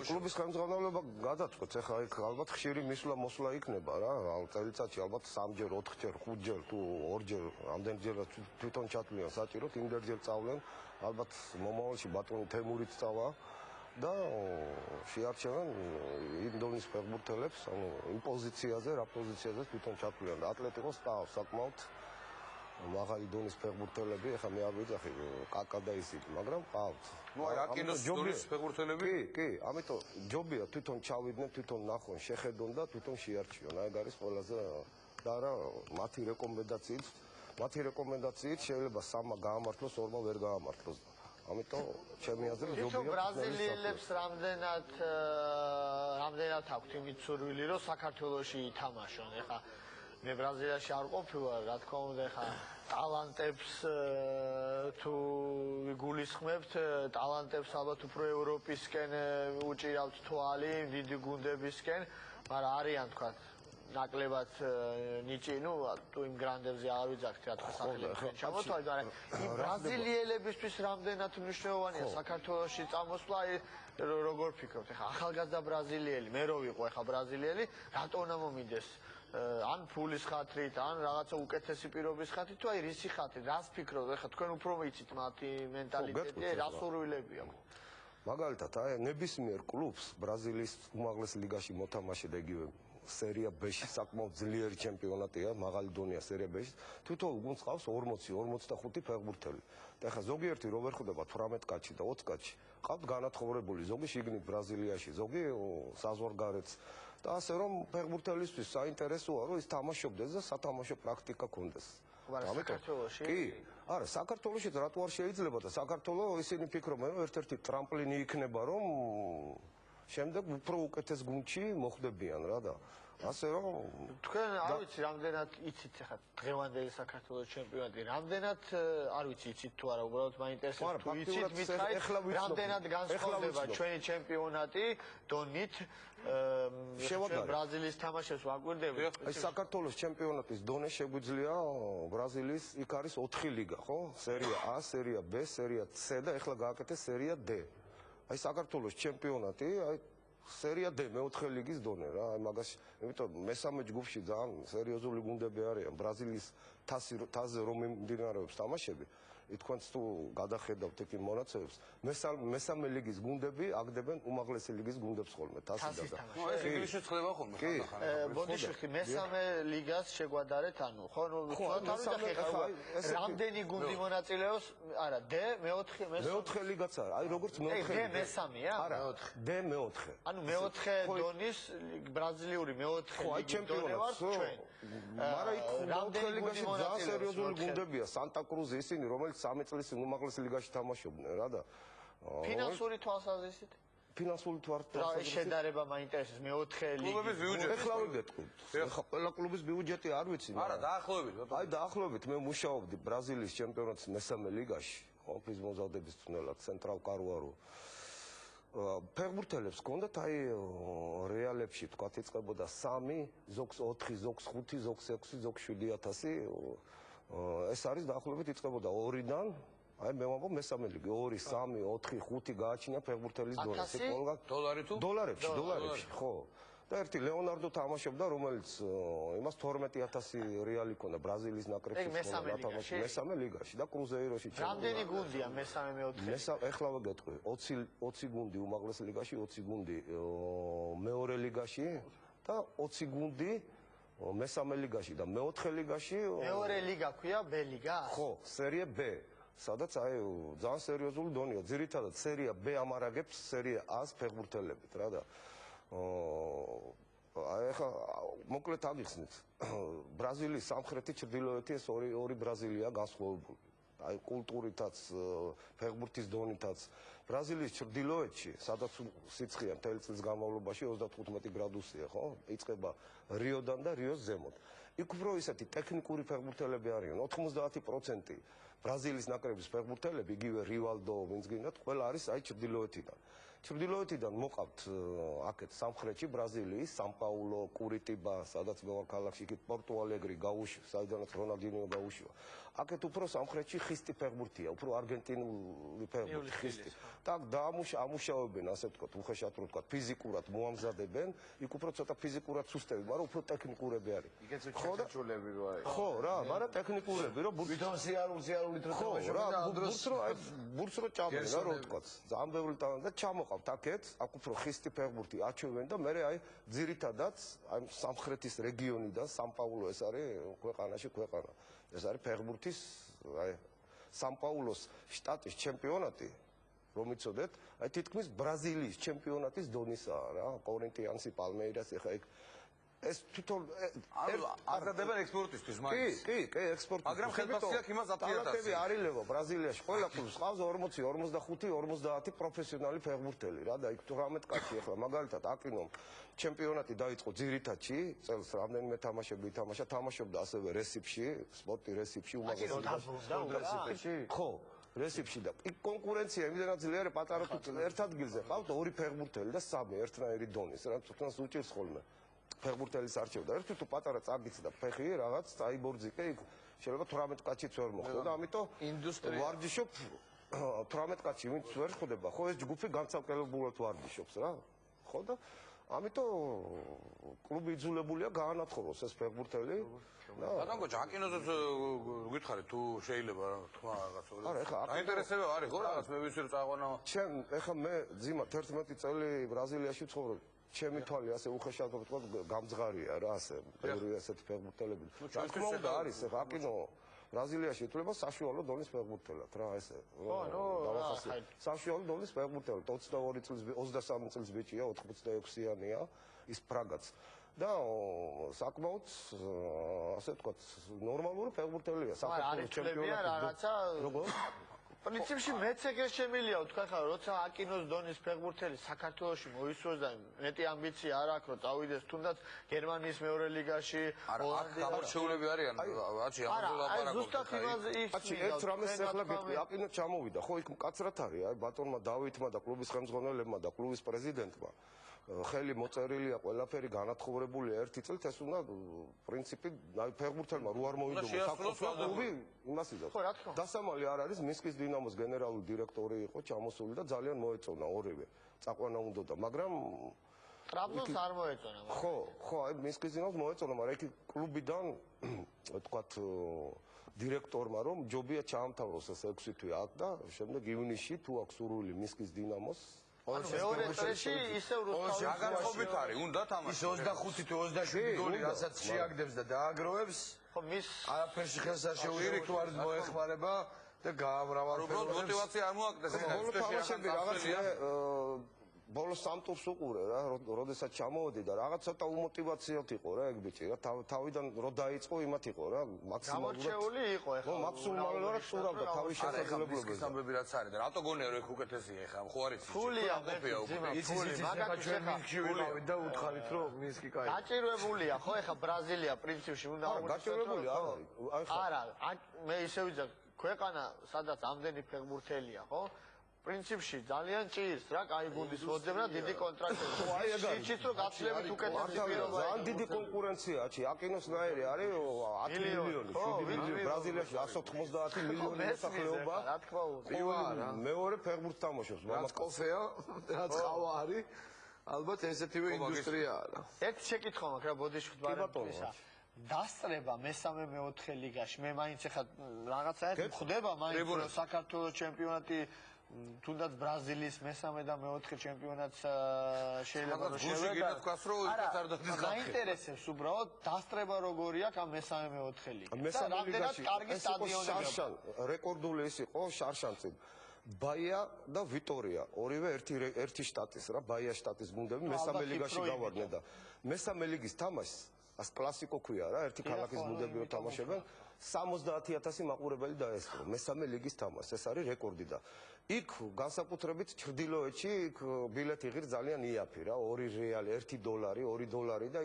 კლუბის ხელმძღვანელობა გადაწყვეტს, ეხლა იქ ალბათ ხშირი მისვლა-მოსვლა იქნება რა, წელიწადში ალბათ 3-ჯერ, 4-ჯერ, 5-ჯერ თუ 2-ჯერ, ამდენჯერაც თვითონ ჩათვლიან საჭიროთ, იმდენჯერ წავლენ, ალბათ მომავალში ბატონი თემურიც წავა და შეარჩევენ იმ დონის ფეხბურთელებს, ანუ იმ პოზიციაზე, რა პოზიციაზე თვითონ ჩათვლიან და ატლეტიკოს სტავს საკმაოდ მაღალი დონის ფეხბურთელები, ეხლა მე არ ვიძახი კაკა და ისინი, მაგრამ ყავთ. ნუ აი აკინოს დონის ფეხბურთელები? კი, ამიტომ ჯობია თვითონ ჩავიდნენ, თვითონ ნახონ, შეხედონ და თვითონ შეარჩიონ. აი არის ყველაზე და რა მათი რეკომენდაციით შეიძლება 3-მა გაამართლოს, 2-მა ვერ გაამართლოს. ამიტომ ჩემი აზრით ჯობია ბრაზილიელებს რამდენად აქვთ იმით სურვილი, რომ საქართველოში ითამაშონ. ეხლა მე ბრაზილიაში არ ყოფილვარ, რა თქმა უნდა, ეხლა ტალანტებს თუ გულისხმებთ, ტალანტებს ალბათ უფრო ევროპისკენ უჭირავთ თვალი, დიდი გუნდებისკენ, მაგრამ არიან თქვა ნაკლებად ნიჭი, ნუ თუ იმ გრანდებზე არ ვიძახთ რა თქმა სახელებთან ჩამოთვალეთ, მაგრამ იმ ბრაზილიელებისთვის რამდენად მნიშვნელოვანია საქართველოში წამოსვლა, როგორ ფიქრობთ? ეხლა ახალგაზრდა ბრაზილიელი, მე რო ვიყო ეხლა ბრაზილიელი, რატო უნდა მომიდეს? ან ფულის ხათრით, ან რაღაცა უკეთესი პირობის ხათრით, თუ აი რისი ხათრით, რას ფიქრობთ? ეხლა თქვენ უფრო ვიცით მათი მენტალიტეტი, რა სურვილები აქვს? მაგალითად, აი ნებისმიერ კლუბს ბრაზილიის უმაღლეს ლიგაში მოთამაშე და იგივე სერია B-ში საკმაოდ ძლიერი ჩემპიონატია, მაღალი დონეა სერია B-ში. თვითონ გუნდს ყავს 40-45 ფეხბურთელი. და ეხლა ზოგიერთი რო ვერ ხვდება 18 კაცი და 20 კაცი, ყავთ განათხოვრებული, ზოგი შიგნით ბრაზილიაში, ზოგი საზღვარგარეთს. და ასე რომ ფეხბურთელისთვის საინტერესოა რომ ის თამაშობდეს და სათამაშო პრაქტიკა ქონდეს. საქართველოში? კი. არა, საქართველოშიც რატო არ შეიძლება და საქართველოს ისინი ფიქრობენ რომ ერთ-ერთი ტრამპლინი იქნება რომ შემდეგ უფრო უკეთეს გუნდში მოხვდებიან რა და ასე რომ თქვენ არ ვიცი რამდენად იცით ახლა დღევანდელი საქართველოს ჩემპიონატი რამდენად არ ვიცი იცით თუ არა უბრალოდ მაინტერესებს თუ იცით მითხარით რამდენად განსხვავდება ჩვენი ჩემპიონატი დონით ბრაზილიის თამაშებს ვაკვირდებით აი საქართველოს ჩემპიონატის დონე შეგვიძლია ბრაზილიის იქ არის 4 ლიგა ხო სერია A სერია B სერია C და ეხლა გააკეთეს სერია D აი საქართველოს ჩემპიონატი აი სერია D მეოთხე ლიგის დონე რა აი მაგას იმიტომ მესამე ჯგუფში ძალიან სერიოზული გუნდები არიან ბრაზილიის თასზე რომ მიმდინარეობს თამაშები თქვენც თუ გადახედავთ იქ მონაცემებს მესამე ლიგის გუნდები აგდებენ უმაღლესი ლიგის გუნდებს ხოლმე თასიდან და ეს ინგლისში ხდება ხოლმე ბოდიშვილი მესამე ლიგას შეგვადარეთ ანუ ხო რამდენი გუნდი მონაწილეობს არა D მეოთხე ლიგაც არა აი როგორც მეოთხე D მესამეა არა D მეოთხე ანუ მეოთხე დონის ბრაზილიური მეოთხე ლიგის დონე ვარ ჩვენ მაგრამ იქ მეოთხე ლიგაში ძალიან სერიოზული გუნდებია სანტა კრუზი ისინი რომელიც 3 წლის უმაღლეს ლიგაში თამაშობდნენ რა და ფინანსური თვალსაზრისით ფინანსური თვალსაზრისით შედარება მაინტერესებს მეოთხე ლიგის ბიუჯეტი ეხლა ვიგეთქვით ეხლა ყველა კლუბის ბიუჯეტი არ ვიცი არა დაახლოებით აი დაახლოებით მე მუშაობდი ბრაზილიის ჩემპიონატის მესამე ლიგაში ოფის მომზადების თუნელად ცენტრალ კარუარო ფეხბურთელებს ჰქონდათ აი რეალებში თქვა იწყებოდა 3 ზოგს 4 ზოგს 5 ზოგს 6 ზოგს 7000 ეს არის დაახლოებით იწყებოდა 2-დან აი მე ვამბობ მესამე ლიგი 2 3 4 5 გააჩინა ფეხბურთელის დონე დოლარი თუ დოლარებში ხო და ერთი ლეონარდო თამაშობდა რომელიც იმას 12000 რეალი ქონდა ბრაზილიის ნაკრებში მესამე ლიგაში და კრუზეიროში რამდენი გუნდია მესამე მეოთხე ეხლა ვაგეთყვი 20 გუნდი უმაღლეს ლიგაში 20 გუნდი მეორე ლიგაში და 20 გუნდი მესამე ლიგაში და მეოთხე ლიგაში მეორე ლიგა ქვია B ლიგა ხო სერია B სადაც აი ძალიან სერიოზული დონეა ძირითადად სერია B ამარაგებს სერია A-ს ფეხბურთელებით რა და ეხლა მოკლედ აღიხსნით ბრაზილიის სამხრეთი ჩრდილოეთი ეს ორი ბრაზილია განსხვავებული აი კულტურითაც ფეხბურთის დონითაც ბრაზილიის ჩრდილოეთში სადაც სიცხეა მთელი წლის განმავლობაში 35 გრადუსია ხო იწყება რიოდან და რიოს ზემოთ იქ უფრო ისეთი ტექნიკური ფეხბურთელები არიან 90% ბრაზილიის ნაკრების ფეხბურთელები იგივე რივალდო ვინც გინდათ ყველა არის აი ჩრდილოეთიდან ჩრდილოეთიდან მოყავთ აქეთ სამხრეთში ბრაზილიის, სან-პაულო, კურიტიბა, სადაც მე ვარ ქალაქში, იქით პორტუ-ალეგრი გაუშვი, საიდანაც რონალდინიო გაუშვია. აქეთ უფრო სამხრეთში ხისტი ფეხბურთია, უფრო არგენტინული ფეხბურთი, ხისტი. და ამუშავებენ, ასე ვთქვათ, უხეშად რო ვთქვათ, ფიზიკურად მოამზადებენ, იქ უფრო ცოტა ფიზიკურად სუსტები, მაგრამ უფრო ტექნიკურები არის. იქაც ჩეჩულები რო არის. ხო, რა, მაგრამ ტექნიკურები, რომ ვითომ სიარულით რო ბურთს რო ჭამენ, რა რო ვთქვათ. ძალიან ბევრი ტალანტი და ჩამოყავთ აქეთ, აქ უფრო ხისტი ფეხბურთი აჩვევენ და მე აი ძირითადად აი სამხრეთის რეგიონიდან სან-პაულო ეს არის ქვეყანაში ქვეყანა. ეს არის ფეხბურთის აი სან-პაულოს შტატის ჩემპიონატი, რომ იცოდეთ, აი თითქმის ბრაზილიის ჩემპიონატის დონისაა რა, კორინთიანსი, პალმეირას, ეხა იქ ეს თვითონ აზრდებენ ექსპორტისთვის მაინც. კი, ექსპორტი. მაგრამ ხელფასი აქვს იმას 10,000. ტალანტები არილებო ბრაზილიაში, ყველა კლუბს ყავს 40, 45, 50 პროფესიონალი ფეხბურთელი რა და იქ 18 კაცი ახლა მაგალითად აკინომ ჩემპიონატი დაიწყო ძირითადში, წელს რამდენიმე თამაშები ითამაშა, თამაშობდა ასევე რესიფში, სპორტი რესიფში, უმაღლესი. ხო, რესიფში და იქ კონკურენცია იმდენად ძლიერი პატარა თუ ერთ ადგილზე ყავთ ორი ფეხბურთელი და სამი ერთნაირი დონის, რა თვითონაც უჭირს ხოლმე. ფეხბურთელის არჩევდა. ერთი თუ პატარა წაგიც და ფეხი რაღაც წაიბორძიკე, იქ შეიძლება 18 კაციც ვერ მოხდა და ამიტომ ვარჯიშობ 18 კაცი ვინც ვერ ხვდება, ხო ეს ჯგუფი განცალკევებულად ვარჯიშობს რა. ხო და ამიტომ კლუბი იძულებულია გაანადგუროს ეს ფეხბურთელი. ბატონო ჯაკინოზეც გითხარით თუ შეიძლება თქვა რაღაც ორი. არა, ეხლა აინტერესება არის ხო რაღაც მე ვიცი რომ წაყვანა. ჩემ ეხლა მე ძიმა 11 წელი ბრაზილიაში ვცხოვრობ. ჩემი თვალი ასე უხეშად ვთქვათ გამძღარია რა ასე ბევრი ასეთი ფეხბურთელები. რა თქმა უნდა არის ეხლა აკინო ბრაზილიაში ითვლება საშუალო დონის ფეხბურთელად რა ესე. დავახასიათებ. საშუალო დონის ფეხბურთელად 22 წლის 23 წლის ბიჭია 86-იანია ის ფრაგაც. და საკმაოდ ასე ვთქვათ ნორმალური ფეხბურთელია საქართველოს ჩემპიონატი. როგორ? პრინციპში მეც ეგრე შემილია ვთქვა ხარ როცა აკინოს დონის ფეხბურთელი საქართველოში მოისურვოს და მეტი ამბიცია არ აქვს რომ წავიდეს თუნდაც გერმანიის მეორე ლიგაში ჰოლანდიაში გამორჩეულები არიან აცი არა ზუსტად იმაზე აცი ერთ რამეს ახლა გეტყვი აკინო ჩამოვიდა ხო იქ მკაცრად არის აი ბატონმა დავითმა და კლუბის ხელმძღვანელებმა და კლუბის პრეზიდენტმა ხელი მოწერილია ყველაფერი განათხრებულია ერთი წელს ეს უნდა პრინციპი აი ფეხბურთელმა რო არ მოიდომოს საკუთარ კლუბი იმას იზავს დასამალი არ არის მინსკის დინამოს გენერალური დირექტორი იყო ჩამოსული და ძალიან მოეწონა ორივე წაყვანა უნდოდა მაგრამ ტრაბზონს არ მოეწონა ხო აი მინსკის დინამოს მოეწონა მაგრამ იქ კლუბიდან ვთქვათ დირექტორმა რომ ჯობია ჩაამთავროს ეს 6 თვე აქ და შემდეგ ივნისში თუ აქვს სურვილი მინსკის დინამოს მეორე წრეში ისევ რუსთავის გაგანწყობით არის, უნდა თამაში. ის 25 თუ 27 გოლი რასაც შეაგდებს და დააგროვებს, ხო მის არაფერში ხელს არ შეუძლია თუ არ მოეხმარება და გაამრავალ უბრალოდ მოტივაცია არ მოაკდეს. ბოლო თამაშები რაღაც ბოლო სამ ტურს უყურე რა, როდესაც ჩამოვედი და რაღაც ცოტა უმოტივაციოდ იყო რა ეგ ბიჭი რა, თავიდან რო დაიწყო იმათ იყო რა, მაქსიმალურად გამორჩეული იყო ეხლა. მაქსიმალურად სწურავდა თავის შესაძლებლობებს. ამბები რაც არის და რატო გონია რომ ეგ უკეთესია ეხლა, ხო არის ის. ფულია იცი მაგათ ჩვენ მინსკში ვიყავით და უთხარით რომ მინსკი კაი. გაჭირვებულია ხო ეხლა ბრაზილია პრინციპში უნდა გაჭირვებული არა, მე ისე ვიძახ ქვეყანა სადაც ამდენი ფეხბურთელია ხო? პრინციპში ძალიან ჭირს რა, კაი გუნდის მოძებნა დიდი კონტრაქტები. ხო, აი ეგ არის. ჭირს რომ გაცლებით უკეთესი პირობა. ძალიან დიდი კონკურენცია აქვს. აკინოსნაირი არის 10 მილიონი, 7 მილიონი. ბრაზილიაში 190 მილიონი მოსახლეობა. რა თქმა უნდა. მეორე ფეხბურთს თამაშობს. რაც კოფეა, რაც ყავა არის. ალბათ ესეთივე ინდუსტრიაა რა. ერთ შეკითხვა მაქვს რა ბოდიშვით ბარემისა. დასწრება მესამე მეოთხე ლიგაში. მე მაინც ახლა რაღაცაერთი ხდება მაინც რომ საქართველოს ჩემპიონატი თუნდაც ბრაზილიის მესამე და მეოთხე ჩემპიონატს შეიძლება რომ შევედგა. მაინტერესებს უბრალოდ დასწრება როგორი აქვს ამ მესამე მეოთხე ლიგაში. მესამე ლიგაში კარგი სტადიონი. რეკორდული ის იყო შარშანცი. ბაია და ვიტორია, ორივე ერთი შტატის რა, ბაია შტატის გუნდები მესამე ლიგაში გავარდნენ და მესამე ლიგის თამაშს ას კლასიკო ქვია რა, ერთი ქალაქის გუნდები რო თამაშობენ 70000 მაყურებელი დაესწრო მესამე ლიგის თამაშს, ეს არის რეკორდი და იქ განსაკუთრებით ჩრდილოეთში იქ ბილეთი ღირს ძალიან იაფი რა, 2 რეალი, $1, $2 და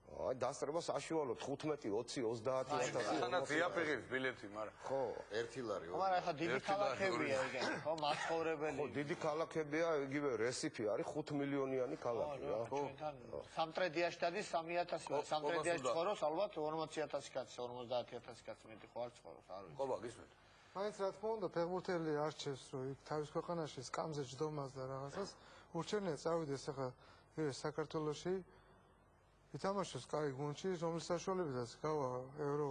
აი დასწრება საშუალო 15, 20, 30.000. თანაც იაფიღებს ბილეთი, მაგრამ ხო, 1 ლარი. მაგრამ ახლა დიდი ქალაქებია ეგენი, ხო, მაცხოვრებელი. ხო, დიდი ქალაქებია, იგივე რესიფი არის 5 მილიონიანი ქალაქი რა. ჩვენთან სამტრედიაში დადის 3000, სამტრედიაში ცხოვრობს ალბათ 40000 კაცი, 50000 კაცი მეტი ხო არ ცხოვრობს, არ ვიცი. ყობა გისმენთ. მაინც რა თქმა უნდა ფეხბურთელი არჩევს რომ იქ თავის ქვეყანაში სკამზე ჯდომას და რაღაცას ურჩევნია წავიდეს ახლა საქართველოში ითამაშოს კაი გუნდში რომლის საშუალებითაც გავა ევრო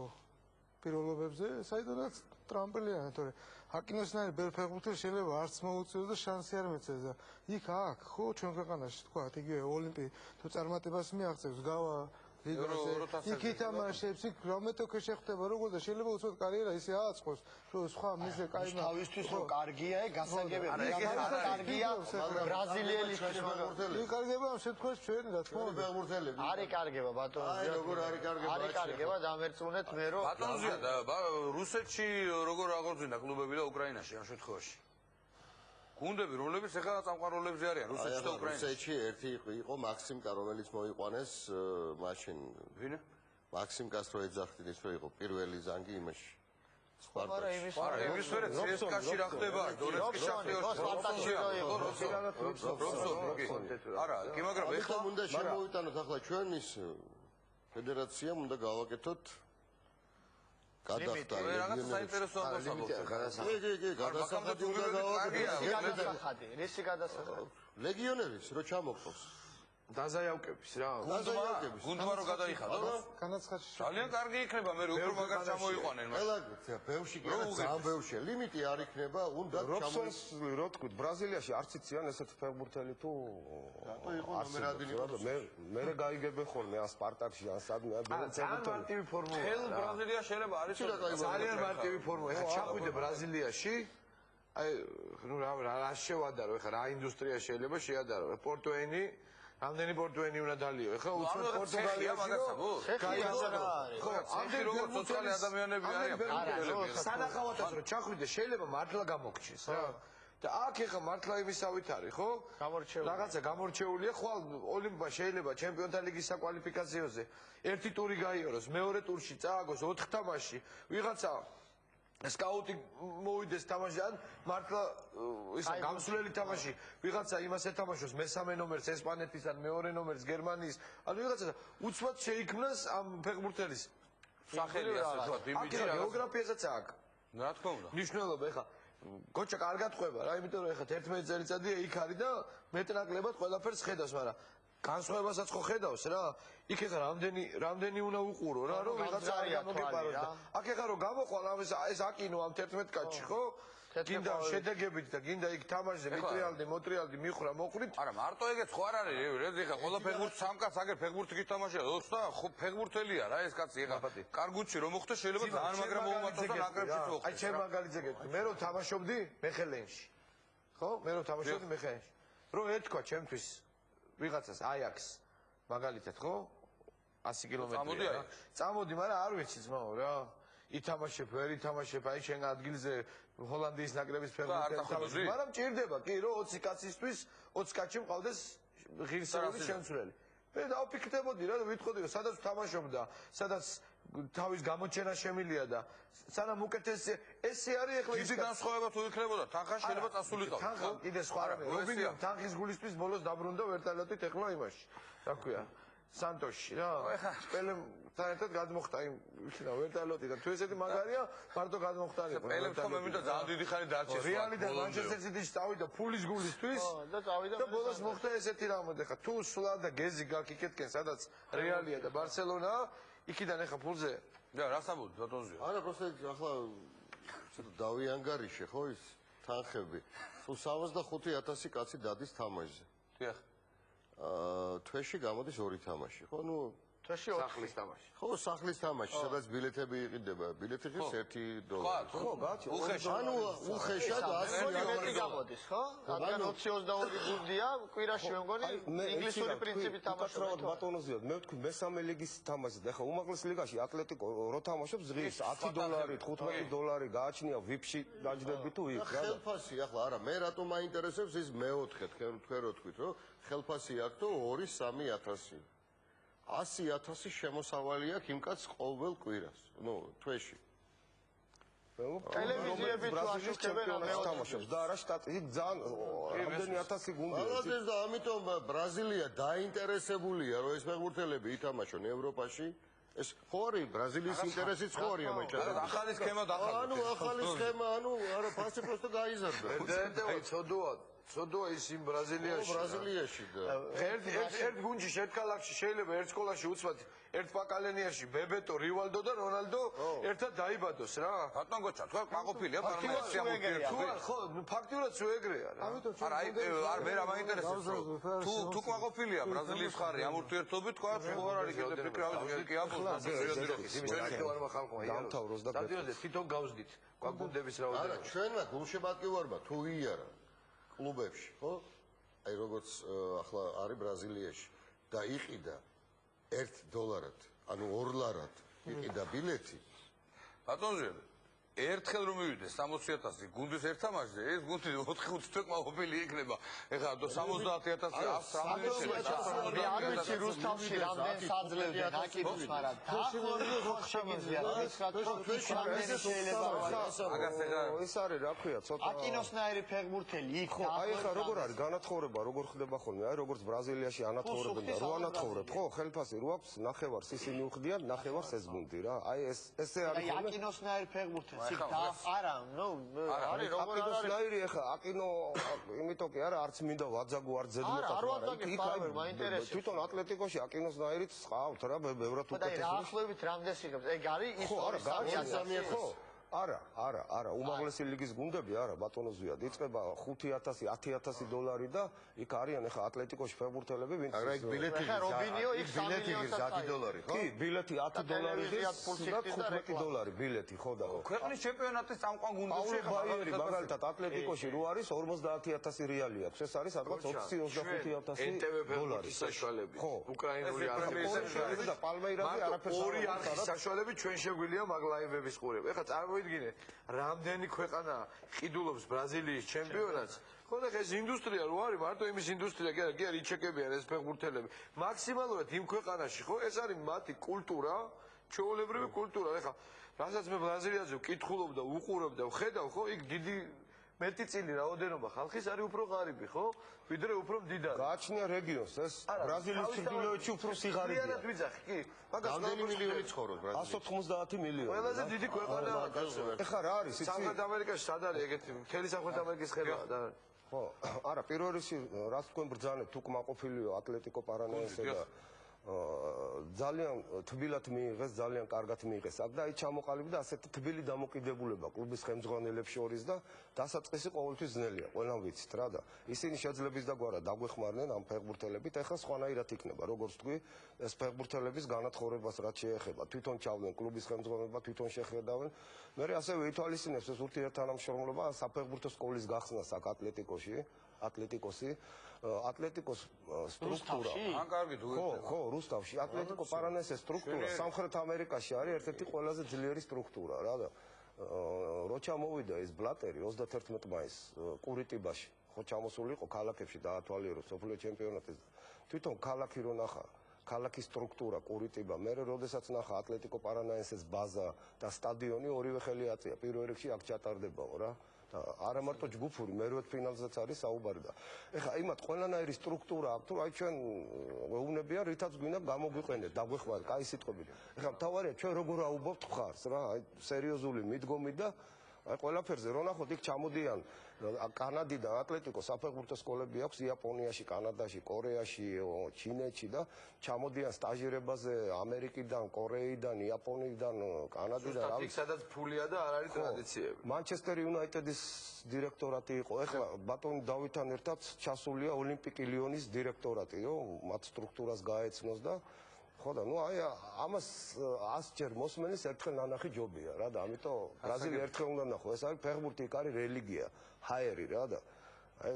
პირველობებზე საიდანაც ტრამპლინია თორე აკინოსნაირი ბევრი ფეხბურთელი შეიძლება არც მოუწიოს და შანსი არ მეცეს და იქ აქ ხო ჩვენ ქვეყანაში თქვა იგივე ოლიმპი თუ წარმატებას მიაღწევს გავა იქ ითამაშებს, იქ რამეთოქე შეხვდება როგორ და შეიძლება უცბად კარიერა ისე ააწყოს, რომ სხვა მისზე კაი თავისთვის რომ კარგია, გასაგებია, კარგია ბრაზილიელი ფეხბურთელი. იქ კარგება ამ შემთხვევაში ჩვენი რა თქმა უნდა. ფეხბურთელი. არის კარგება ბატონო. აი როგორ არის კარგება. არის კარგება დამერწმუნეთ მე რომ ბატონზია და რუსეთში როგორ აღორძინდა კლუბები და უკრაინაში ამ შემთხვევაში. გუნდები რომლებიც ახლა წამყვანლობებზე არიან რუსეთში და უკრაინაში. რუსეთში ერთი იყო მაქსიმკა რომელიც მოიყვანეს მაშინ. ვინ? მაქსიმკას რო ეძახდნენ რომ იყო პირველი ზანგი იმაში. არა იმის ვერე CSKA-ში რა ხდება? დონეცკის შახტიორში არა, კი მაგრამ ეხლა უნდა შემოვიტანოთ ახლა ჩვენ ის ფედერაციამ უნდა გავაკეთოთ გადახდა რაღაც საინტერესო კი, გადასახადი უნდა გავაკეთოთ. რისი გადასახადი? ლეგიონერის რო ჩამოყოს. დაზაიავკების რა. გუნდმა რო გადაიხადო? განაცხადში ძალიან კარგი იქნება მე რო მაგარ ჩამოიყვანენ. ყველა ბევრში კი ძალიან ბევრია. ლიმიტი არ იქნება, უნდა რობსონს რო თქვით, ბრაზილიაში არც იციან ესეთ ფეხბურთელი თუ რატო იყო ნომერადინი მე გაიგებენ ხოლმე ან სპარტაკში ან სადმე ან ძალიან მარტივი ფორმულა. თელ ბრაზილია შეიძლება არის ძალიან მარტივი ფორმულა. ეხლა ჩახვიდე ბრაზილიაში აი ნუ რა შევადარო ეხლა რა ინდუსტრია შეიძლება შეადარო პორტუენი რამდენი პორტუენი უნდა დალიო ეხლა უცბად პორტუგალიაში ხო ამდენი როგორც სოციალური ადამიანები არიან სანახავათაც რომ ჩახვიდე შეიძლება მართლა გამოგჩის რა და აქ ეხლა მართლა იმისავით არის ხო რაღაცა გამორჩეულია ხვალ ოლიმპა შეიძლება ჩემპიონთა ლიგის საკვალიფიკაციოზე ერთი ტური გაიაროს მეორე ტურში წააგოს 4 თამაში ვიღაცა სკაუტი მოვიდეს თამაში ან მართლა ისა გამსვლელი თამაში ვიღაცა იმას ეთამაშოს მესამე ნომერს ესპანეთის ან მეორე ნომერს გერმანიის ან ვიღაცა უცბად შეიქმნას ამ ფეხბურთელის სახელი ასე თქვა იმიჯი რა გეოგრაფიაზეც აქვს რა თქმა უნდა ნიშნულობა ეხლა გოჩა კარგად ყვება რა იმიტომ რომ ეხლა 11 წელიწადია იქ არის და მეტნაკლებად ყველაფერს ხედავს მაგრამ განსხვავებასაც ხო ხედავს რა იქ ეხლა რამდენი უნდა უყურო რა რომ ვიღაცა არ გამოგეპაროს და აქ ეხლა რომ გამოყვალ ეს აკინო ამ 11 კაცში ხო გინდა შედეგებით და გინდა იქ თამაშზე მოტრიალდი მიხრა მოყვრით არა მარტო ეგეც ხო არ არის რეზი ხა ყველა ფეხბურთი სამ კაცს აგერ ფეხბურთი გითამაშია 20 ხო ფეხბურთელია რა ეს კაცი ეხა კარგუჩი რომ მოხდეს შეიძლება ძალიან მაგრამ მოუმართოს და ნაკრებში მოხდეს აი ჩემ მაგალითზე გეტყვი მე რომ თამაშობდი მეხელენში ხო მე რომ თამაშობდი მეხელენში რომ ეთქვა ჩემთვის ვიღაცას აიაქს მაგალითად ხო 100 კილომეტრი წამოდი მაგრამ არ ვიცი ძმაო რა ითამაშებ ვერ ითამაშებ აი შენ ადგილზე ჰოლანდიის ნაკრების ფეხბურთელი თამაშობ მაგრამ ჭირდება კი რომ 20 კაცისთვის 20 კაცი მყავდეს ღირსეული შემცვლელი მე დავფიქრდებოდი რა ვიტყოდი რომ სადაც თამაშობდა სადაც თავის გამოჩენა შემილია და სანამ უკეთესი ესე არის ეხლა ის განსხვავება თუ იქნებოდა თანხა შეიძლება წასულიყო თანხა კიდე სხვა რამე რობინო თანხის გულისთვის ბოლოს დაბრუნდა ვერტალოტით ეხლა იმაში რა ქვია სანტოში რა პელემ თან ერთად გადმოხტა იმ იქნა ვერტალოტი და თუ ესეთი მაგარია მარტო გადმოხტარიყო პელემ თქო მე მინდა ძალიან დიდი ხანი დაარჩეს რეალიდან მანჩესტერ სიტიში წავიდა ფულის გულისთვის და წავიდა და ბოლოს მოხდა ესეთი რამე ხა თუ სულა და გეზი გაქვს იქეთკენ სადაც რეალია და ბარსელონა იქიდან ეხა ფულზე და რა საბუთ ბატონზია არა პროსტა ახლა ცოტა დავიანგარიშე ხო ის თანხები თუ 75000 კაცი დადის თამაშზე დიახ თვეში გამოდის 2 თამაში ხო ნუ თვეში 4 სახლის თამაში ხო სახლის თამაში სადაც ბილეთები იყიდება ბილეთი ხის $1 ხო გაჩი ანუ უხეშად 100 გამოდის ხო რადგან 20-22 გუნდია კვირაში მე მგონი ინგლისური პრინციპით თამაშობთ ბატონოზია მე ვთქვი მესამე ლიგის თამაშზე და ხა უმაღლეს ლიგაში ატლეტიკო რო თამაშობს ღირს $10 $15 გააჩნია ვიპში დაჯდები თუ იქ რა ხელფასი ახლა არა მე რატომ მაინტერესებს ის მეოთხე თქვენ რო თქვით რომ ხელფასი აქვს 2-3 1000 100,000 შემოსავალი აქვს იმ კაცს ყოველ კვირას, თვეში. ტელევიზიები თუ აშუქებენ თამაშობს და არა შტატი ძალიან რამდენი 1000 გუნდია. მალადეს და ამიტომ ბრაზილია დაინტერესებულია რომ ეს ფეხბურთელები ითამაშონ ევროპაში. ეს ხო არის ბრაზილიის ინტერესიც ხო არის ამ ეჭვად. ახალი სქემა ახალი სქემა, არა ფასი პროსტო გაიზარდა. ცოდოა ის იმ ბრაზილიაში. ბრაზილიაში და ერთ გუნდში ერთ ქალაქში შეიძლება ერთ სკოლაში უცბად ერთ ბაკალენიაში ბებეტო, რივალდო და რონალდო ერთად დაიბადოს რა. ბატონ გოჩა, თქვა მაყოფილია ფარმაცია მოკერტ. ხო, ფაქტიურად სულ ეგრეა რა. არა, არ მე რა მაინტერესებს თუ მაყოფილია ბრაზილიის ხარი ამ ურთიერთობით, თქვა ხო არ არის კიდე ფიქრავი კი აბოლოს დამთავროს და თვითონ გავზდით გვაგუნდების რაოდენობა. არა, ჩვენმა გულშემატკივარმა თუ იარა კლუბებში, ხო? აი როგორც ახლა არის ბრაზილიაში და იყიდა $1, ანუ $2 იყიდა ბილეთი. ბატონზე, ერთხელ რომ მივიდეს 60,000 გუნდის ერთ თამაშზე, ეს გუნდი 4-5 თვე მაყოფილი იქნება. ეხლა 70,000 მე არ ვიცი რუსთავში რამდენ საძლევდა დაკიდოს, მაგრამ დაახლოებით ხო შემიძლია ის რა თქმა შეიძლება ის არის რა ქვია ცოტა აკინოსნაირი ფეხბურთელი იქ ხო აი ახლა როგორ არის განათხოვრება როგორ ხდება ხოლმე აი როგორც ბრაზილიაში ანათხოვრებენ და რო ანათხოვრებ ხო ხელფასი რო აქვს ნახევარს ისინი უხდიან ნახევარს ეს გუნდი რა აი ესე არის აი აკინოსნაირი ფეხბურთელი არა, არის როგორ არის ახლა აკინო იმიტომ კი არა არც მინდა ვაძაგო არ ზედმეტად თვითონ ატლეტიკოში აკინოსნაირიც ხავთ რა ბევრად უკეთესი და დაახლოებით რამდენს იღებს ეგ არის ისტორიის ხო არა უმაღლესი ლიგის გუნდები არა ბატონო ზვიად იწყება 5,000 $10,000 და იქ არიან ახლა ატლეტიკოში ფეხბურთელები ვინც არა იქ ბილეთი რობინიო იქ $10 ხო? კი ბილეთი $10 ბილეთი ხო და ქვეყნის ჩემპიონატის წამყვან გუნდებში ბაიერი მაგალითად ატლეტიკოში რო არის 50,000 რეალი აქვს ეს არის სადღაც 20-25,000 საშუალები ხო უკრაინული არხი და პალმეირაზე არაფერს ორი არხის საშუალები ჩვენ შეგვიძლია მაგ ლაივების ყურება ეხლა წარმოიდგინე რამდენი ქვეყანა ყიდულობს ბრაზილიის ჩემპიონატს ხო და ეს ინდუსტრია რო არის მარტო იმის ინდუსტრია კი არის იჩეკებიან ეს ფეხბურთელები მაქსიმალურად იმ ქვეყანაში ხო ეს არის მათი კულტურა ჩვეულებრივი კულტურა ეხლა რასაც მე ბრაზილიაზე ვკითხულობ და უყურებ და ვხედავ ხო იქ დიდი მეტი წილი რაოდენობა ხალხის არის უფრო ღარიბი ხო ვიდრე უფრო მდიდარი გააჩნია რეგიონს ეს ბრაზილიის ჩრდილოეთში უფრო სიღარიბეა რეალად ვიძახი კი რამდენი მილიონი ცხოვრობს ბრაზილიაში 190 მილიონი ყველაზე დიდი ქვეყანაა ეხლა რა არის იცი სამხრეთ ამერიკაში სად არის ეგეთი მთელი სამხრეთ ამერიკის ხელა და ხო არა პირველ რიგში რაც თქვენ ბრძანებთ თუ კმაყოფილიო ატლეტიკო პარანაენსე და ძალიან თბილად მიიღეს, ძალიან კარგად მიიღეს. აქ და აი ჩამოყალიბდა ასეთი თბილი დამოკიდებულება კლუბის ხელმძღვანელებს შორის და დასაწყისი ყოველთვის ძნელია. ყველამ ვიცით რა და ისინი შეძლებს დაგვარა დაგვეხმარნენ ამ ფეხბურთელებით. ეხლა სხვანაირად იქნება, როგორც თქვი, ეს ფეხბურთელების განათხრებას რაც შეეხება. თვითონ ჩავდნენ კლუბის ხელმძღვანელობა, თვითონ შეხედავენ. მე ასევე ითვალისწინებს ეს ურთიერთთანამშრომლობა საფეხბურთო სკოლის გახსნას აქ ატლეტიკოსი ატლეტიკოს სტრუქტურა. ან კარგი თუ ხო, რუსთავში ატლეტიკო პარანაენსეს სტრუქტურა სამხრეთ ამერიკაში არის ერთ-ერთი ყველაზე ძლიერი სტრუქტურა რა და რო ჩამოვიდა ეს ბლატერი 31 მაისს კურიტიბაში ხო ჩამოსული იყო ქალაქებში დაათვალიერო სოფლიო ჩემპიონატის თვითონ ქალაქი რო ნახა ქალაქის სტრუქტურა კურიტიბა მე როდესაც ნახა ატლეტიკო პარანაენსეს ბაზა და სტადიონი ორივე ხელი აწია პირველ რიგში აქ ჩატარდებაო რა არა მარტო ჯგუფური მერვედ ფინალზეც არის საუბარი და ეხლა იმათ ყველანაირი სტრუქტურა აქვს თუ აი ჩვენ ვეუბნებიან რითაც გვინდა გამოგვიყენეთ დაგვეხმარეთ კაი სიტყვებით ეხლა მთავარია ჩვენ როგორ აუბობთ მხარს რა აი სერიოზული მიდგომით და აი ყველაფერზე რო ნახოთ იქ ჩამოდიან კანადიდან ატლეტიკო საფეხბურთო სკოლები აქვს იაპონიაში, კანადაში, კორეაში, ჩინეთში და ჩამოდიან სტაჟირებაზე ამერიკიდან, კორეიდან, იაპონიიდან, კანადიდან რა ვიცი სადაც ფულია და არ არის ტრადიციები. მანჩესტერ იუნაიტედის დირექტორატი იყო. ეხლა ბატონი დავითთან ერთად ჩასულია ოლიმპიკი ლიონის დირექტორატი, რომ მათ სტრუქტურას გაეცნოს და ხო და ნუ აი ამას 100 ჯერ მოსმენის ერთხელ ნანახი ჯობია რა და ამიტომ ბრაზილია ერთხელ უნდა ნახო ეს არის ფეხბურთი იქ არის რელიგია ჰაერი რა და აი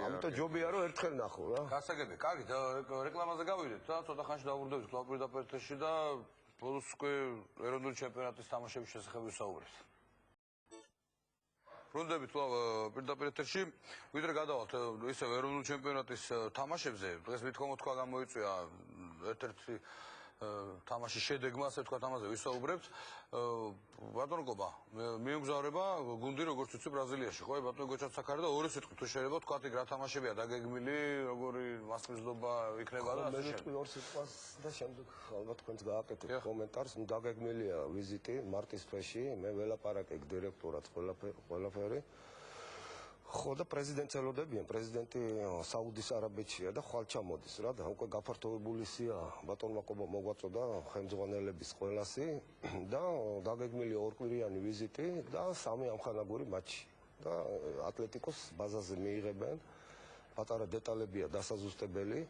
ამიტომ ჯობია რომ ერთხელ ნახო რა გასაგები კარგი და რეკლამაზე გავიდეთ და ცოტა ხანში დავუბრუნდებით კლუბ პირდაპირ და ბოლოს უკვე ეროვნული ჩემპიონატის თამაშების შესახებ ვისაუბრეთ ბრუნდებით პირდაპირ ეთერში ვიდრე გადავალთ ისევ ეროვნული ჩემპიონატის თამაშებზე დღეს მithkomotkwa გამოიწვია ერთ-ერთი თამაშის შედეგმა, ასე ვთქვათ, ამაზე ვისაუბრებთ. ბატონო გობა, მიუგზავრება გუნდი როგორც ვიცი ბრაზილიაში, ხო? ბატონო გოჩაცაქარი და ორი სიტყვით თუ შეიძლება თქვათ, იქ რა თამაშებია დაგეგმილი, როგორი მასპინძლობა იქნება და ასე შემდეგ. მე ორ სიტყვას და შემდეგ ალბათ თქვენც გააკეთებთ კომენტარს. დაგეგმილია ვიზიტი მარტის თვეში, მე ველაპარაკე დირექტორად ყველაფერი. ხო და პრეზიდენტს ელოდებიან, პრეზიდენტი საუდის არაბეთშია და ხვალ ჩამოდის რა და უკვე გაფართოებული სია ბატონმა კობა მოგვაწოდა ხელმძღვანელების ყველასი და დაგეგმილი ორკვირიანი ვიზიტი და 3 ამხანაგური მატჩი და ატლეტიკოს ბაზაზე მიიღებენ. პატარა დეტალებია დასაზუსტებელი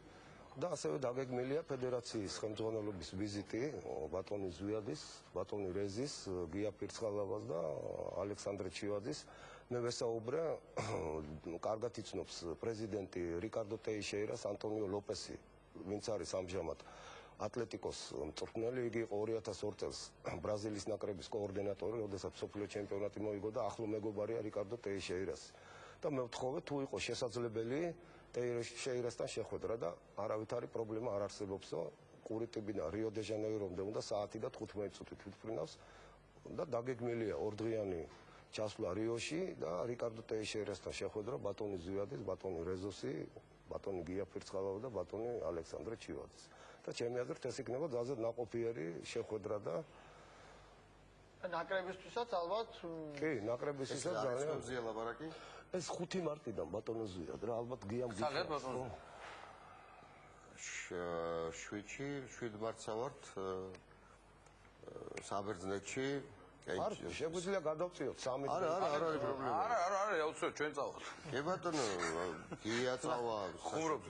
და ასევე დაგეგმილია ფედერაციის ხელმძღვანელობის ვიზიტი ბატონი ზვიადის, ბატონი რეზის, გია პირცხალავას და ალექსანდრე ჩივაძის. მე ვესაუბრე, კარგად იცნობს პრეზიდენტი რიკარდო ტეიშეირას, ანტონიო ლოპესი, ვინც არის ამჟამად ატლეტიკოს მწვრთნელი, იგი იყო 2002 წელს ბრაზილიის ნაკრების კოორდინატორი, როდესაც მსოფლიო ჩემპიონატი მოიგო და ახლო მეგობარია რიკარდო ტეიშეირასი. და მე ვთხოვე, თუ იყო შესაძლებელი ტეიშეირასთან შეხვედრა და არავით არის პრობლემა არ არსებობსო, კურიტიბიდან რიო დე ჟანეირომდე უნდა საათი და 15 წუთი თვითმფრინავს და დაგეგმილია ორდღიანი ჩასვლა რიოში და რიკარდო ტეიშეირასთან შეხვედრა ბატონი ზვიადის, ბატონი რეზოსი, ბატონი გია ფირცხალავა და ბატონი ალექსანდრე ჩივაძის. და ჩემი აზრით ეს იქნება ძალზე ნაყოფიერი შეხვედრა და ნაკრებისთვისაც ალბათ კი, ნაკრებისთვისაც ძალიან ზია ლაბარაკი. ეს 5 მარტიდან ბატონო ზვიად რა ალბათ გიამ გიქნა. საღებ ბატონო. 7 მარტსა ვართ საბერძნეთში. არ შეგვიძლია გადავწიოთ 3 დღე. არა არის პრობლემა. არა, აუცილებლად ჩვენ წავალთ. კი ბატონო, გია წავა. ხუმრობ.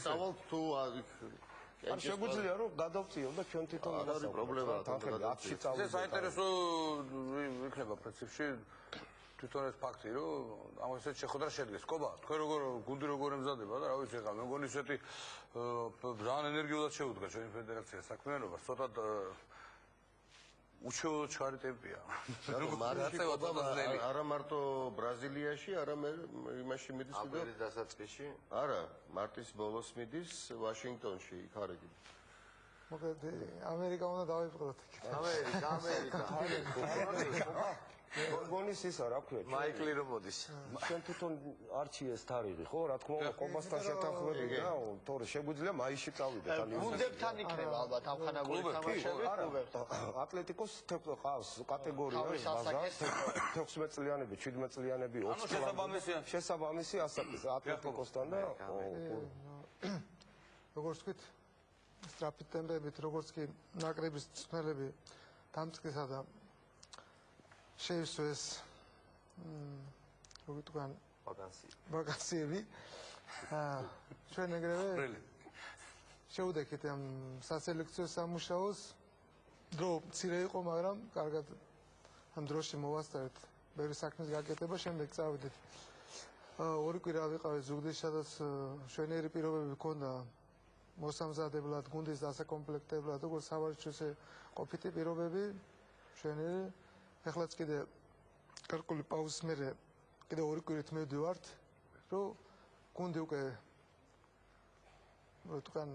წავალ თუ არ შეგვიძლია რომ გადავწიოთ და ჩვენ თვითონ არის პრობლემა. 10-ში წავიდეთ. ეს საინტერესო იქნება პრინციპში თვითონ ეს ფაქტი, რომ ამ ესეთ შეხვედრა შედგეს. კობა, თქვენ როგორ გუნდი როგორ ემზადება და რა ვიცი, ხა მე მგონი ესეთი ძალიან ენერგიულად შეუდგა ჩვენი ფედერაციას საქმიანობას, ცოტა უჩვეულო ჩქარი ტემპია. არა მარტო ბრაზილიაში, არამედ იმაში მიდის კიდევ. აპრილის დასაწყისში? არა, მარტის ბოლოს მიდის ვაშინგტონში, იქ არის კიდე. მოკლედ ამერიკა უნდა დავიბრუნოთ. ამერიკა. გონის ისა რა ქვია? მაიკლი რომ მოდის. ჩვენ თვითონ არჩიეს თარიღი, ხო? რა თქმა უნდა, ყობასთან შეთანხმები და თორე შეგვიძლია მაისში წავიდეთ. გუნდებთან იქნება ალბათ ამხანაგური თამაშები, კლუბებთან. ატლეტიკოს ყავს კატეგორია ბაზა 16 წლიანები, 17 წლიანები, 20 წლიანი. შესაბამისი ასაკის ატლეტიკოსთან და როგორც ვთქვით, სტრაფით ტემპებით, როგორც კი ნაკრების წვრთნელები დამწყისა და შეისვეს როგორ თქვან ვაკანსიები ჩვენ ეგრევე შევდექით ამ სასელექციო სამუშაოს დრო მცირე იყო, მაგრამ კარგად ამ დროში მოვასწრეთ ბევრი საქმის გაკეთება, შემდეგ წავიდეთ. ორი კვირა ვიყავით ზუგდიდში, სადაც მშვენიერი პირობები ჰქონდა მოსამზადებლად, გუნდის დასაკომპლექტებლად, როგორც სავარჯიშოზე ყოფითი პირობები, მშვენიერი. ეხლაც კიდე გარკვეული პაუზის მერე კიდე ორი კვირით მივდივართ, რომ გუნდი უკვე თქვენ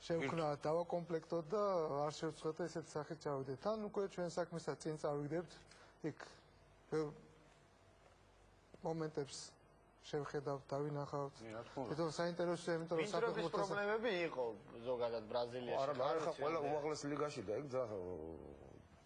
შევქნა დავაკომპლექტოთ და არ შევწყვეტ ესეთ სახით ჩავიდეთ. თან უკვე ჩვენ საქმესაც წინ წავიგდებთ, იქ მომენტებს შევხედავთ, დავინახავთ. თვითონ საინტერესოა, იმიტომ რომ საფეხბურთო პრობლემები იყო ზოგადად ბრაზილიაში. არა, მაგრამ ყველა უმაღლეს ლიგაში და იქ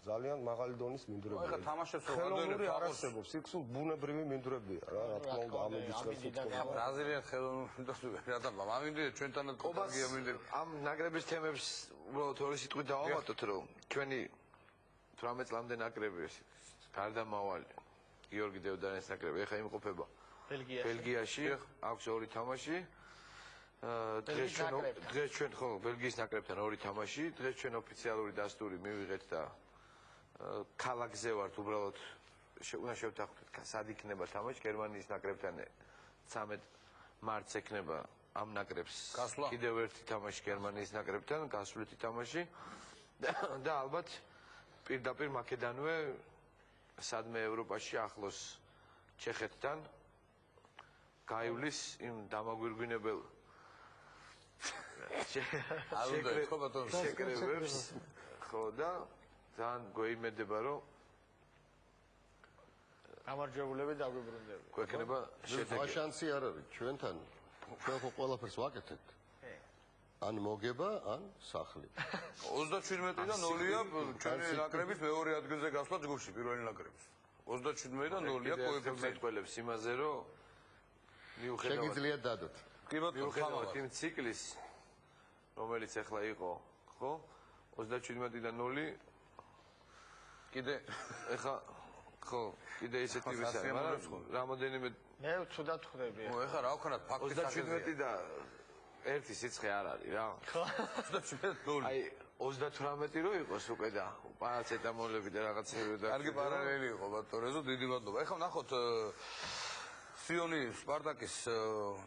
ძალიან მაღალი დონის მინდვრებია. ეხლა თამაშებს ხელოვნური არ არსებობს, იქ სულ ბუნებრივი მინდვრებია რა, რა თქმა უნდა, ამების ხელშეწყობა. ბრაზილია ხელოვნური მინდვრები რა თქმა უნდა, ამინდია ჩვენთანაც კოპასია მინდვრები. ამ ნაკრების თემებს უბრალოდ ორი სიტყვით დავამატოთ, რომ ჩვენი 18 წლამდე ნაკრები გარდამავალი გიორგი დევდანის ნაკრები ეხლა იმყოფება ბელგიაში, აქვს ორი თამაში. დღეს ჩვენ ხო ბელგიის ნაკრებთან ორი თამაში, დღეს ჩვენ ოფიციალური დასტური მივიღეთ და ქალაქზე ვართ უბრალოდ უნდა შევთანხმდეთ სად იქნება თამაში გერმანიის ნაკრებთან 13 მარტს ექნება ამ ნაკრებს კიდევ ერთი თამაში გერმანიის ნაკრებთან გასვლითი თამაში და ალბათ პირდაპირ მაკედონია სადმე ევროპაში ახლოს ჩეხეთთან გაივლის იმ დამაგვირგვინებელ არ უნდა ეთქვა ბატონო შეკრებებს ხო და ძალიან გვეიმედება რომ გამარჯვებულები დაგვიბრუნდები. გვექნება შედეგი. შანსი არ არის ჩვენთან. ჩვენ ხო ყველაფერს ვაკეთებთ. ან მოგება, ან სახლი. 37 და 0-ია ჩვენი ნაკრების მეორე ადგილზე გასვლა ჯგუფში პირველი ნაკრების. 37 და 0-ია კოეფიციენტი. მეტყველებს იმაზე რომ მიუხედავად შეგიძლიათ დადოთ. კი ბატონო, მიუხედავად იმ ციკლის რომელიც ახლა იყო, ხო? 37 და 0 კიდე ახლა ხო, კიდე ისეთი ვისაა, მაგრამ რამოდენიმე მე ცუდად ხვდები. ეხლა რა ვქნათ ფაქტის 37 და 1 სიცხე არ არის რა. 37 0. აი 38 რო იყოს უკვე და პარაცეტამოლები და რაღაცები და კარგი პარალელი იყო ბატონო, ეზო დიდი მადლობა. ეხლა ნახოთ სიონი სპარტაკის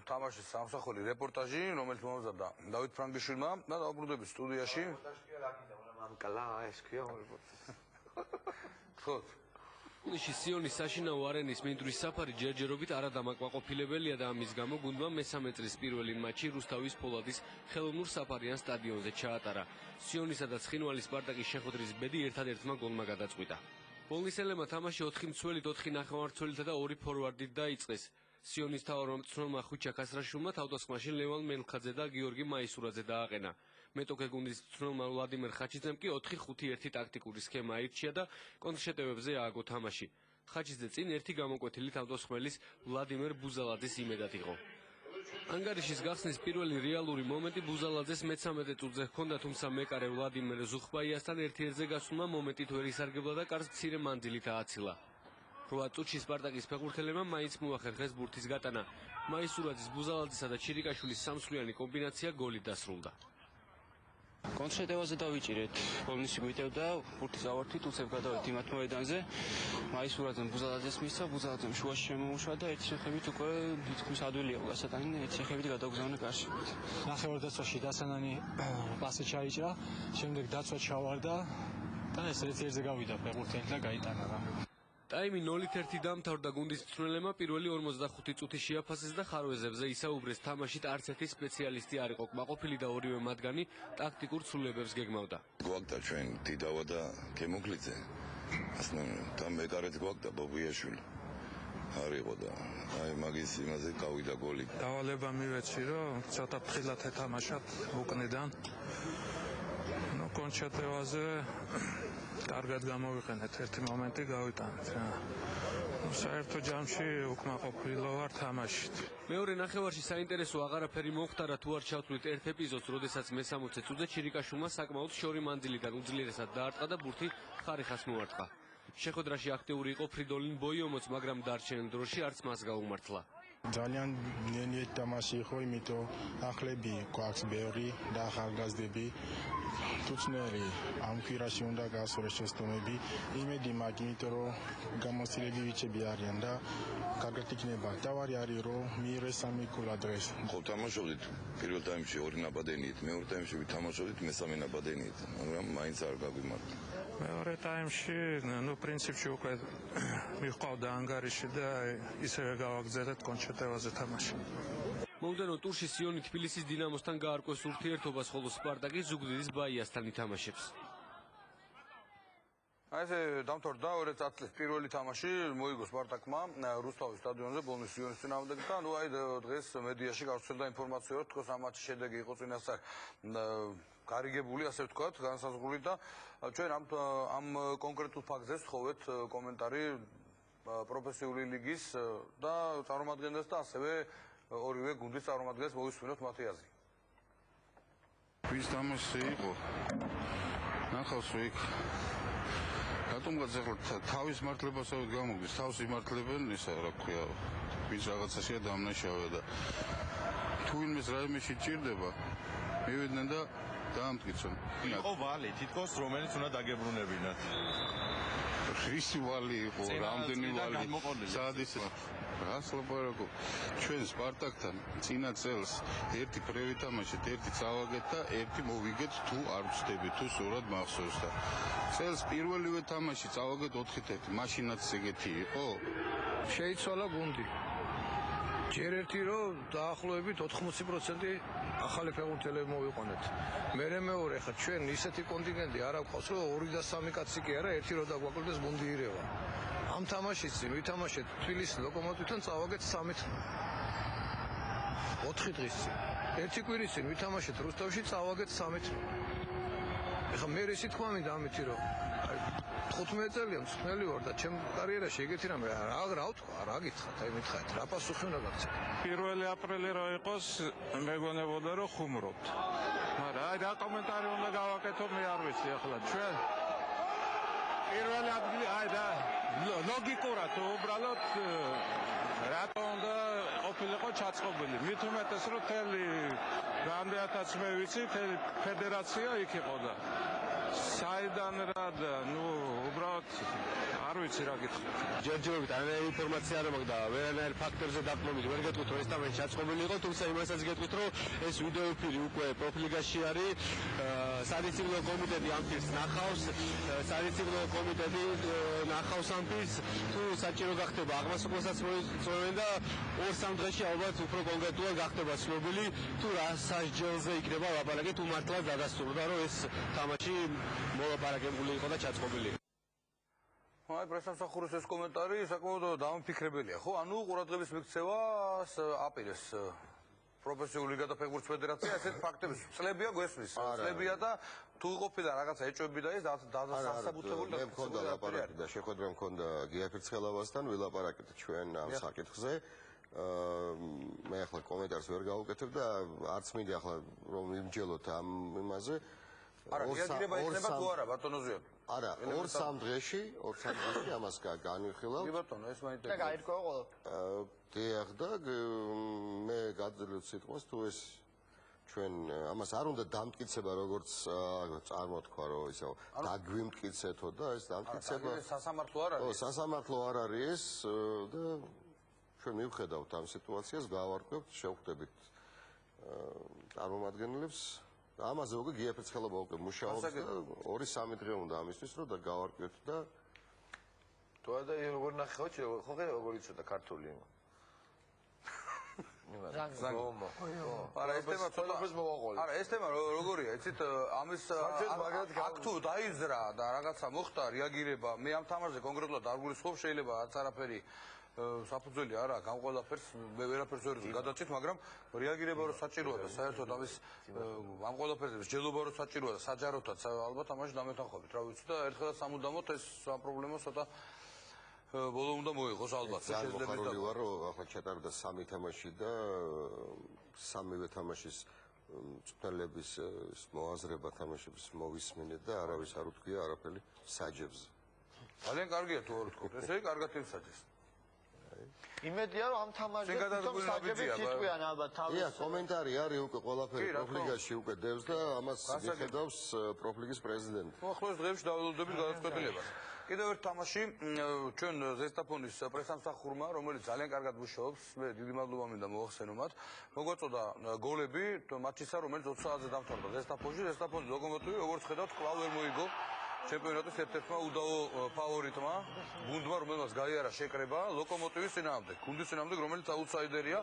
თამაშის სამსახური რეპორტაჟი, რომელიც მომზადდა დავით ფრანგიშვილმა და დაუბრუნდებით სტუდიაში. მამკლა ეს ქვია რეპორტაჟი. ხო. ნიში სიონის საშინაო არენის მინდვრის საფარი ჯერჯერობით არადამაკმაყოფილებელია და ამის გამო გუნდმა მესამე წრის პირველი მატჩი რუსთავის ფოლადის ხელოვნურ საფარიან სტადიონზე ჩაატარა. სიონისა და ცხინვალის სპარტაკის შეხვედრის ბედი ერთადერთმა გოლმა გადაწყვიტა. პოლნისელებმა თამაში 4 მცველით 4 ნახევარმცველითა და 2 ფორვარდით დაიწყეს. სიონის თავარმა მწვრთნელმა ხუჩა კასრაშვილმა თავდასხმაში ლევან მელხაძე და გიორგი მაისურაძე დააყენა. მეტოქე გუნდის მწვრთნელმა ვლადიმერ ხაჩიძემ კი 4-5-1 ტაქტიკური სქემა აირჩია და კონტრშეტევებზე ააგო თამაში. ხაჩიძე წინ ერთი გამოკვეთილი თავდასხმელის ვლადიმერ ბუზალაძის იმედად იყო. ანგარიშის გახსნის პირველი რეალური მომენტი ბუზალაძეს მე-13 წუთზე ჰქონდა, თუმცა მეკარე ვლადიმერ ზუხბაიასთან 1-1-ზე გასულმა მომენტით ვერ ისარგებლა და კარს მცირე მანძილით ააცილა. 8 წუთში სპარტაკის ფეხბურთელებმა მაინც მოახერხეს ბურთის გატანა. მაისურაძის, ბუზალაძისა და ჩირიკაშვილის სამსვლიანი კომბინაცია გოლით დასრულდა. კონტრშეტევაზე დავიჭირეთ. პოლნისი გვიტევდა, ბურთის ავართით უცებ გადავით იმათ მოედანზე. მაისურაძემ ბუზალაძეს მისცა, ბუზალაძემ შუაში შემოუშვა და ერთი შეხებით უკვე თითქმის ადვილი იყო გასატანი და ერთი შეხებით გადაგზავნა კარში. ნახევარდაცვაში დასანანი პასი ჩაიჭრა, შემდეგ დაცვა ჩავარდა და ეს 1-1-ზე გავიდა ფეხბურთელი და გაიტანა რა. ტაიმი 0-1 დამთავრდა გუნდის მწვრთნელებმა პირველი 45 წუთი შეაფასეს და ხარვეზებზე ისაუბრეს თამაშით არც ერთი სპეციალისტი არ იყო კმაყოფილი და ორივე მათგანი ტაქტიკურ ცვლილებებს გეგმავდა. გვაქვს ჩვენ დიდავა და გემოგლიძე. და მეკარეთ გვაქვს და ბობიაშვილი. არ იყო და აი მაგის იმაზე გავიდა გოლი. დავალება მივეცი რომ ცოტა ფრთხილად ეთამაშათ უკნიდან. ნუ კონჩატევაზე კარგად გამოვიყენეთ ერთი მომენტი გავიტანეთ რა. საერთო ჯამში უკმაყოფილო ვარ თამაშით. მეორე ნახევარში საინტერესო აღარაფერი მომხდარა თუ არ ჩავთვლით ერთ ეპიზოდს, როდესაც მე-60 წუთზე ჩირიკაშვილმა საკმაოდ შორი მანძილიდან უძლიერესად დაარტყა და ბურთი ხარიხას მოარტყა. შეხვედრაში აქტიური იყო ფრიდოლინ ბოიომოც, მაგრამ დარჩენილ დროში არც მას გაუმართლა. ძალიან ნენიეთ თამაში იყო, იმიტომ ახლები გვაქვს ბევრი და ახალგაზრდები. თუცნერი ამ კვირაში უნდა გაასწოროს შეცდომები. იმედი მაქვს, იმიტომ რომ გამოცდილები ვიჩები არიან და კარგად იქნება. დავარი არის რომ მიიღეს სამი ქულა დღეს. ხო თამაშობდით პირველ ტაიმში 2 ნაბადენით, მეორე ტაიმში თამაშობდით მე-3 ნაბადენით, მაგრამ მაინც არ გაგვიმართა. მეორე ტაიმში, ნუ პრინციპში უკვე მიყვავდა ანგარიში და ისევე გავაგზავნეთ კონჩეტევაზე თამაში. მომდევნო ტურში სიონი თბილისის დინამოსთან გაარკვევს ურთიერთობას, ხოლო სპარტაკი ზუგდიდის ბაიასთან ითამაშებს. აი ესე დამთავრდა 2 წლის პირველი თამაში, მოიგო სპარტაკმა რუსთავის სტადიონზე ბოლნის სიონის წინააღმდეგ და ნუ აი დღეს მედიაში გავრცელდა ინფორმაცია, რომ თქოს ამ მატჩის შედეგი იყო წინასწარ გარიგებული, ასე ვთქვათ, განსაზღვრული და ჩვენ ამ კონკრეტულ ფაქტზე ვთხოვეთ კომენტარი პროფესიული ლიგის და წარმომადგენლებს და ასევე ორივე გუნდის წარმომადგენლებს მოვისმინოთ მათი აზრი. ვის თამაში იყო? ნახავს იქ რატომღაც ახლა თავის მართლებასავით გამოგდის, თავს იმართლებენ ისა რა ქვია, ვის რაღაცაშია დამნაშავე და თუ ვინმეს რაიმეში ჭირდება, მივიდნენ და დაამტკიცონ. იყო ვალი, თითქოს რომელიც უნდა დაგებრუნებინათ. ხისი ვალი იყო, რამდენი ვალი, სად ის რას ლაპარაკობ? ჩვენ სპარტაკთან წინა წელს ერთი ფრევი თამაშით, ერთი წავაგეთ და ერთი მოვიგეთ თუ არ ვწდები, თუ სწორად მახსოვს და წელს პირველივე თამაში წავაგეთ 4-1, მაშინაც ეგეთი იყო? შეიცვალა გუნდი. ჯერ ერთი რომ დაახლოებით 80% ახალი ფეხბურთელები მოვიყვანეთ. მეორე ხა ჩვენ ისეთი კონტინგენტი არ აქვს რომ 2 და 3 კაცი კი არა, ერთი რო დაგვაკლდეს გუნდი ირევა. ამ თამაშიც ვითამაშეთ თბილისის ლოკომოტივთან წავაგეთ 3 4 დღის წინ. ერთი კვირის წინ ვითამაშეთ რუსთავში წავაგეთ 3. ეხლა მე ისე თქვა მინდა ამითი რომ 15 წელია მსხნელი ვარ და ჩემ კარიერაში ეგეთი რამე რა ვთქვა, რა გითხრათ, აი მითხარით, რა პასუხი უნდა გაქცეთ. 1 აპრილი რო იყოს, მეგონებოდა რომ ხუმრობთ. მაგრამ აი რა კომენტარი უნდა გავაკეთო, მე არ ვიცი ახლა ჩვენ 1 ადგილი აი და ლოგიკურად უბრალოდ რატო უნდა ყოფილიყო ჩაწყობილი. მით უმეტეს რომ თელი რამდენადაც მე ვიცი, თელი ფედერაცია იქ იყო და საიდან რა და ნუ უბრალოდ არ ვიცი რა გითხრათ. ჯერჯერობით არანაირი ინფორმაცია არ მაქვს და ვერანაირ ფაქტორზე დაყრდნობით ვერ გეტყვით რომ ეს თამაში ჩაწყობილი იყო, თუმცა იმასაც გეტყვით რომ ეს ვიდეოფილი უკვე პროფლიგაში არის. სადისციპლინო კომიტეტი ამ ფილმს ნახავს, სადისციპლინო კომიტეტი ნახავს ამ ფილმს. თუ საჭირო გახდება აღმასრულებელსაც მოიწვევენ და 2-3 დღეში ალბათ უფრო კონკრეტულად გახდება ცნობილი თუ რა სასჯელზე იქნება ლაპარაკი, თუ მართლაც დადასტურდა რომ ეს თამაში მოლაპარაკებული იყო და ჩაწყობილი. აი პრესამსახურის ეს კომენტარი საკმაოდ დამფიქრებელია, ხო? ანუ ყურადღების მიქცევას აპირებს პროფესიული გადაფეხბურთის ფედერაცია, ესეთ ფაქტებს წლებია გვესმის, წლებია და თუ იყოფილა რაღაცა ეჭვები და ეს დასაბუთებული და მე მქონდა ლაპარაკი და შეხვედრა მქონდა გია ფერცხელავასთან, ვილაპარაკეთ ჩვენ ამ საკითხზე. მე ახლა კომენტარს ვერ გავუკეთებ და არც მინდა ახლა რომ მიმჯელოთ ამ იმაზე. არა, რეაგირება იქნება თუ არა, ბატონო ზიად? არა, 2-3 დღეში ამას განვიხილავთ. კი ბატონო, ეს მაინტერესებს. და გაირკვევა ყველაფერი. დიახ და მე გაძლევთ სიტყვას თუ ეს ჩვენ ამას არ უნდა დამტკიცება როგორც წარმოთქვა რომ ისე დაგვიმტკიცეთო და ეს დამტკიცება სასამართლო არ არის. სასამართლო არ არის ეს და ჩვენ მივხედავთ ამ სიტუაციას, გავარკვევთ, შევხვდებით წარმომადგენლებს. ამაზე უკვე გია ფერცხელავა უკვე მუშაობს და 2-3 დღე უნდა ამისთვის რომ გავარკვევთ და თუ არა როგორ ნახე ხო როგორ იცოდა ქართული არა ეს თემა ცოტა არა ეს თემა როგორია იცით ამის აქტუ დაიზრა და რაღაცა მოხდა რეაგირება მე ამ თამაშზე კონკრეტულად არ გულისხმობ შეიძლება არც არაფერი საფუძველი არა გამ ყველაფერს მე ვერაფერს ვერ გადაწით მაგრამ რეაგირება რო საჭიროა და საერთოდ ამის ამ ყველაფერზე მსჯელობა რო საჭიროა და საჯაროთაც ალბათ ამაში დამეთანხმებით რა ვიცი და ერთხელაც სამუდამოდ ეს ამ პრობლემას ცოტა ბოლო უნდა მოიღოს ალბათ შეიძლება მოხარული ვარ რომ ახლა ჩატარდა 3 თამაში და 3-ვე თამაშის მწვრთნელების მოაზრება თამაშების მოვისმენეთ და არავის არ უთქვია არაფერი საჯებზე ძალიან კარგია თუ არ უთქვით ესე იგი კარგად იმსაჯეს იმედია რომ ამ თამაშზე თვითონ საჯები სიტყვიან ალბათ თავის ია კომენტარი არის უკვე ყველაფერი პროფლიგაში უკვე დევს და ამას მიხედავს პროფლიგის პრეზიდენტი ახლა ეს დღეებში დავალოდებით გადაწყვეტილებას კიდევ ერთ თამაში ჩვენ ზესტაფონის პრესამსახურმა რომელიც ძალიან კარგად მუშაობს მე დიდი მადლობა მინდა მოახსენო მათ მოგვაწოდა გოლები მატჩისა რომელიც 20 საათზე დამთავრდა ზესტაფონში ზესტაფონის ლოკომოტივი როგორც ხედავთ კვლავ ვერ მოიგო ჩემპიონატის ერთ-ერთმა უდავო ფავორიტმა გუნდმა რომელმაც გაიარა შეკრება ლოკომოტივის წინააღმდეგ გუნდის წინააღმდეგ რომელიც აუტსაიდერია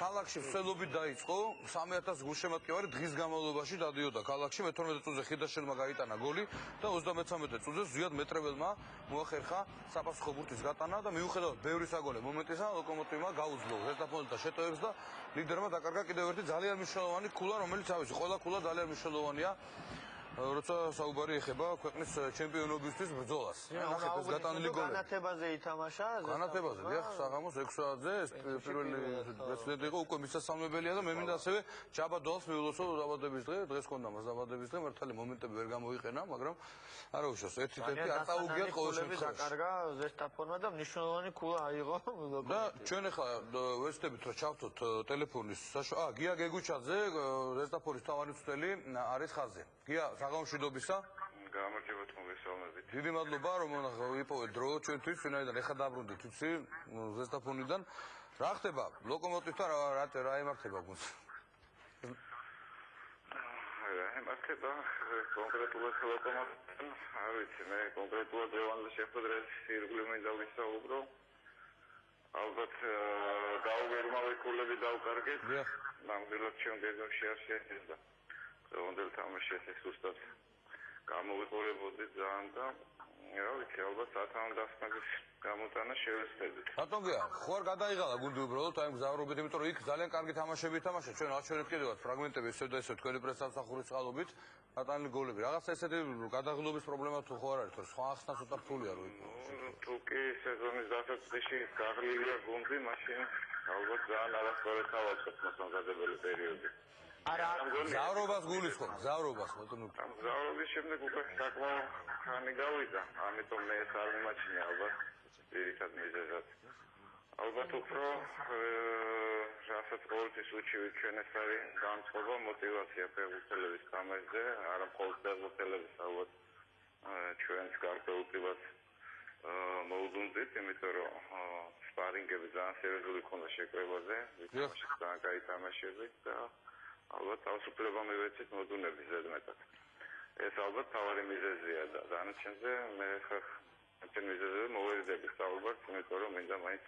ქალაქში მსვლელობით დაიწყო 3000 გულშემატკივარი დღის განმავლობაში დადიოდა ქალაქში მე-12 წუთზე ხიდაშელმა გაიტანა გოლი და 33 წუთზე ზვიად მეტრეველმა მოახერხა საპასუხო ბურთის გატანა და მიუხედავად ბევრი საგოლე მომენტისა ლოკომოტივმა გაუძლო ზესტაფონთა შეტევებს და ლიდერმა დაკარგა კიდევ ერთი ძალიან მნიშვნელოვანი ქულა რომელიც ავიცი ყველა ქულა ძალიან მნიშვნელოვანია როცა საუბარი ეხება ქვეყნის ჩემპიონობისთვის ბრძოლას. ნახეთ ეს გატანილი გოლი. განათებაზე ითამაშა. განათებაზე, დიახ, საღამოს 6 საათზე ეს პირველი პრეცედენტი იყო, უკვე მისასალმებელია და მე მინდა ასევე ჯაბა დოლს მიულოცო დაბადების დღე, დღეს ქონდა მას დაბადების დღე, მართალი მომენტები ვერ გამოიყენა, მაგრამ არა უშავს, ერთ-ერთი არ წაუგიათ ყოველ შემთხვევაში. დაკარგა ზესტაფონმა და მნიშვნელოვანი ქულა აიღო. და ჩვენ ახლა ვეცდებით რომ ჩავთოთ ტელეფონის გია გეგუჩაძე, ზესტაფონის თავარი მცდელი არის ხაზზე. გია საღამომშვიდობისა. გამარჯობა მოგესალმებით. დიდი მადლობა რომ იპოვეთ დრო ჩვენთვის, ვინაიდან ეხა დაბრუნდით იცი ზესტაფონიდან. რა ხდება ლოკომოტივთან რა ემართება გუნდს? ემართება კონკრეტულად ლოკომოტივთან, არ ვიცი მე კონკრეტულად ლევანზე შეხვედრას ირგვლივ მინდა ვისაუბრო. ალბათ გაუგერმავი ქულები დავკარგეთ. ნამდვილად ჩვენ გეზოში არ შეეძლო. დღევანდელ თამაშში ეს უბრალოდ გამოვიყურებოდი ძალიან და რა ვიცი, ალბათ სათავე დასწრების გამოტანა შევეცდებით. ბატონგია, ხო არ გადაიღალა გუნდი უბრალოდ აი მგზავრობით, იმიტომ რომ იქ ძალიან კარგი თამაშები ითამაშა, ჩვენ აჩვენებთ კიდევაც ფრაგმენტები ისევ და ისევ თქვენი პრესამსახურის წყალობით, გატანილი გოლები. რაღაცა ესეთი გადაღლობის პრობლემა თუ ხო არ არის, თორე სხვა ახსნა ცოტა რთულია რო იქ. თუ კი სეზონის დასაწყისში გაღლილია გუნდი, მაშინ ალბათ ძალიან არასწორად ავაწყოთ მოსამზადებელი პერიოდი. მგზავრობას გულისხმობ, მგზავრობას, ბატონო. მგზავრობის შემდეგ უკვე საკმაოდ ხანი გავიდა, ამიტომ მე ეს არ მიმაჩნია ალბათ პირიქად მიზეზად. ალბათ უფრო რასაც ყოველთვის უჩივით ჩვენ ეს არის განწყობა, мотиваცია ფეხბურთელების თამაშზე, არა მხოლოდ ფეხბურთელების, ალბათ ჩვენს გარკვეულწილად მოუგუნდით, იმიტომ რომ სპარინგები ძალიან სერიოზული ქონდა შეკრებაზე, ვიტამაშით ძალიან კაი თამაშებით და ალბათ თავისუფლება მივეცით მოდუნების ზედმეტად. ეს ალბათ თავარი მიზეზია და დანარჩენზე მე ჩემ მიზეზზე მოვედები სწავლობთ, იმიტომ რომ მინდა მაინც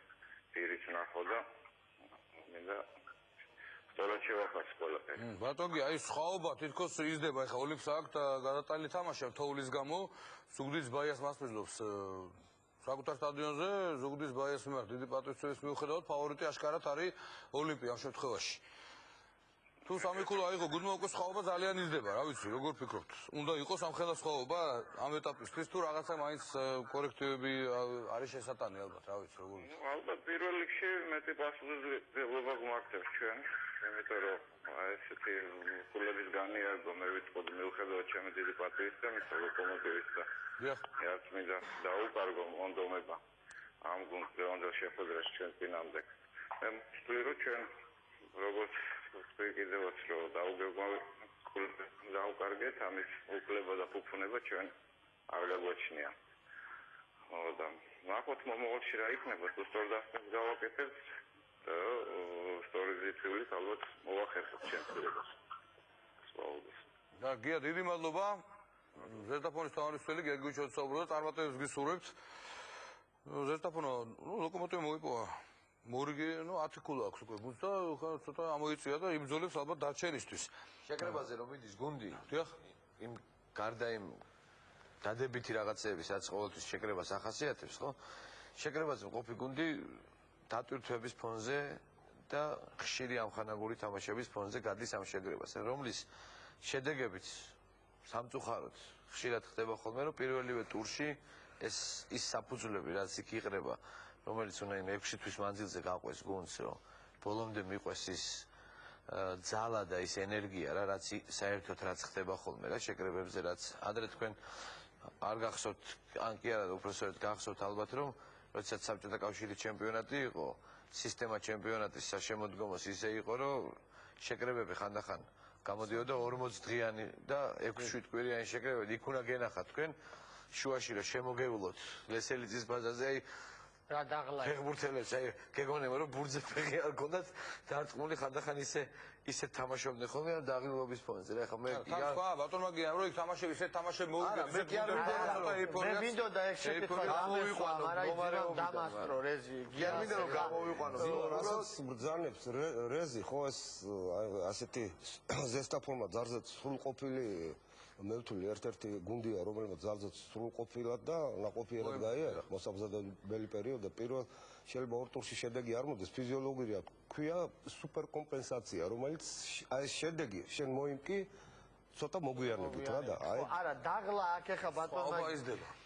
პირით ნახო და მინდა სწორად შევახარს ყველაფერი. ბატონგი, აი სხვაობა თითქოს იზრდება, ეხლა ოლიმპს აქვს და გადატანილი თამაშია თოვლის გამო, ზუგდიდის ბაიას მასპინძლობს საკუთარ სტადიონზე, ზუგდიდის ბაიას მიმართ დიდი პატივისცემის მიუხედავად ფავორიტი აშკარად არის ოლიმპი ამ შემთხვევაში. თუ სამიქულო აიღო გუნდმა უკვე სხვაობა ძალიან იზრდება, რა ვიცი, როგორ ფიქრობთ? უნდა იყოს ამ ხელა სხვაობა ამ ეტაპისთვის თუ რაღაცა მაინც კორექტივები არის შესატანი ალბათ, რა ვიცი, როგორ ვიცი. ალბათ პირველ რიგში მეტი პასუხისმგებლობა გვმართებს ჩვენ, იმიტომ რომ ესეთი ქულების განიარგო მე ვიტყოდი მიუხედავად ჩემი დიდი პატივისცემისა ლოკომოტივის და რაც მინდა დაუკარგო მონდომება ამ გუნდს დღევანდელ შეხვედრაში ჩვენ წინამდე. მე ვთვლი რომ ჩვენ როგორც კიდევაც რომ დაუკარგეთ ამის უფლება და ფუფუნება ჩვენ არ გაგვაჩნია. და ნახოთ მომავალში რა იქნება, თუ სწორ დასწრებს გავაკეთებთ და სწორი ზეთილით ალბათ მოვახერხებთ ჩვენს პირობას. სვაუდეს. და გია დიდი მადლობა. ზესტაფონის თავმჯდომარე გეგუჩოც საუბრობდა, წარმატებებს გისურვებთ. ზესტაფონო, ლოკომოტივი მოიპოვა. მორიგი, 10 ქულა აქვს უკვე გუნდს და ცოტა ამოიწია და იბრძოლებს ალბათ დარჩენისთვის. შეკრებაზე რომ მიდის გუნდი, იმ გარდა იმ დადებითი რაღაცეების, რაც ყოველთვის შეკრებას ახასიათებს, ხო? შეკრებაზე მყოფი გუნდი დატვირთვების ფონზე და ხშირი ამხანაგური თამაშების ფონზე გადის ამ შეკრებას, რომლის შედეგებიც სამწუხაროდ ხშირად ხდება ხოლმე, რომ პირველივე ტურში ის საფუძვლები, რაც იქ იყრება, რომელიც უნდა იმ 6 თვის მანძილზე გაყვეს გუნდს, რომ ბოლომდე მიყვეს ის ძალა და ის ენერგია რა, რაც საერთოდ რაც ხდება ხოლმე რა შეკრებებზე, რაც ადრე თქვენ არ გახსოვთ, ან კი არა, უბრალოდ გახსოვთ ალბათ, რომ როდესაც საბჭოთა კავშირის ჩემპიონატი იყო, სისტემა ჩემპიონატის საშემოდგომოს ისე იყო, რომ შეკრებები ხანდახან გამოდიოდა 40 დღიანი და 6-7 კვირიანი შეკრებები, იქ უნდა გენახათ თქვენ შუაში რომ შემოგეულოთ ლესელიძის ბაზაზე, აი რა დაღლა ფეხბურთელებს, აი გეგონება რომ ბურთზე ფეხი არ გქონდათ დარწმუნებული ხანდახან ისე თამაშობდნენ ხოლმე ან დაღლილობის ფონზე რა ხა მე სხვა ბატონმა გია რომ იქ თამაშები ისეთ თამაშები მოუგებს მე კი არ მე მინდოდა ეს შეკითხვა გამოვიყვანო მაგრამ დამასტრო რეზი გია მინდა რომ გამოვიყვანო რასაც ბრძანებს რეზი ხო ეს ასეთი ზესტაფონმა ძალზე სრულყოფილი მე ვთვლი ერთ-ერთი გუნდია რომელმაც ძალზე სრულყოფილად და ნაყოფიერად გაიარა მოსამზადებელი პერიოდი პირველ შეიძლება ორ ტურში შედეგი არ მოდის ფიზიოლოგია ქვია სუპერკომპენსაცია რომელიც აი ეს შედეგი შენ მოიმკი ცოტა მოგვიანებით რა და აი არა დაღლა აქ ეხა ბატონმა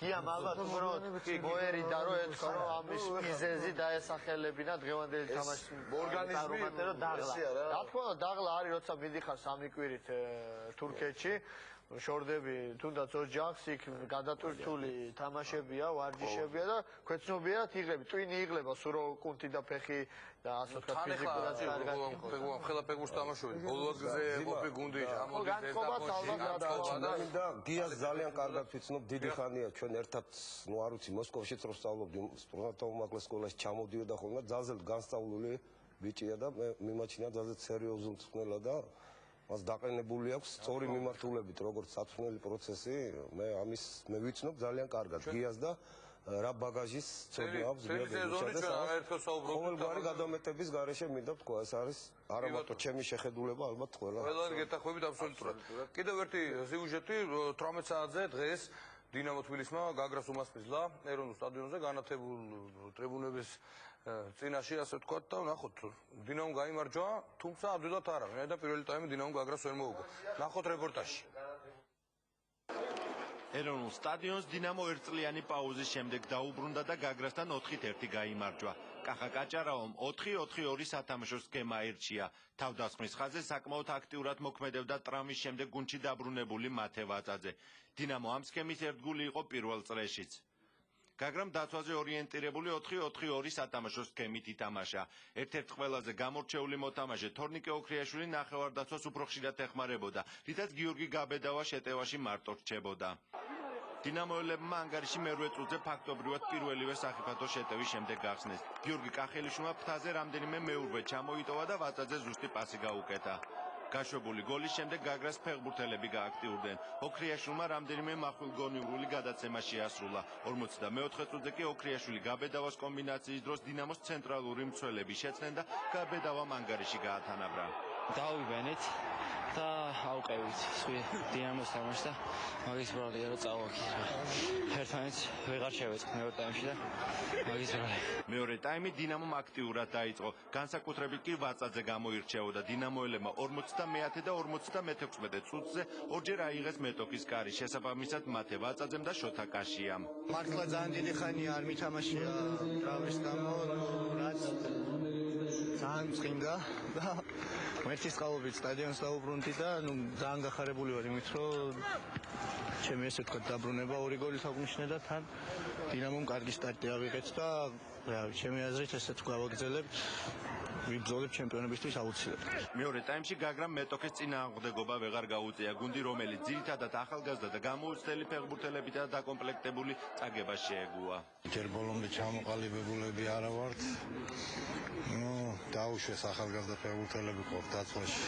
გია ალბათ უბრალოდ მოერიდა რომ ეთქვა რომ ამის მიზეზი დაესახელებინა დღევანდელი თამაშის ორგანიზმი რა თქმა უნდა დაღლა არის როცა მიდიხარ სამი კვირით თურქეთში შორდები თუნდაც ოჯახს იქ გადატვირთული თამაშებია, ვარჯიშებია და ქვეცნობიერად იღლები, ტვინი იღლება, სულ რო კუნთი და ფეხი და ასე ვთქვათ ფიზიკურად კარგად. ხელა ფეხბურთს თამაშობენ, ბოლოზე ყოფი გუნდი ამოდის და გიას ძალიან კარგად ვიცნობ, დიდი ხანია ჩვენ ერთად, ნუ არ ვიცი, მოსკოვშიც რო სწავლობდი, სპორტაუმაკლეს სკოლაში ჩამოდიოდა ხოლმე, ძალზედ განსწავლული ბიჭია და მე მიმაჩნია ძალზედ სერიოზულ მწვრთნელა და მას დაყენებული აქვს სწორი მიმართულებით როგორც საწვრთნელი პროცესი მე ამის მე ვიცნობ ძალიან კარგად გიას და რა ბაგაჟის ცოდნა აქვს წელი სეზონი ჩვენ არაერთხელ საუბრობთ. ყოველგვარი გადამეტების გარეშე მინდა ვთქვა, ეს არის არა მარტო ჩემი შეხედულება, ალბათ ყველა. ყველანი გეთანხმებით აბსოლუტურად. კიდევ ერთი სიუჟეტი 18 საათზე დღეს დინამო თბილისმა გაგრას უმასპინძლა ეროვნულ სტადიონზე განათებულ ტრიბუნების წინაშე, ასე ვთქვათ და ნახოთ დინამომ გაიმარჯვა, თუმცა ადვილად არა. მე და პირველი ტაიმი დინამომ გაგრას ვერ მოუგო. ნახოთ რეპორტაჟში. ეროვნულ სტადიონს დინამო ერთწლიანი პაუზის შემდეგ დაუბრუნდა და გაგრასთან 4-1 გაიმარჯვა. კახა კაჭარავამ 4-4-2 სათამაშო სქემა ერჩია. თავდასხმის ხაზზე საკმაოდ აქტიურად მოქმედებდა ტრამვის შემდეგ გუნდში დაბრუნებული მათე ვაწაძე. დინამო ამ სქემის ერთგული იყო პირველ წრეშიც. გაგრამ დაცვაზე ორიენტირებული 4-4-2 სათამაშო სქემით ითამაშა. ერთ-ერთ ყველაზე გამორჩეული მოთამაშე თორნიკე ოქრიაშვილი ნახევარდაცვას უფრო ხშირად ეხმარებოდა, რითაც გიორგი გაბედავა შეტევაში მარტო რჩებოდა. დინამოელებმა ანგარიში მერვე წუთზე ფაქტობრივად პირველივე სახიფათო შეტევის შემდეგ გახსნეს. გიორგი კახელიშვილმა ფრთაზე რამდენიმე მეურვე ჩამოიტოვა და ვაწაძე ზუსტი პასი გაუკეთა. გაშვებული გოლის შემდეგ გაგრას ფეხბურთელები გააქტიურდნენ. ოქრიაშვილმა რამდენიმე მახვილგონივრული გადაცემა შეასრულა. 44 წუთზე კი ოქრიაშვილი გაბედავას კომბინაციის დროს დინამოს ცენტრალური მცველები შეცდნენ და გაბედავამ ანგარიში გაათანაბრა. დავიბენეთ და ავყევით დინამოს თამაშს და მაგის ბრალია რომ წავაქით. ერთმანეთს ვეღარ შევეწყ მეორე ტაიმში და მაგის ბრალი. მეორე ტაიმი დინამომ აქტიურად დაიწყო. განსაკუთრებით კი ვაწაძე გამოირჩეოდა. დინამოელებმა 50 და 56 წუთზე ორჯერ აიღეს მეტოქის კარი. შესაბამისად მათე ვაწაძემ და შოთა კაშიამ. მართლა ძალიან დიდი ხანია არ მითამაშია ტრამვის გამო, რაც ძალიან მწყინდა და მერჩის ყალობით სტადიონს დავუბრუნდი და ძალიან გახარებული ვარ იმით, რომ ჩემი ესე ვთქვათ დაბრუნება 2 გოლით აღნიშნე და თან დინამომ კარგი სტარტი ავიღეთ და ჩემი აზრით ესეც გავაგრძელებთ. ვიბრძოლებ ჩემპიონებისთვის აუცილებლად. მეორე ტაიმში გაგრამ მეტოქის წინააღმდეგობა ვეღარ გაუწია. გუნდი, რომელიც ძირითადად ახალგაზრდა და გამოუცდელი ფეხბურთელებითა დაკომპლექტებული წაგება შეეგუა. ჯერ ბოლომდე ჩამოყალიბებულები არა ვართ. დაუშვეს ახალგაზრდა ფეხბურთელები ყოფ დაცვაში.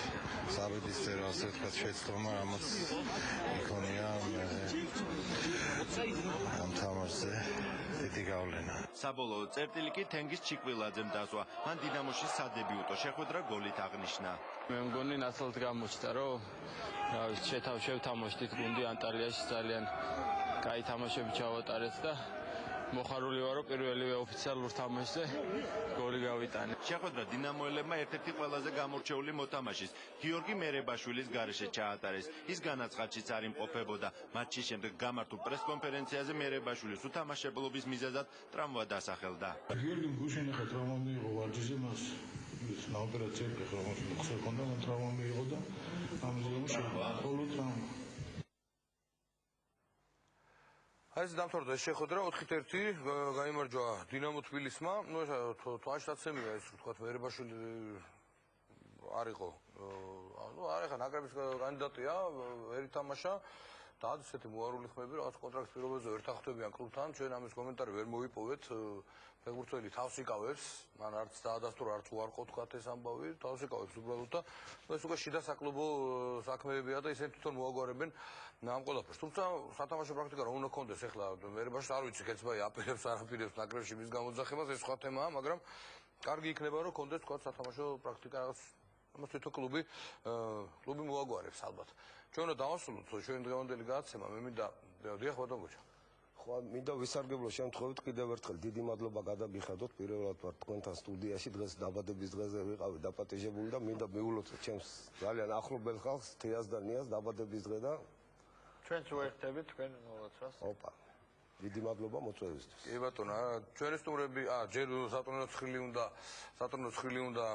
საბედის წერა, ასე ვთქვათ, შეცდომა, რამაც იქონია ამ თამაშზე. დიდი გავლენა. საბოლოო წერტილი კი თენგის ჩიკვილაძემ დასვა. მან დინამოში სადებიუტო შეხვედრა გოლით აღნიშნა. მე მგონი ნაცვლად გამოჩნდა, რომ შევთამაშდით გუნდი ანტალიაში ძალიან კაი თამაშები ჩავატარეთ და მოხარული ვარ, რომ პირველივე ოფიციალურ თამაშზე გოლი გავიტანე. შეხვედრა დინამოელებმა ერთ-ერთი ყველაზე გამორჩეული მოთამაშის გიორგი მერებაშვილის გარეშე ჩაატარეს. ის განაცხადშიც არ იმყოფებოდა. მატჩის შემდეგ გამართულ პრესკონფერენციაზე მერებაშვილის უთამაშებლობის მიზეზად ტრამვა დასახელდა. გიორგი გუშინ ახლა ტრამვა მიიღო ვარჯიშზე, მას на операцию ехал, может, хонда на травму მიიღო და ამჟამად შეყოლო ტრამვა. აი ეს დამთავრდა ეს შეხვედრა 4-1 გაიმარჯვა დინამო თბილისმა. ნუ თვალშტაცემია ეს ვთქვათ მერებაშვილი არ იყო. ნუ არ ეხა ნაკრების კანდიდატია, ვერ ითამაშა და ასეთი მოარული ხმები რაღაც კონტრაქტის პირობებზე ვერ თანხმდებიან კლუბთან. ჩვენ ამის კომენტარი ვერ მოვიპოვეთ. ფეხბურთელი თავს იკავებს, მან არც დაადასტურა, არც უარყო თქვათ ეს ამბავი, თავს იკავებს უბრალოდ და ეს უკვე შიდა საკლუბო საქმეებია და ისინი თვითონ მოაგვარებენ ამ ყველაფერს. თუმცა სათამაშო პრაქტიკა რომ უნდა კონდეს ახლა მერებაში არ ვიცი კეცბაი აპირებს არ აპირებს ნაკრებში მის გამოძახებას, ეს სხვა თემაა, მაგრამ კარგი იქნება რომ კონდეს თქვათ სათამაშო პრაქტიკა რაღაც ამას თვითონ კლუბი მოაგვარებს ალბათ. ჩვენ უნდა დავასრულოთ ჩვენ დღევანდელი გადაცემა, მე მინდა დიახ ბატონ გოჩა. ხო, მინდა ვისარგებლო შემთხვევით კიდევ ერთხელ დიდი მადლობა გადაგიხადოთ. პირველად ვარ თქვენთან სტუდიაში, დღეს დაბადების დღეზე ვიყავი დაპატეჟებული და მინდა მიულოცოთ ჩემს ძალიან ახლობელ ხალხს, თეას და ნიას დაბადების დღე და ჩვენც ვერთებით თქვენ მოლოცვას. ოპა. დიდი მადლობა მოწვევისთვის. კი ბატონო, ჩვენი სტუმრები, ჯერ სატრონო ცხრილი უნდა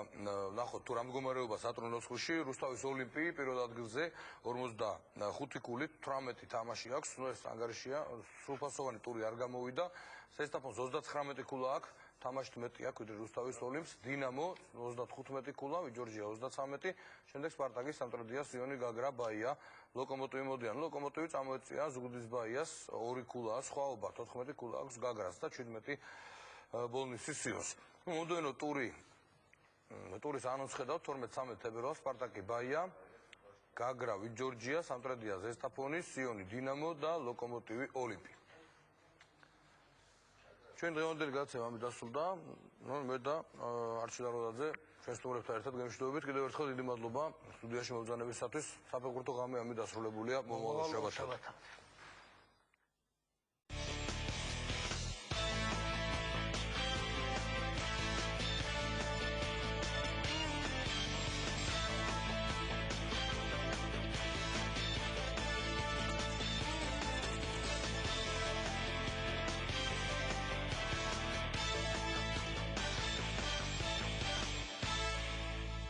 ნახოთ თუ რა მდგომარეობა სატრონო ცხრილში, რუსთავის ოლიმპიი პირველ ადგილზე 45 ქულით 18 თამაში აქვს, ნუ ეს ანგარიშია, სრულფასოვანი ტური არ გამოვიდა. სესტაფონს 39 ქულა აქვს, თამაშით მეტი აქვს ვიდრე რუსთავის ოლიმპს, დინამო 35 ქულა, ვიჯორჯია 33, შემდეგ სპარტაკის, სამტრედია, სიონი, გაგრა, ბაია, ლოკომოტივი მოდიან. ლოკომოტივი წამოეწია ზუგდიდის ბაიას 2 ქულა, სხვაობა 14 ქულა აქვს გაგრას და 17 ბოლნისის სიონს. მომდევნო ტურის ანონს ხედავთ 12-13 თებერვალს სპარტაკი, ბაია, გაგრა, ვიჯორჯია, სამტრედია, ზესტაფონი, სიონი, დინამო და ლოკომოტივი ოლიმპი. ჩვენ დღევანდელი გადაცემა ამით დასრულდა. მე და არჩილ აროდაძე ჩვენ სტუმრებთან ერთად გემშვიდობით. კიდევ ერთხელ დიდი მადლობა სტუდიაში მობრძანებისათვის. საფეხბურთო ღამე ამით დასრულებულია. მომავალ შაბათამდე.